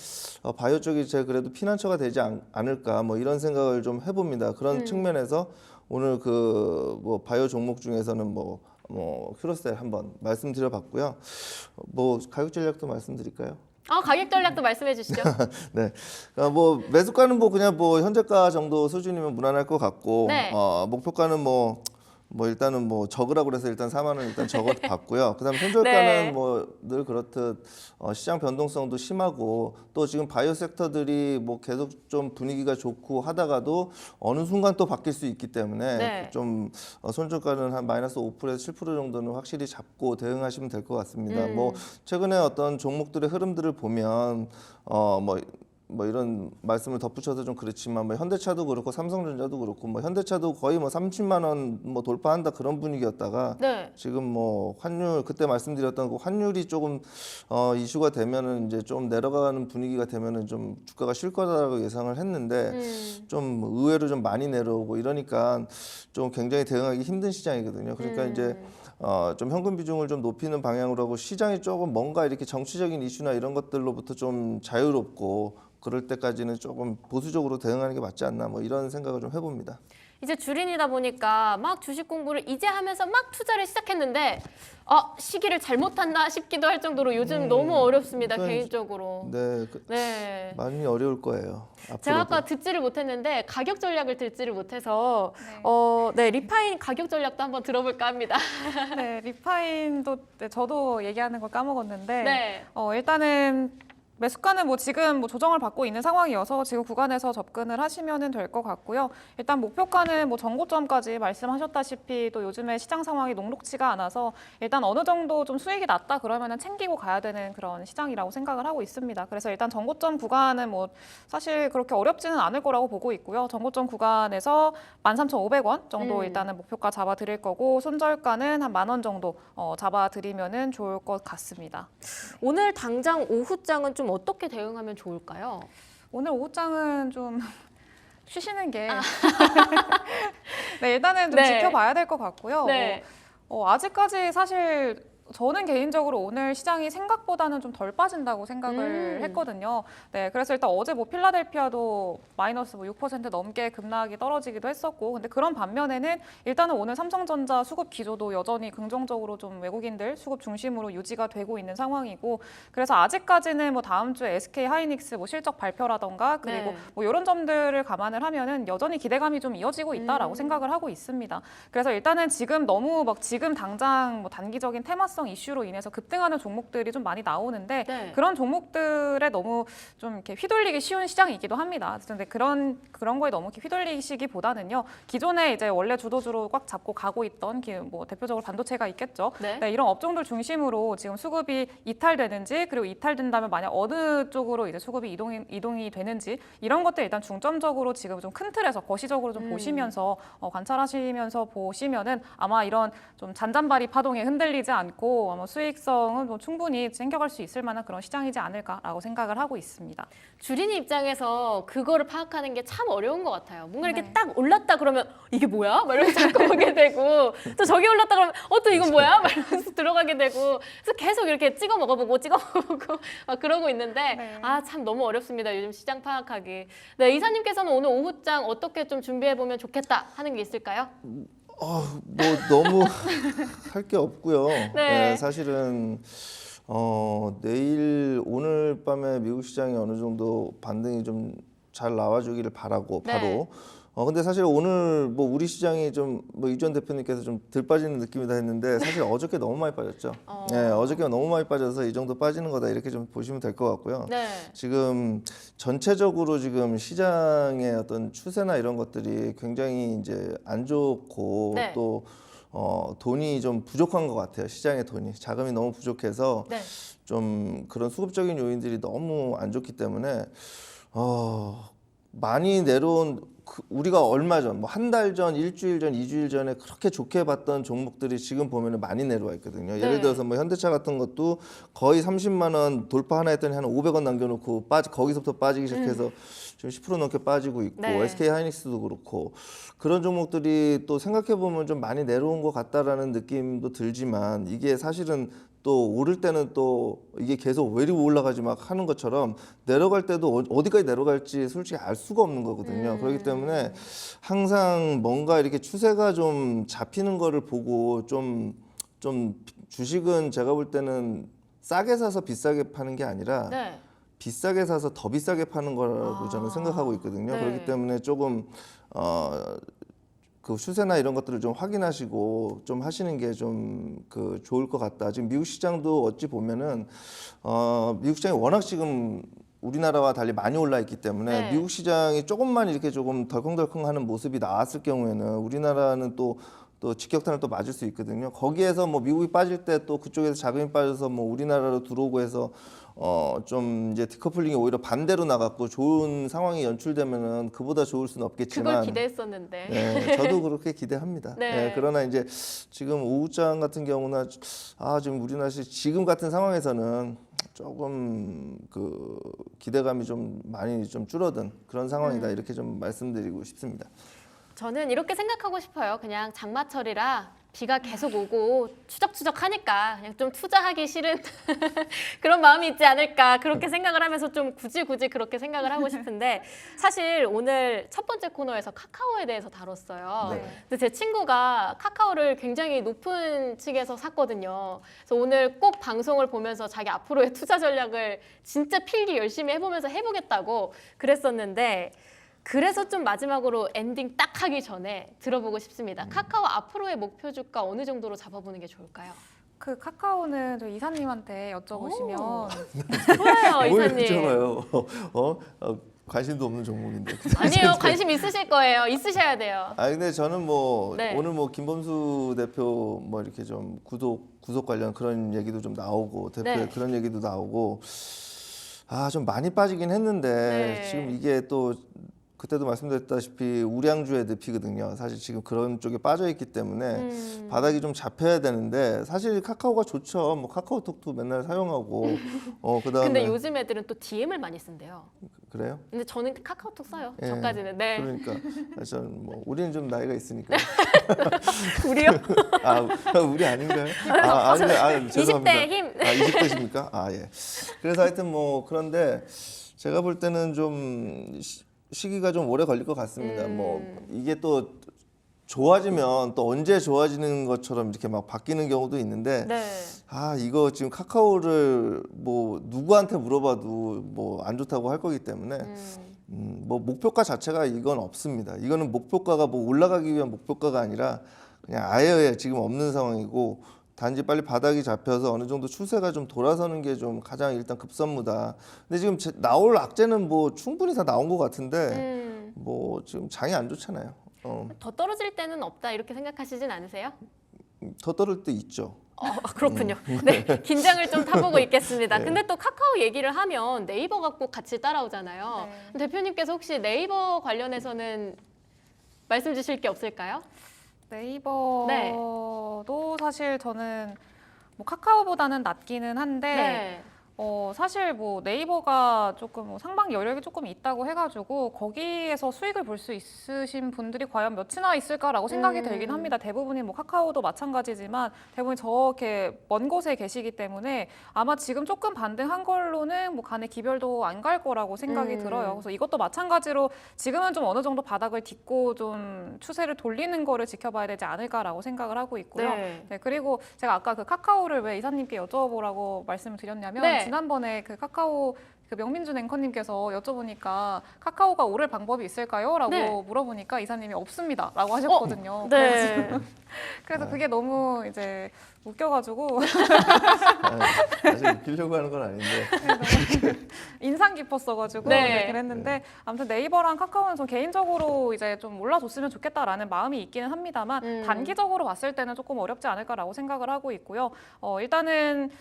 E: 바이오 쪽이 제일 그래도 피난처가 되지 않을까 뭐 이런 생각을 좀 해봅니다. 그런 측면에서 오늘 그 뭐 바이오 종목 중에서는 뭐 큐로셀 한번 말씀드려봤고요. 뭐 가격 전략도 말씀드릴까요?
A: 가격 전략도 말씀해 주시죠.
E: 네, 뭐 매수가는 뭐 그냥 뭐 현재가 정도 수준이면 무난할 것 같고,
A: 네.
E: 목표가는 뭐 일단은 뭐 적으라고 그래서 일단 4만 원 일단 적어봤고요. 그다음에 손절가는
A: 네.
E: 뭐 늘 그렇듯 시장 변동성도 심하고 또 지금 바이오 섹터들이 뭐 계속 좀 분위기가 좋고 하다가도 어느 순간 또 바뀔 수 있기 때문에
A: 네.
E: 좀 손절가는 한 마이너스 5%에서 7% 정도는 확실히 잡고 대응하시면 될 것 같습니다. 뭐 최근에 어떤 종목들의 흐름들을 보면 뭐 이런 말씀을 덧붙여서 좀 그렇지만 뭐 현대차도 그렇고 삼성전자도 그렇고 뭐 현대차도 거의 뭐 30만 원 뭐 돌파한다 그런 분위기였다가
A: 네.
E: 지금 뭐 환율 그때 말씀드렸던 그 환율이 조금 이슈가 되면은 이제 좀 내려가는 분위기가 되면은 좀 주가가 쉴 거다라고 예상을 했는데 좀 의외로 좀 많이 내려오고 이러니까 좀 굉장히 대응하기 힘든 시장이거든요. 그러니까 이제 좀 현금 비중을 좀 높이는 방향으로 하고 시장이 조금 뭔가 이렇게 정치적인 이슈나 이런 것들로부터 좀 자유롭고 그럴 때까지는 조금 보수적으로 대응하는 게 맞지 않나 뭐 이런 생각을 좀 해봅니다.
A: 이제 주린이다 보니까 막 주식 공부를 이제 하면서 막 투자를 시작했는데 시기를 잘못했나 싶기도 할 정도로 요즘 너무 어렵습니다.
E: 그건-
A: 개인적으로.
E: 네,
A: 네.
E: 많이 어려울 거예요.
A: 제가
E: 앞으로도.
A: 아까 듣지를 못했는데 가격 전략을 듣지를 못해서 리파인 가격 전략도 한번 들어볼까 합니다.
F: 네, 리파인도 네, 저도 얘기하는 걸 까먹었는데
A: 네.
F: 일단은 매수가는 뭐 지금 뭐 조정을 받고 있는 상황이어서 지금 구간에서 접근을 하시면 될 것 같고요. 일단 목표가는 뭐 전고점까지 말씀하셨다시피 또 요즘에 시장 상황이 녹록치가 않아서 일단 어느 정도 좀 수익이 났다 그러면은 챙기고 가야 되는 그런 시장이라고 생각을 하고 있습니다. 그래서 일단 전고점 구간은 뭐 사실 그렇게 어렵지는 않을 거라고 보고 있고요. 전고점 구간에서 13,500원 정도 일단은 목표가 잡아드릴 거고 손절가는 한 10,000원 정도 잡아드리면은 좋을 것 같습니다.
A: 오늘 당장 오후장은 좀 어떻게 대응하면 좋을까요?
F: 오늘 오후장은 좀 쉬시는 게 네, 일단은 좀
A: 네.
F: 지켜봐야 될 것 같고요.
A: 네.
F: 아직까지 사실 저는 개인적으로 오늘 시장이 생각보다는 좀 덜 빠진다고 생각을 했거든요. 네, 그래서 일단 어제 뭐 필라델피아도 마이너스 뭐 6% 넘게 급락이 떨어지기도 했었고, 근데 그런 반면에는 일단은 오늘 삼성전자 수급 기조도 여전히 긍정적으로 좀 외국인들 수급 중심으로 유지가 되고 있는 상황이고, 그래서 아직까지는 뭐 다음 주에 SK 하이닉스 뭐 실적 발표라던가 그리고
A: 네.
F: 뭐 이런 점들을 감안을 하면은 여전히 기대감이 좀 이어지고 있다라고 생각을 하고 있습니다. 그래서 일단은 지금 너무 막 지금 당장 뭐 단기적인 테마성 이슈로 인해서 급등하는 종목들이 좀 많이 나오는데
A: 네.
F: 그런 종목들에 너무 좀 이렇게 휘둘리기 쉬운 시장이기도 합니다. 그런데 그런 거에 너무 이렇게 휘둘리시기보다는요. 기존에 이제 원래 주도주로 꽉 잡고 가고 있던 뭐 대표적으로 반도체가 있겠죠.
A: 네.
F: 네, 이런 업종들 중심으로 지금 수급이 이탈되는지 그리고 이탈된다면 만약 어느 쪽으로 이제 수급이 이동이 되는지 이런 것들 일단 중점적으로 지금 좀 큰 틀에서 거시적으로 좀 보시면서 관찰하시면서 보시면은 아마 이런 좀 잔잔바리 파동에 흔들리지 않고 아마 수익성은 뭐 충분히 챙겨갈 수 있을 만한 그런 시장이지 않을까라고 생각을 하고 있습니다.
A: 주린이 입장에서 그거를 파악하는 게 참 어려운 것 같아요. 뭔가 이렇게
F: 네.
A: 딱 올랐다 그러면 이게 뭐야? 막 이러면서 자꾸 보게 되고 또 저기 올랐다 그러면 또 이건 뭐야? 막 이러면서 들어가게 되고 그래서 계속 이렇게 찍어 먹어보고 막 그러고 있는데
F: 네.
A: 참 너무 어렵습니다. 요즘 시장 파악하기. 네, 이사님께서는 오늘 오후장 어떻게 좀 준비해보면 좋겠다 하는 게 있을까요?
E: 뭐 너무 할 게 없고요.
A: 네.
E: 네, 사실은 내일 오늘 밤에 미국 시장이 어느 정도 반등이 좀 잘 나와주기를 바라고
A: 네.
E: 바로. 근데 사실 오늘 뭐 우리 시장이 좀 뭐 이전 대표님께서 좀 덜 빠지는 느낌이다 했는데 사실 어저께 너무 많이 빠졌죠. 네, 어저께 너무 많이 빠져서 이 정도 빠지는 거다 이렇게 좀 보시면 될 것 같고요.
A: 네.
E: 지금 전체적으로 지금 시장의 어떤 추세나 이런 것들이 굉장히 이제 안 좋고
A: 네.
E: 또 돈이 좀 부족한 것 같아요. 시장의 돈이 자금이 너무 부족해서
A: 네.
E: 좀 그런 수급적인 요인들이 너무 안 좋기 때문에 많이 내려온 우리가 얼마 전, 뭐 한 달 전, 일주일 전, 2주일 전에 그렇게 좋게 봤던 종목들이 지금 보면은 많이 내려와 있거든요.
A: 네.
E: 예를 들어서 뭐 현대차 같은 것도 거의 30만 원 돌파 하나 했더니 한 500원 남겨놓고 거기서부터 빠지기 시작해서 지금 10% 넘게 빠지고 있고
A: 네.
E: SK 하이닉스도 그렇고 그런 종목들이 또 생각해 보면 좀 많이 내려온 것 같다라는 느낌도 들지만 이게 사실은 또 오를 때는 또 이게 계속 왜 이리 올라가지 막 하는 것처럼 내려갈 때도 어디까지 내려갈지 솔직히 알 수가 없는 거거든요. 그렇기 때문에 항상 뭔가 이렇게 추세가 좀 잡히는 거를 보고 좀 주식은 제가 볼 때는 싸게 사서 비싸게 파는 게 아니라
A: 네.
E: 비싸게 사서 더 비싸게 파는 거라고 저는 생각하고 있거든요.
A: 네.
E: 그렇기 때문에 조금 그 추세나 이런 것들을 좀 확인하시고 좀 하시는 게 좀 그 좋을 것 같다. 지금 미국 시장도 어찌 보면은 미국 시장이 워낙 지금 우리나라와 달리 많이 올라 있기 때문에
A: 네.
E: 미국 시장이 조금만 이렇게 조금 덜컹덜컹하는 모습이 나왔을 경우에는 우리나라는 또 직격탄을 또 맞을 수 있거든요. 거기에서 뭐 미국이 빠질 때 또 그쪽에서 자금이 빠져서 뭐 우리나라로 들어오고 해서 좀 이제 디커플링이 오히려 반대로 나갔고 좋은 상황이 연출되면은 그보다 좋을 수는 없겠지만
A: 그걸 기대했었는데.
E: 네, 저도 그렇게 기대합니다.
A: 네.
E: 네, 그러나 이제 지금 오후장 같은 경우나 지금 우리나라 지금 같은 상황에서는 조금 그 기대감이 좀 많이 좀 줄어든 그런 상황이다 이렇게 좀 말씀드리고 싶습니다.
A: 저는 이렇게 생각하고 싶어요. 그냥 장마철이라 비가 계속 오고 추적추적하니까 그냥 좀 투자하기 싫은 그런 마음이 있지 않을까 그렇게 생각을 하면서 좀 굳이 그렇게 생각을 하고 싶은데 사실 오늘 첫 번째 코너에서 카카오에 대해서 다뤘어요.
E: 네.
A: 근데 제 친구가 카카오를 굉장히 높은 층에서 샀거든요. 그래서 오늘 꼭 방송을 보면서 자기 앞으로의 투자 전략을 진짜 필기 열심히 해보면서 해보겠다고 그랬었는데 그래서 좀 마지막으로 엔딩 딱 하기 전에 들어보고 싶습니다. 카카오 앞으로의 목표 주가 어느 정도로 잡아보는 게 좋을까요?
F: 그 카카오는 저 이사님한테 여쭤보시면
A: 좋아요,
E: 뭘
A: 이사님.
E: 여쭤봐요? 관심도 없는 종목인데.
A: 아니에요, 관심 있으실 거예요. 있으셔야 돼요.
E: 근데 저는 뭐
A: 네.
E: 오늘 뭐 김범수 대표 뭐 이렇게 좀 구속 관련 그런 얘기도 좀 나오고 대표의
A: 네.
E: 그런 얘기도 나오고 좀 많이 빠지긴 했는데
A: 네.
E: 지금 이게 또 그때도 말씀드렸다시피 우량주의 늪이거든요. 사실 지금 그런 쪽에 빠져 있기 때문에 바닥이 좀 잡혀야 되는데 사실 카카오가 좋죠. 뭐 카카오톡도 맨날 사용하고 그다음에
A: 근데 요즘 애들은 또 DM을 많이 쓴대요.
E: 그래요?
A: 근데 저는 카카오톡 써요.
E: 예.
A: 저까지는. 네.
E: 그러니까 저는 뭐 우리는 좀 나이가 있으니까.
A: 우리요?
E: 우리 아닌가요? 아닌데, 죄송합니다.
A: 20대 힘.
E: 20대십니까? 예. 그래서 하여튼 뭐 그런데 제가 볼 때는 좀 시기가 좀 오래 걸릴 것 같습니다. 뭐 이게 또 좋아지면 또 언제 좋아지는 것처럼 이렇게 막 바뀌는 경우도 있는데
A: 네.
E: 이거 지금 카카오를 뭐 누구한테 물어봐도 뭐 안 좋다고 할 거기 때문에 뭐 목표가 자체가 이건 없습니다. 이거는 목표가가 뭐 올라가기 위한 목표가가 아니라 그냥 아예 지금 없는 상황이고 단지 빨리 바닥이 잡혀서 어느 정도 추세가 좀 돌아서는 게 좀 가장 일단 급선무다. 근데 지금 나올 악재는 뭐 충분히 다 나온 것 같은데 뭐 지금 장이 안 좋잖아요.
A: 더 떨어질 때는 없다 이렇게 생각하시진 않으세요?
E: 더 떨어질 때 있죠.
A: 그렇군요. 네, 긴장을 좀 타보고 있겠습니다. 근데 또 카카오 얘기를 하면 네이버가 꼭 같이 따라오잖아요. 대표님께서 혹시 네이버 관련해서는 말씀 주실 게 없을까요?
F: 네이버도 사실 저는 뭐 카카오보다는 낮기는 한데
A: 네.
F: 사실 뭐 네이버가 조금 뭐 상방 여력이 조금 있다고 해가지고 거기에서 수익을 볼 수 있으신 분들이 과연 몇이나 있을까라고 생각이 들긴 합니다. 대부분이 뭐 카카오도 마찬가지지만 대부분이 저렇게 먼 곳에 계시기 때문에 아마 지금 조금 반등한 걸로는 뭐 간의 기별도 안 갈 거라고 생각이 들어요. 그래서 이것도 마찬가지로 지금은 좀 어느 정도 바닥을 딛고 좀 추세를 돌리는 거를 지켜봐야 되지 않을까라고 생각을 하고 있고요.
A: 네.
F: 네, 그리고 제가 아까 그 카카오를 왜 이사님께 여쭤보라고 말씀을 드렸냐면
A: 네.
F: 지난번에 그 카카오 그 명민준 앵커님께서 여쭤보니까 카카오가 오를 방법이 있을까요? 라고
A: 네.
F: 물어보니까 이사님이 없습니다 라고 하셨거든요.
A: 네.
F: 그래서 그게 너무 이제 웃겨가지고
E: 사실 웃기려고 하는 건 아닌데
F: 인상 깊었어가지고
A: 네.
F: 그랬는데 아무튼 네이버랑 카카오는 저 개인적으로 이제 좀 올라줬으면 좋겠다라는 마음이 있기는 합니다만 단기적으로 봤을 때는 조금 어렵지 않을까라고 생각을 하고 있고요. 일단은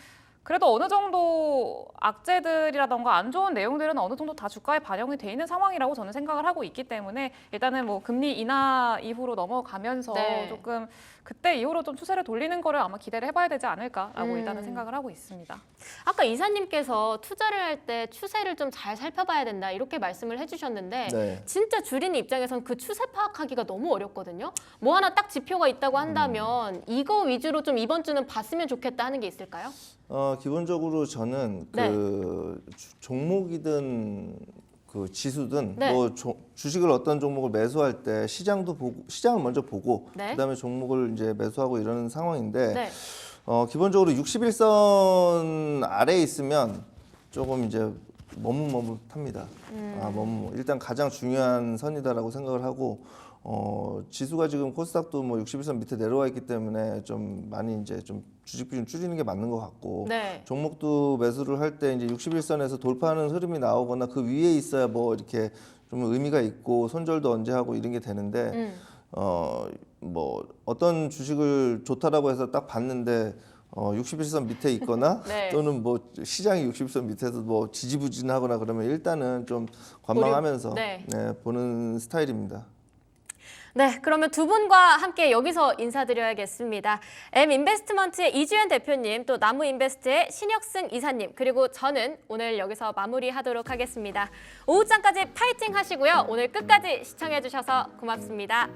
F: 그래도 어느 정도 악재들이라던가 안 좋은 내용들은 어느 정도 다 주가에 반영이 돼 있는 상황이라고 저는 생각을 하고 있기 때문에 일단은 뭐 금리 인하 이후로 넘어가면서
A: 네.
F: 조금 그때 이후로 좀 추세를 돌리는 거를 아마 기대를 해봐야 되지 않을까라고 일단은 생각을 하고 있습니다.
A: 아까 이사님께서 투자를 할 때 추세를 좀 잘 살펴봐야 된다 이렇게 말씀을 해주셨는데
E: 네.
A: 진짜 주린 입장에선 그 추세 파악하기가 너무 어렵거든요. 뭐 하나 딱 지표가 있다고 한다면 이거 위주로 좀 이번 주는 봤으면 좋겠다 하는 게 있을까요?
E: 기본적으로 저는
A: 네.
E: 그 종목이든 그 지수든
A: 네.
E: 뭐 주식을 어떤 종목을 매수할 때 시장을 먼저 보고
A: 네.
E: 그다음에 종목을 이제 매수하고 이러는 상황인데
A: 네.
E: 기본적으로 61선 아래에 있으면 조금 이제 머뭇머뭇합니다. 일단 가장 중요한 선이다라고 생각을 하고 지수가 지금 코스닥도 뭐 61선 밑에 내려와 있기 때문에 좀 많이 이제 좀 주식 비중 줄이는 게 맞는 것 같고
A: 네.
E: 종목도 매수를 할 때 이제 61선에서 돌파하는 흐름이 나오거나 그 위에 있어야 뭐 이렇게 좀 의미가 있고 손절도 언제 하고 이런 게 되는데 뭐 어떤 주식을 좋다라고 해서 딱 봤는데 61선 밑에 있거나
A: 네.
E: 또는 뭐 시장이 61선 밑에서 뭐 지지부진하거나 그러면 일단은 좀 관망하면서
A: 네.
E: 보는 스타일입니다.
A: 네, 그러면 두 분과 함께 여기서 인사드려야겠습니다. M인베스트먼트의 이주연 대표님, 또 나무인베스트의 신혁승 이사님, 그리고 저는 오늘 여기서 마무리하도록 하겠습니다. 오후장까지 파이팅 하시고요. 오늘 끝까지 시청해주셔서 고맙습니다.